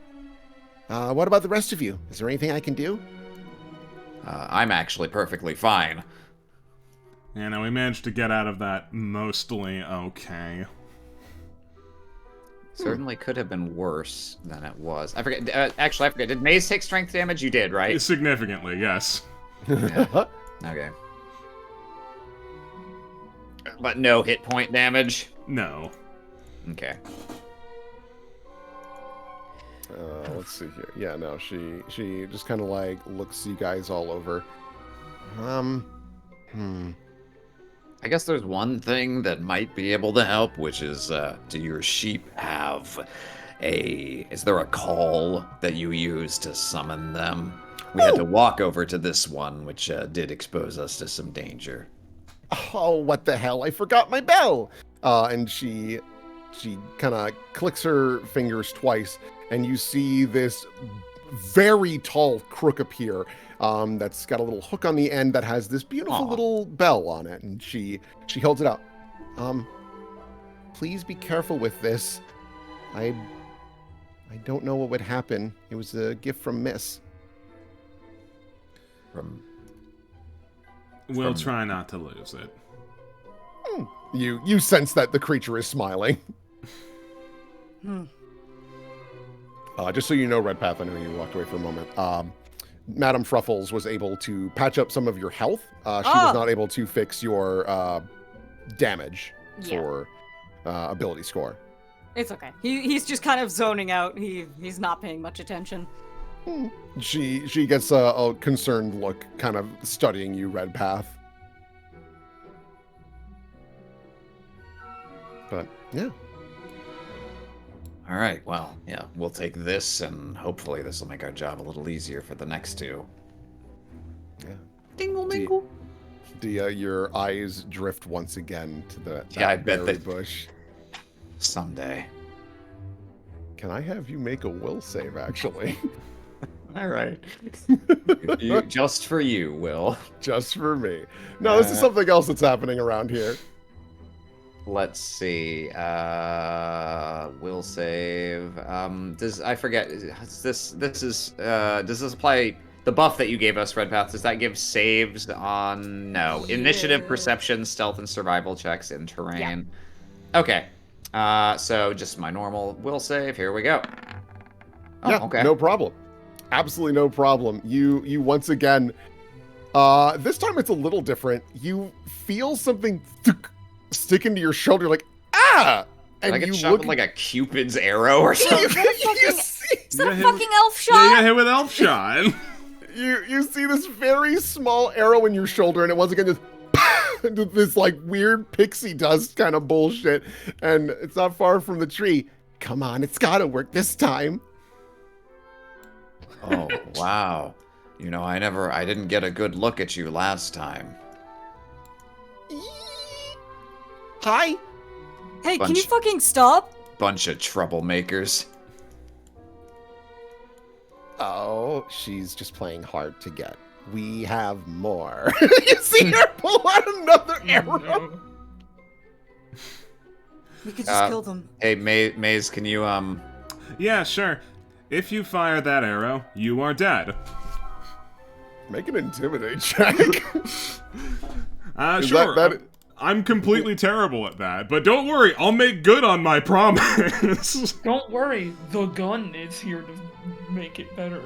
What about the rest of you? Is there anything I can do? I'm actually perfectly fine. Yeah, no, we managed to get out of that mostly okay. Certainly could have been worse than it was. I forget. Actually, I forget. Did Maze take strength damage? You did, right? Significantly, yes. Okay. But no hit point damage? No. Okay. Let's see here. Yeah, no, she just kind of like looks you guys all over. I guess there's one thing that might be able to help, which is, do your sheep have is there a call that you use to summon them? We had to walk over to this one, which did expose us to some danger. Oh, what the hell? I forgot my bell. And she kind of clicks her fingers twice, and you see this very tall crook appear that's got a little hook on the end that has this beautiful little bell on it, and she holds it out. Please be careful with this. I don't know what would happen. It was a gift from Miss. We'll try not to lose it. You sense that the creature is smiling. Just so you know, Redpath, I know you walked away for a moment. Madame Fruffles was able to patch up some of your health. She was not able to fix your damage for ability score. It's okay. He's just kind of zoning out. He's not paying much attention. She gets a concerned look, kind of studying you, Redpath. But yeah. All right, well, yeah, we'll take this, and hopefully this will make our job a little easier for the next two. Yeah. Dingle mingle. Dia, your eyes drift once again to that I bet berry that bush. Someday. Can I have you make a will save, actually? All right. Just for you, Will. Just for me. No, this is something else that's happening around here. Let's see. Will save. I forget. Does this apply? The buff that you gave us, Redpath, does that give saves on initiative, perception, stealth, and survival checks in terrain? Yeah. Okay. So just my normal will save. Here we go. Oh, yeah, okay. No problem. Absolutely no problem. You once again. This time it's a little different. You feel something stick into your shoulder, like and I get shot with like a Cupid's arrow or something. Is that a fucking elf shot? Yeah, you got hit with elf shot. You see this very small arrow in your shoulder, and it once again just this like weird pixie dust kind of bullshit, and it's not far from the tree. Come on, it's gotta work this time. Oh, wow. You know, I didn't get a good look at you last time. Hi. Hey, can you fucking stop? Bunch of troublemakers. Oh, she's just playing hard to get. We have more. You see her pull out another arrow. No. We could just kill them. Hey, Maze, can you Yeah, sure. If you fire that arrow, you are dead. Make an intimidate check. Sure. I'm completely terrible at that, but don't worry, I'll make good on my promise. Don't worry, the gun is here to make it better.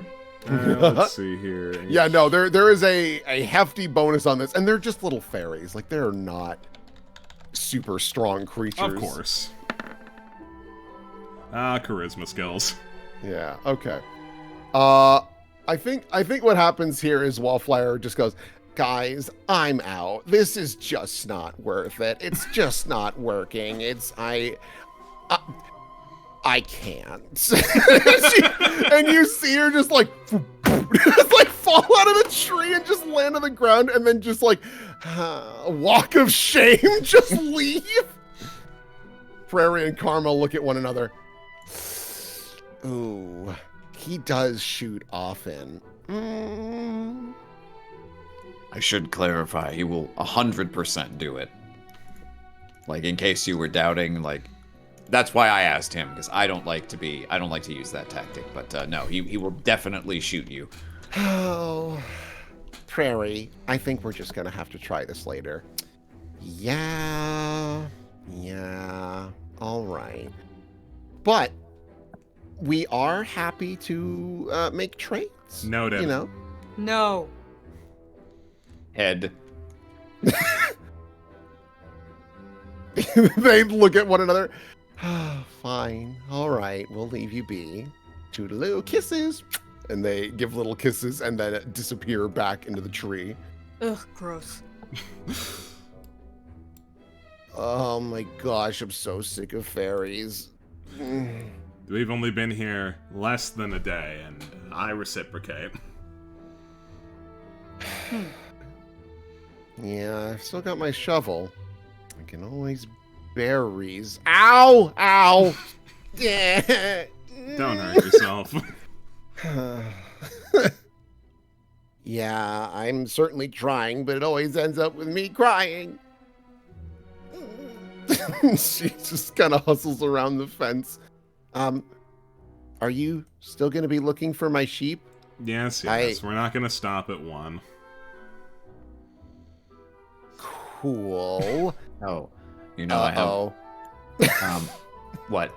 Let's see here. Yeah, no, there is a hefty bonus on this, and they're just little fairies. Like, they're not super strong creatures. Of course. Charisma skills. Yeah, okay. I think what happens here is Wallflower just goes, guys, I'm out. This is just not worth it. It's just not working. I can't. And you see her just like, just like fall out of the tree and just land on the ground, and then just like a walk of shame, just leave. Prairie and Karma look at one another. Ooh, he does shoot often. I should clarify, he will 100% do it. Like, in case you were doubting, like, that's why I asked him, because I don't like to use that tactic, but no, he will definitely shoot you. Oh, Prairie, I think we're just gonna have to try this later. Yeah, all right. But we are happy to make trades. Noted. You know? No. Head. They look at one another. Fine. All right. We'll leave you be. Toodaloo, kisses. And they give little kisses and then disappear back into the tree. Ugh, gross. Oh my gosh, I'm so sick of fairies. We've only been here less than a day, and I reciprocate. Yeah, I've still got my shovel. I can always berries. Ow! Ow! Don't hurt yourself. Yeah, I'm certainly trying, but it always ends up with me crying. She just kind of hustles around the fence. Are you still going to be looking for my sheep? Yes. We're not going to stop at one. Cool. Oh, you know I have. What?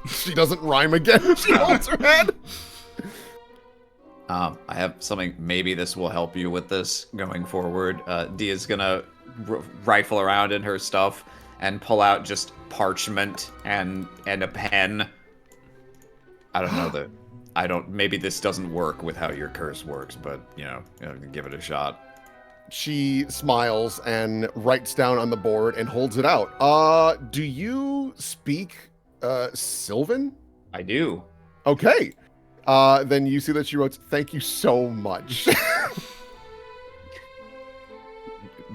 She doesn't rhyme again. She holds her head. I have something. Maybe this will help you with this going forward. Dia's gonna rifle around in her stuff and pull out just parchment and a pen. I don't know maybe this doesn't work with how your curse works, but give it a shot. She smiles and writes down on the board and holds it out. Do you speak Sylvan? I do. Okay. Then you see that she wrote, "Thank you so much."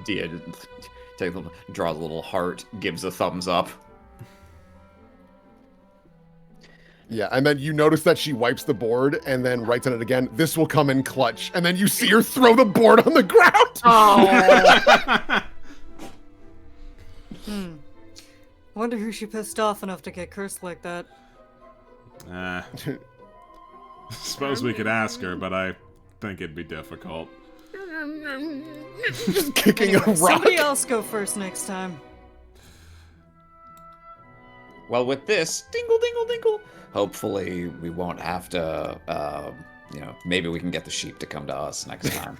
Dia draws a little heart, gives a thumbs up. Yeah, and then you notice that she wipes the board and then writes on it again, "This will come in clutch." And then you see her throw the board on the ground. Oh. Wonder who she pissed off enough to get cursed like that. Suppose we could ask her, but I think it'd be difficult. Just kicking a rock. Somebody else go first next time. Well, with this, dingle, dingle, dingle. Hopefully, we won't have to, maybe we can get the sheep to come to us next time.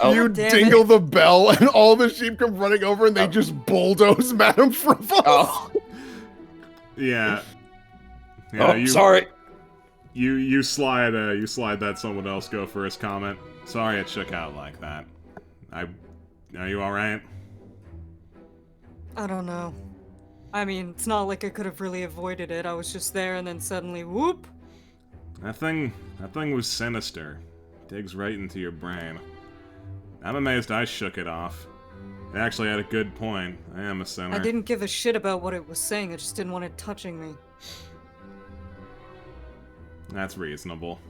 You dingle the bell, and all the sheep come running over, and they just bulldoze Madame Fruffles. Oh. Yeah. Yeah. Sorry. You slide that someone else go first comment. Sorry it shook out like that. Are you alright? I don't know. I mean, it's not like I could have really avoided it. I was just there and then suddenly, whoop! That thing was sinister. Digs right into your brain. I'm amazed I shook it off. It actually had a good point. I am a sinner. I didn't give a shit about what it was saying, I just didn't want it touching me. That's reasonable.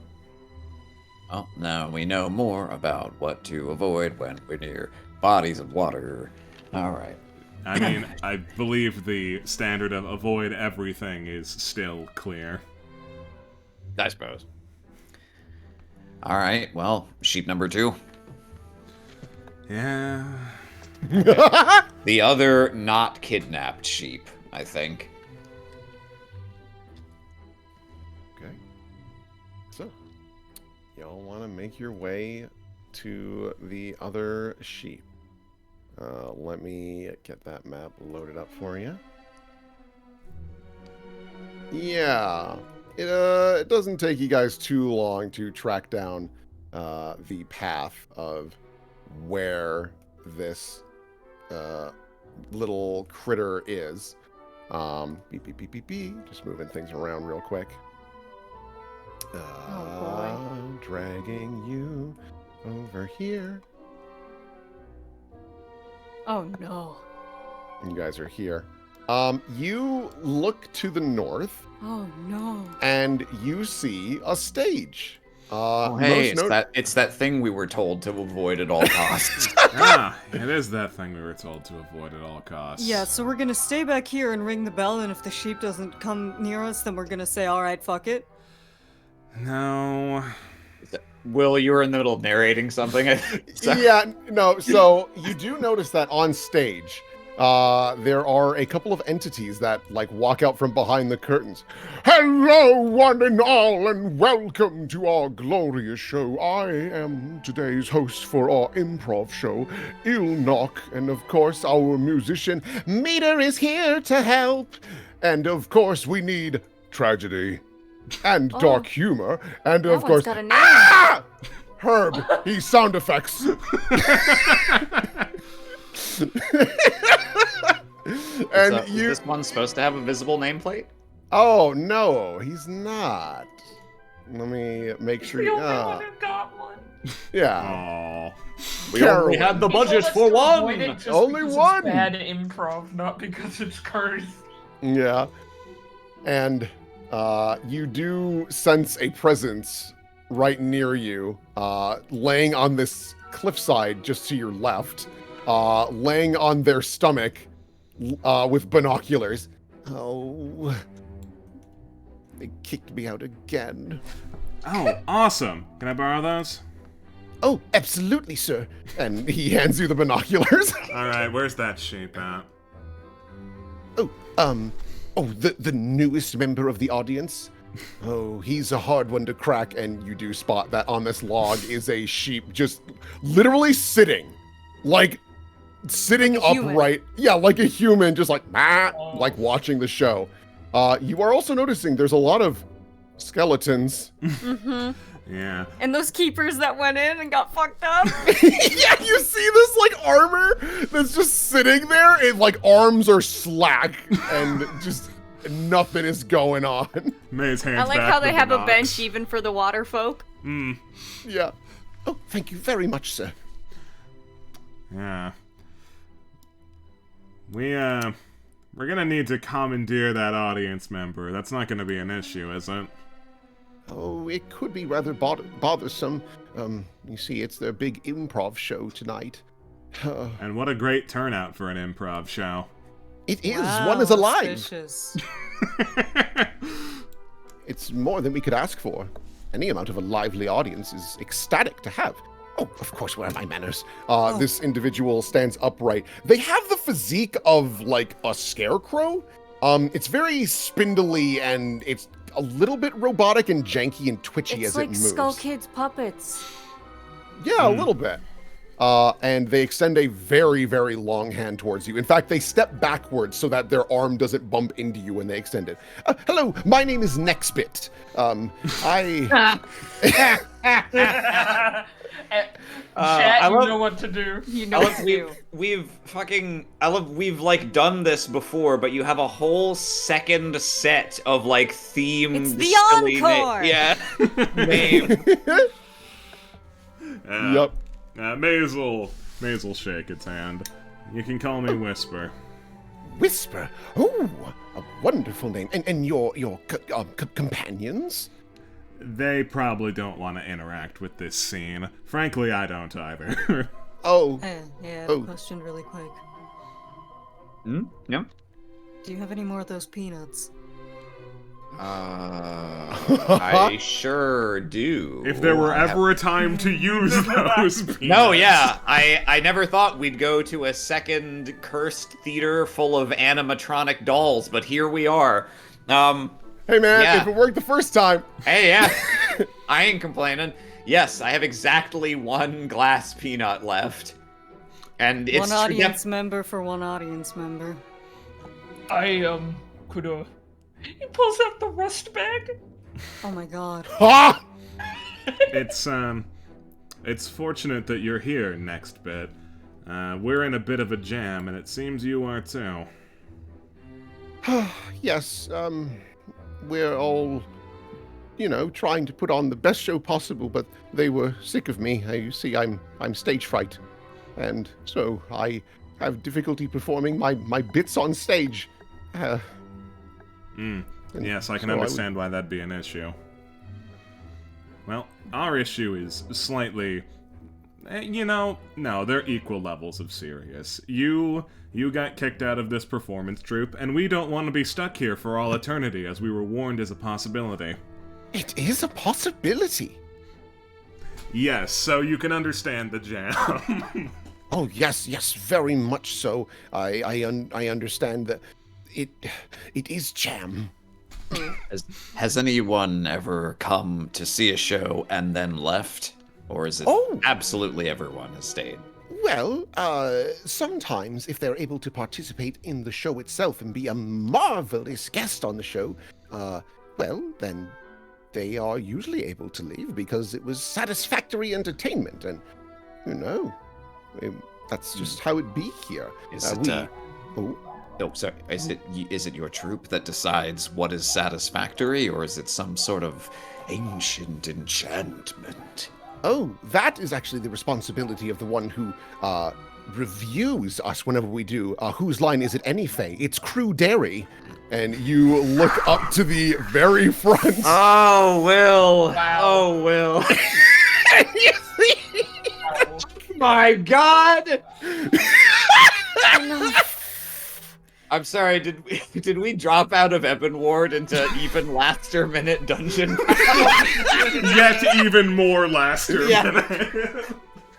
Well, now we know more about what to avoid when we're near bodies of water. Alright. I mean, I believe the standard of avoid everything is still clear. I suppose. Alright, well, sheep number 2. Yeah. The other not kidnapped sheep, I think. Okay. So, y'all want to make your way to the other sheep. Let me get that map loaded up for you. Yeah. It doesn't take you guys too long to track down the path of where this little critter is. Beep, beep, beep, beep, beep. Just moving things around real quick. Dragging you over here. Oh no. And you guys are here. You look to the north. Oh no. And you see a stage. Hey, it's that thing we were told to avoid at all costs. It is that thing we were told to avoid at all costs. Yeah, so we're gonna stay back here and ring the bell, and if the sheep doesn't come near us, then we're gonna say, alright, fuck it. No. Will, you were in the middle of narrating something. Yeah, no, so you do notice that on stage, there are a couple of entities that, walk out from behind the curtains. Hello, one and all, and welcome to our glorious show. I am today's host for our improv show, Ilnock, and of course, our musician, Meter, is here to help. And of course, we need tragedy. and dark humor, and of That course, one's got a name. ah! Herb, he's sound effects. And Is this one supposed to have a visible nameplate? Oh no, he's not. Let me make sure. The only one who got one. Yeah. Aww. We only had the He told budget us for to avoid one. it just Only because one. It's bad improv, not because it's cursed. Yeah. And you do sense a presence right near you, laying on this cliffside just to your left, laying on their stomach with binoculars. Oh, they kicked me out again. Oh, awesome. Can I borrow those? Oh, absolutely, sir. And he hands you the binoculars. All right, where's that sheep at? The newest member of the audience. Oh, he's a hard one to crack, and you do spot that on this log is a sheep just literally sitting Like a human. upright. Yeah, like a human, just like like watching the show. You are also noticing there's a lot of skeletons. Mm-hmm. Yeah. And those keepers that went in and got fucked up. Yeah, you see this like armor that's just sitting there, and like arms are slack and just nothing is going on. May's hands I like back how they with have the a bench box. even for the water folk. Mm. Yeah. Oh, thank you very much, sir. Yeah. We're gonna need to commandeer that audience member. That's not gonna be an issue, is it? Oh, it could be rather bothersome. You see, it's their big improv show tonight. And what a great turnout for an improv show. It is. Wow, One is alive. auspicious. It's more than we could ask for. Any amount of a lively audience is ecstatic to have. Oh, of course, where are my manners? This individual stands upright. They have the physique of, like, a scarecrow. It's very spindly, and it's a little bit robotic and janky and twitchy It's as like it moves. Skull Kid's puppets. Yeah, a little bit. And they extend a very, very long hand towards you. In fact, they step backwards so that their arm doesn't bump into you when they extend it. Hello, my name is Nextbit. Chat, you love- know what to do. You know I what love to do. we've like done this before, but you have a whole second set of like themed. It's the silly encore! Yeah. Name. Yep. Maze will shake its hand. You can call me Whisper. Whisper. Oh, a wonderful name. And your companions? They probably don't want to interact with this scene. Frankly, I don't either. Oh, Yeah, I have Oh. a question really quick. Yeah. Do you have any more of those peanuts? I sure do. If there were I have- ever a time to use those peanuts. No, yeah. I never thought we'd go to a second cursed theater full of animatronic dolls, but here we are. hey man, Yeah. if it worked the first time. Hey, yeah. I ain't complaining. Yes, I have exactly one glass peanut left. And it's One true audience member for one audience member. I could He pulls out the rust bag. Oh my god. Ha! It's fortunate that you're here, Next Bit. We're in a bit of a jam, and it seems you are too. Yes, we're all, trying to put on the best show possible, but they were sick of me. You see, I'm stage fright, and so I have difficulty performing my bits on stage. Yes, I can so I would- understand why that'd be an issue. Well, our issue is slightly... no, they're equal levels of serious. You got kicked out of this performance troupe, and we don't want to be stuck here for all eternity, as we were warned is a possibility. It is a possibility. Yes, so you can understand the jam. Oh yes, very much so. I understand that it is jam. Has anyone ever come to see a show and then left? Or is it Oh. absolutely everyone has stayed? Well, sometimes if they're able to participate in the show itself and be a marvelous guest on the show, well, then they are usually able to leave because it was satisfactory entertainment, and that's just how it be here. Oh, sorry. Is it your troop that decides what is satisfactory, or is it some sort of ancient enchantment? Oh, that is actually the responsibility of the one who reviews us whenever we do. Whose line is it, any Fey? It's Crew Dairy. And you look up to the very front. Oh, Will. Wow. Oh, Will. My God. I'm sorry, did we drop out of Ebon Ward into even laster minute dungeon? Yet even more laster. Yeah.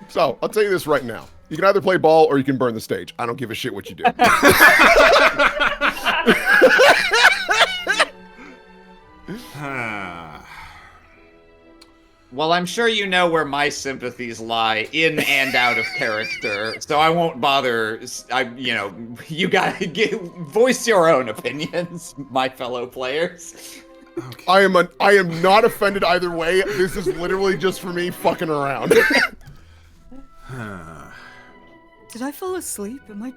So, I'll tell you this right now. You can either play ball or you can burn the stage. I don't give a shit what you do. Well, I'm sure you know where my sympathies lie in and out of character, so I won't bother. You gotta voice your own opinions, my fellow players. Okay. I am not offended either way. This is literally just for me fucking around. Did I fall asleep? Am I?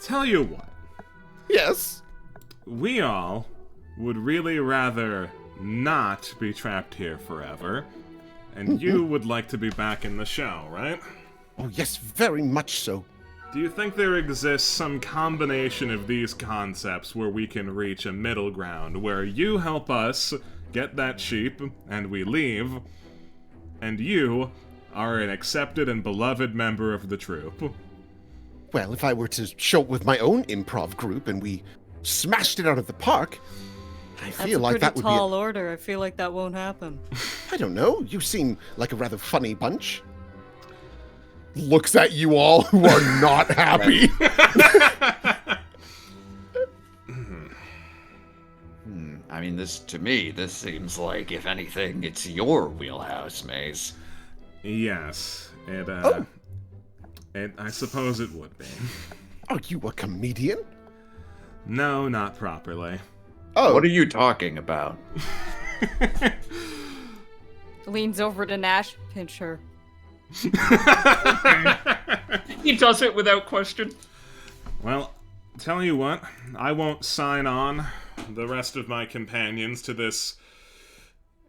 Tell you what. Yes. We all would really rather not be trapped here forever, and you would like to be back in the show, right? Oh, yes, very much so. Do you think there exists some combination of these concepts where we can reach a middle ground, where you help us get that sheep, and we leave, and you are an accepted and beloved member of the troupe? Well, if I were to show up with my own improv group and we smashed it out of the park, I feel like that would be a pretty tall order. I feel like that won't happen. I don't know. You seem like a rather funny bunch. Looks at you all who are not happy. I mean, this seems like, if anything, it's your wheelhouse, Maze. Yes, I suppose it would be. Are you a comedian? No, not properly. Oh. What are you talking about? Leans over to Nash, pinch her. He does it without question. Well, tell you what, I won't sign on the rest of my companions to this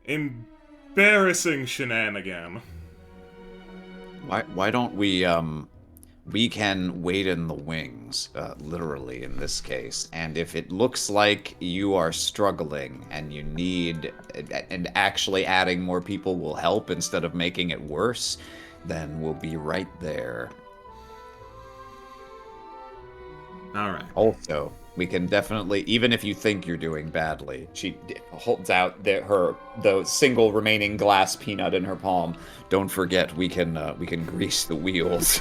embarrassing shenanigan. Why don't we can wait in the wings, literally in this case, and if it looks like you are struggling and you need, and actually adding more people will help instead of making it worse, then we'll be right there. Alright. Also, we can definitely, even if you think you're doing badly, she holds out the single remaining glass peanut in her palm. Don't forget, we can grease the wheels.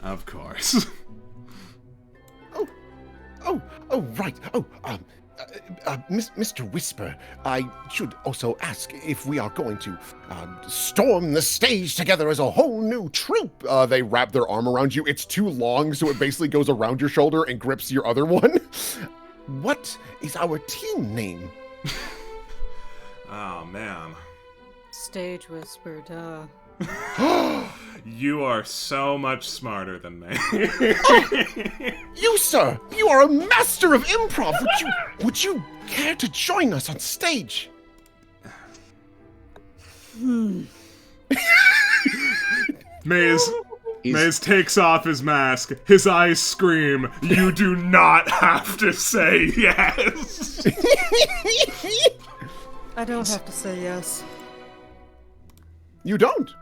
Of course. Right. Mr. Whisper, I should also ask if we are going to storm the stage together as a whole new troupe. They wrap their arm around you. It's too long, so it basically goes around your shoulder and grips your other one. What is our team name? Oh, man. Stage Whisper, duh. You are so much smarter than me. You, sir! You are a master of improv! Would you care to join us on stage? Maze takes off his mask. His eyes scream, "You do not have to say yes!" I don't have to say yes. You don't?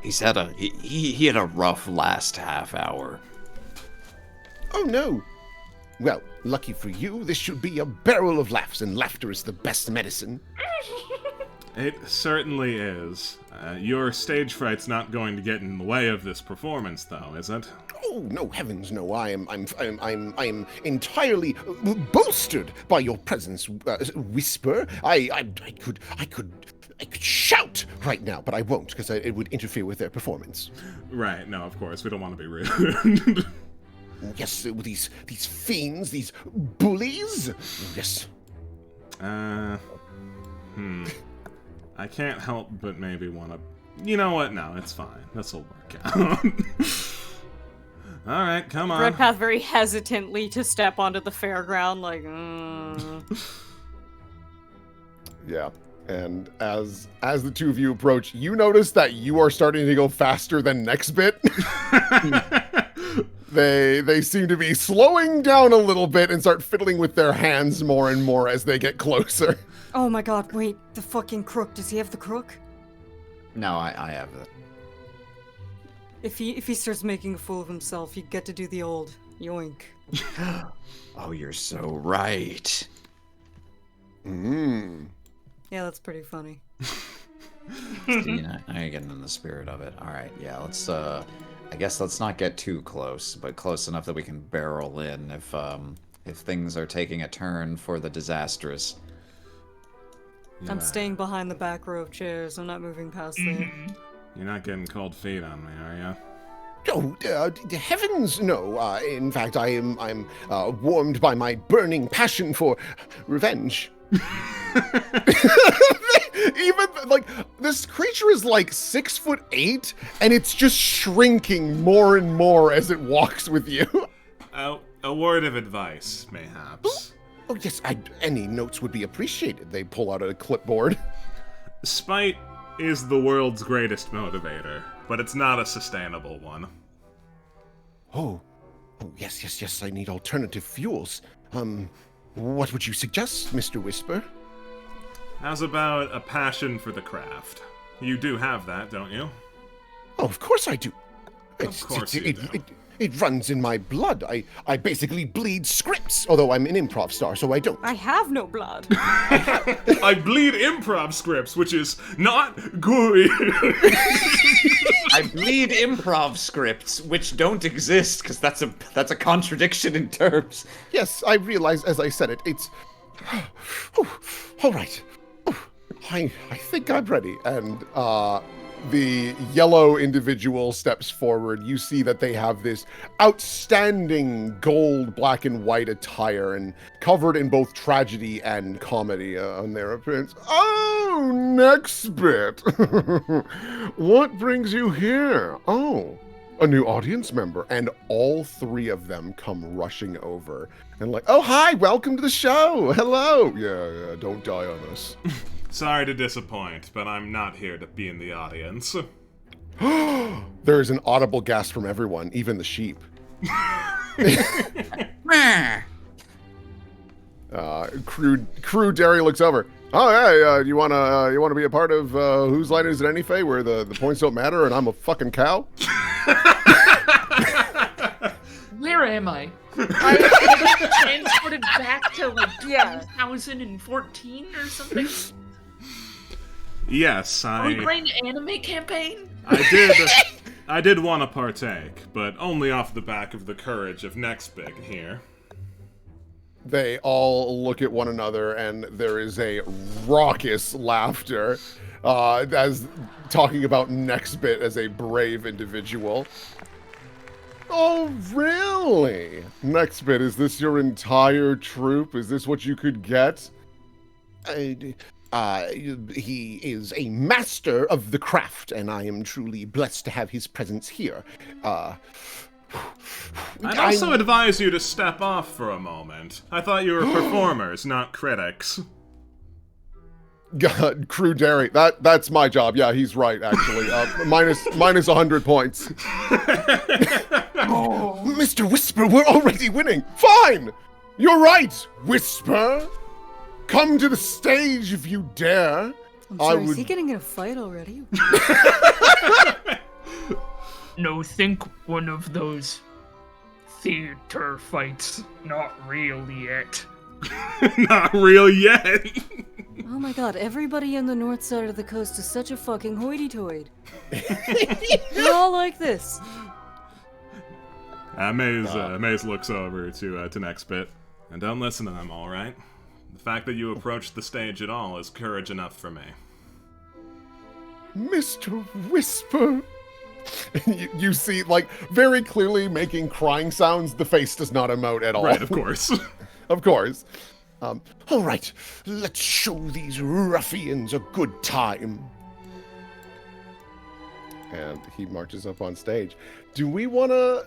He had a rough last half hour. Oh no. Well, lucky for you, this should be a barrel of laughs, and laughter is the best medicine. It certainly is. Your stage fright's not going to get in the way of this performance, though, is it? Oh no, heavens no! I am entirely bolstered by your presence, Whisper. I could shout right now, but I won't because it would interfere with their performance. Right. No, of course we don't want to be rude. Yes, these fiends, these bullies. Yes. I can't help but maybe want to... You know what? No, it's fine. This'll work out. Alright, come on. Redpath very hesitantly to step onto the fairground, like, Yeah. And as the two of you approach, you notice that you are starting to go faster than Nextbit. They seem to be slowing down a little bit and start fiddling with their hands more and more as they get closer. Oh my god, wait, the fucking crook. Does he have the crook? No, I have it. If he starts making a fool of himself, you get to do the old yoink. Oh, you're so right. Yeah, that's pretty funny. See, now you're getting in the spirit of it. All right, yeah, let's. I guess let's not get too close, but close enough that we can barrel in if things are taking a turn for the disastrous. Yeah. I'm staying behind the back row of chairs. I'm not moving past there. You're not getting cold feet on me, are you? Oh, heavens, no. In fact, I'm warmed by my burning passion for revenge. Even like this creature is like 6'8", and it's just shrinking more and more as it walks with you. A word of advice, mayhaps. Oh yes, any notes would be appreciated. They pull out a clipboard. Spite is the world's greatest motivator, but it's not a sustainable one. Oh yes. I need alternative fuels. What would you suggest, Mr. Whisper? How's about a passion for the craft? You do have that, don't you? Oh, of course I do. Of course you do. It runs in my blood. I basically bleed scripts, although I'm an improv star, so I don't. I have no blood. I bleed improv scripts, which is not good. I bleed improv scripts, which don't exist, because that's a contradiction in terms. Yes, I realize as I said it. It's... all right. I think I'm ready. And the yellow individual steps forward. You see that they have this outstanding gold, black and white attire and covered in both tragedy and comedy on their appearance. Oh, next bit. What brings you here? Oh, a new audience member. And all three of them come rushing over and like, oh, hi, welcome to the show. Hello. Yeah, don't die on us. Sorry to disappoint, but I'm not here to be in the audience. There is an audible gasp from everyone, even the sheep. Crew Derry looks over. Oh, hey, you wanna be a part of Whose Line Is It Anyway, where the points don't matter and I'm a fucking cow? Where am I? I transported back to like 2014 or something. Yes, Are we playing anime campaign? I did want to partake, but only off the back of the courage of Nextbig here. They all look at one another, and there is a raucous laughter as talking about Nextbit as a brave individual. Oh, really? Nextbit, is this your entire troop? Is this what you could get? He is a master of the craft, and I am truly blessed to have his presence here. I'd also advise you to step off for a moment. I thought you were performers, not critics. God, Crew Derry, that's my job. Yeah, he's right, actually. minus 100 points. Oh, Mr. Whisper, we're already winning. Fine! You're right, Whisper. Come to the stage if you dare. I'm sorry, is he getting in a fight already? No, think one of those theater fights. Not real yet. Not real yet. Oh my god, everybody on the north side of the coast is such a fucking hoity-toity. They're all like this. Maze looks over to Nextbit. And don't listen to them, alright? The fact that you approached the stage at all is courage enough for me. Mr. Whisper, You see, like, very clearly making crying sounds. The face does not emote at all. Right, of course. Of course. All right, let's show these ruffians a good time. And he marches up on stage. Do we wanna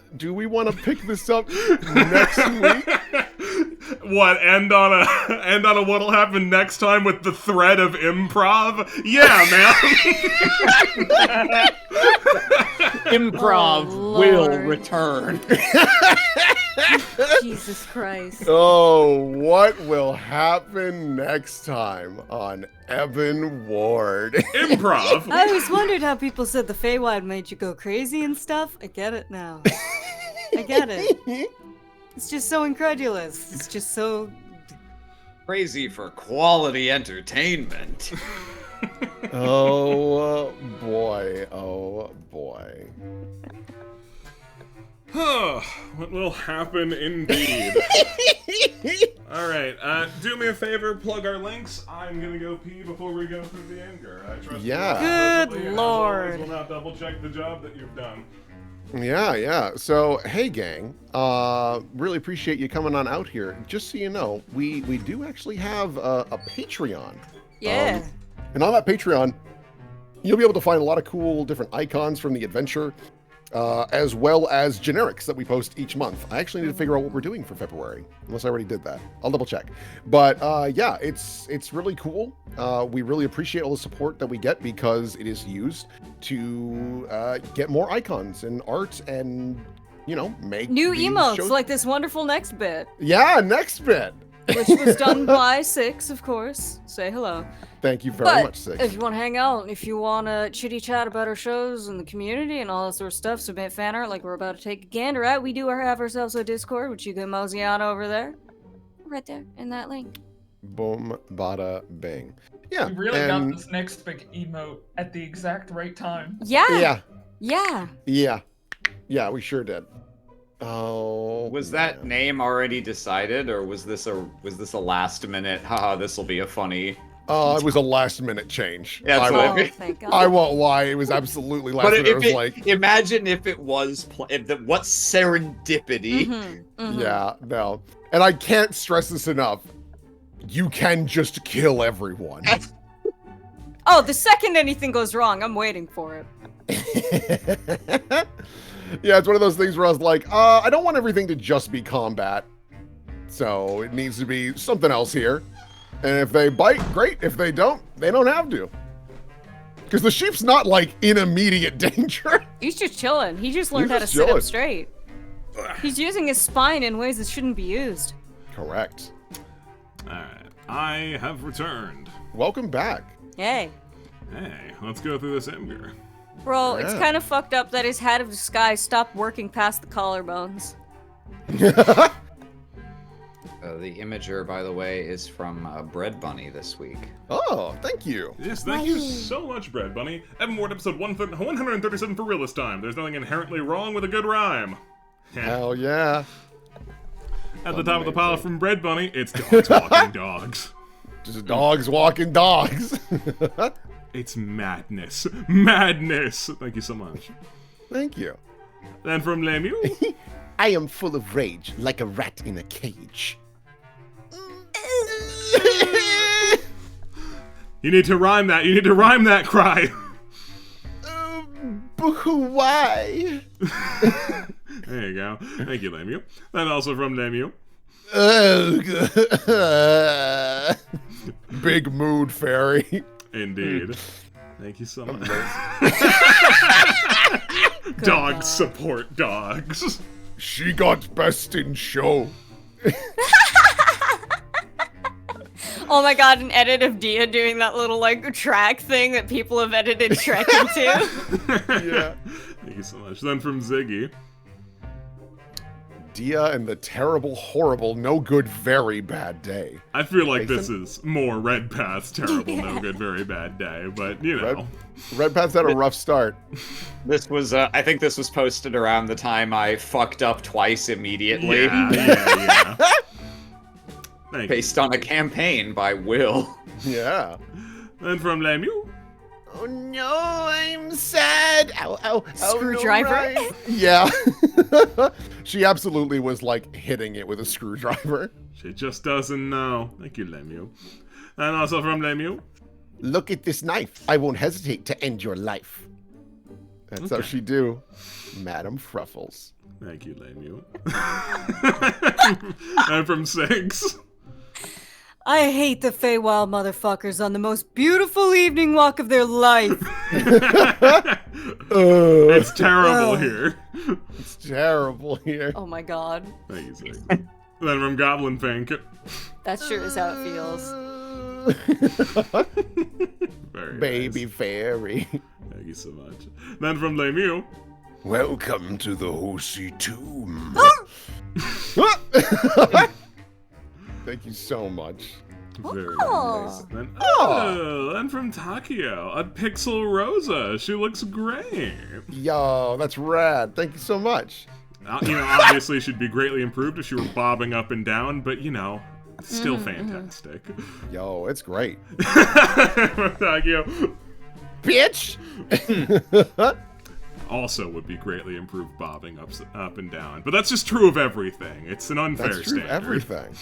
pick this up next week? What, end on a what'll happen next time with the thread of improv? Yeah, man. Improv will return. Jesus Christ. Oh, what will happen next time on Ebon Ward? Improv. I always wondered how people said the Feywild made you go crazy and stuff. I get it now. I get it. It's just so incredulous. It's just so... Crazy for quality entertainment. Oh boy, oh boy. What will happen indeed? Alright, do me a favor, plug our links. I'm gonna go pee before we go through the anger. I trust Yeah. you Good perfectly, and lord. as always, will not double check the job that you've done. Yeah. So, hey gang, really appreciate you coming on out here. Just so you know, we do actually have a Patreon. Yeah. And on that Patreon, you'll be able to find a lot of cool different icons from the adventure, as well as generics that we post each month. I actually need to figure out what we're doing for February, unless I already did that. I'll double check. But yeah, it's really cool. We really appreciate all the support that we get because it is used to get more icons and art and, you know, make New these emotes, shows- like this wonderful next bit, Yeah, next bit. which was done by Six, of course. Say hello. Thank you very But much, Six. if you want to hang out, if you want to chitty chat about our shows and the community and all that sort of stuff, submit fan art like we're about to take a gander at. We do have ourselves a Discord, which you can mosey on over there. Right there, in that link. Boom, bada, bing. Yeah. We really and- got this next big emote at the exact right time. Yeah. Yeah. Yeah. Yeah, we sure did. Oh. Was that name already decided, or was this a last minute? Haha, this will be a funny. It was a last minute change. That's I what I won't, mean. Oh, thank God. I won't lie. It was absolutely last But minute. It if was like, imagine if it was, what serendipity. Mhm. yeah, no. And I can't stress this enough. You can just kill everyone. Oh, the second anything goes wrong, I'm waiting for it. Yeah, it's one of those things where I was like, I don't want everything to just be combat. So it needs to be something else here. And if they bite, great. If they don't have to. Because the sheep's not like in immediate danger. He's just chilling. He just learned He's how to just sit chilling. up straight. He's using his spine in ways that shouldn't be used. Correct. Alright, I have returned. Welcome back. Hey. Hey, let's go through this ember. Bro, it's Yeah. kind of fucked up that his hat of disguise stopped working past the collarbones. The imager, by the way, is from Bread Bunny this week. Oh, thank you. Yes, thank you so much, Bread Bunny. Ebon Ward episode 137 for realist time. There's nothing inherently wrong with a good rhyme. Hell yeah. At the top of the pile from Bread Bunny, it's dogs walking dogs. Just dogs walking dogs. It's madness. Madness! Thank you so much. Thank you. Then from Lemieux, I am full of rage, like a rat in a cage. you need to rhyme that. You need to rhyme that cry. Why? There you go. Thank you, Lemieux. Then also from Lemieux. Big mood fairy. Indeed. Thank you so much. Dogs support dogs. She got best in show. Oh my god, an edit of Dia doing that little, like, track thing that people have edited Shrek into. Yeah. Thank you so much. Then from Ziggy. Dia and the terrible, horrible, no good, very bad day. I feel like Nathan? this is more Red Path's terrible, no good, very bad day, but you know. Red Path's had a rough start. This was, I think this was posted around the time I fucked up twice immediately. Yeah. Thank you. Based on a campaign by Will. Yeah. Then from Lemieux. Oh no, I'm sad. Red! Ow, ow, ow, Screwdriver? No, right. Yeah. She absolutely was, like, hitting it with a screwdriver. She just doesn't know. Thank you, Lemieux. And also from Lemieux. Look at this knife. I won't hesitate to end your life. That's how she do, Madam Fruffles. Thank you, Lemieux. And from 6. I hate the Feywild motherfuckers on the most beautiful evening walk of their life. It's terrible here. It's terrible here. Oh my god. Thank you, 6. Then from Goblin Pink. That sure is how it feels. Very Baby nice. fairy. Thank you so much. Then from Lemieux. Welcome to the Horsey Tomb. Thank you so much. Very Oh. nice. Then from Takio, a Pixel Rosa. She looks great. Yo, that's rad. Thank you so much. Obviously she'd be greatly improved if she were bobbing up and down, but it's still fantastic. Yo, it's great. From Takio. Bitch! Also would be greatly improved bobbing up and down. But that's just true of everything. It's an unfair That's true. standard. Everything.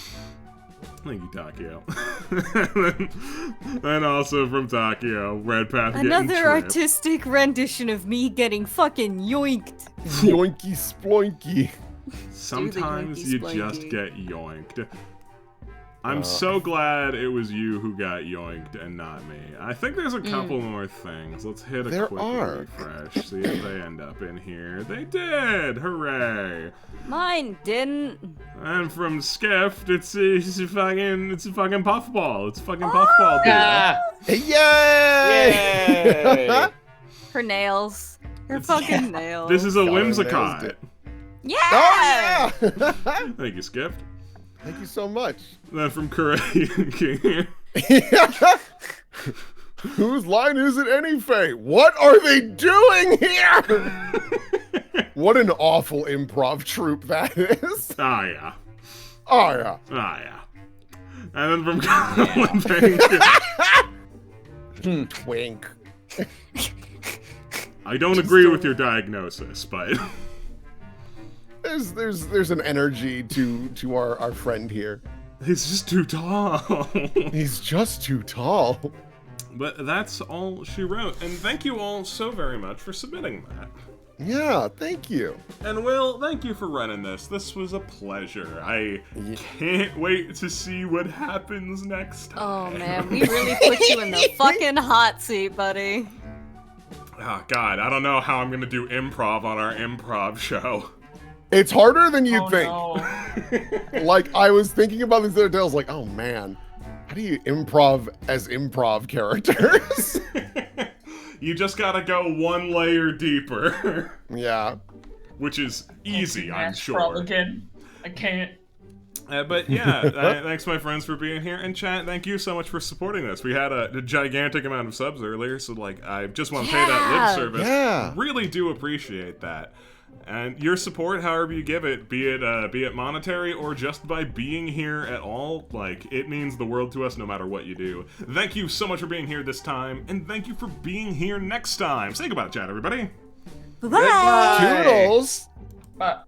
Thank you, Takio. And also from Takio, Red Path getting Another tripped. artistic rendition of me getting fucking yoinked. Yoinky sploinky. Sometimes yoinky you splanky. just get yoinked. I'm so glad it was you who got yoinked and not me. I think there's a couple more things. Let's hit a There quick are. refresh. See if they end up in here. They did! Hooray! Mine didn't. And from Skift, it's a fucking puffball. It's a fucking puffball, dude. Yay! Yay! Her nails. Her fucking nails. This is a Got her nails whimsicott. did. Yeah! Oh, yeah! Thank you, Skift. Thank you so much. Then from Korean King. Whose line is it anyway? What are they doing here? What an awful improv troupe that is. Ah, yeah. Oh, yeah. Ah, yeah. And then from Goblin Pink. Twink. I don't agree with your diagnosis, but There's an energy to our friend here. he's just too tall. He's just too tall. But that's all she wrote. And thank you all so very much for submitting that. Yeah, thank you. And Will, thank you for running this. This was a pleasure. I can't wait to see what happens next Oh time. man, we really put you in the fucking hot seat, buddy. Oh, God, I don't know how I'm going to do improv on our improv show. It's harder than you'd Oh, think. no. Like, I was thinking about these other day, I was like, oh man, how do you improv as improv characters? You just gotta go one layer deeper. Yeah. Which is easy, I'm Nash sure. Prop again. I can't. But yeah, thanks my friends for being here. And chat, thank you so much for supporting this. We had a gigantic amount of subs earlier, so like, I just want to pay that lip service. Yeah. Really do appreciate that. And your support, however you give it, be it monetary or just by being here at all, like, it means the world to us no matter what you do. Thank you so much for being here this time, and thank you for being here next time. Say goodbye to chat, everybody. Bye. Toodles. But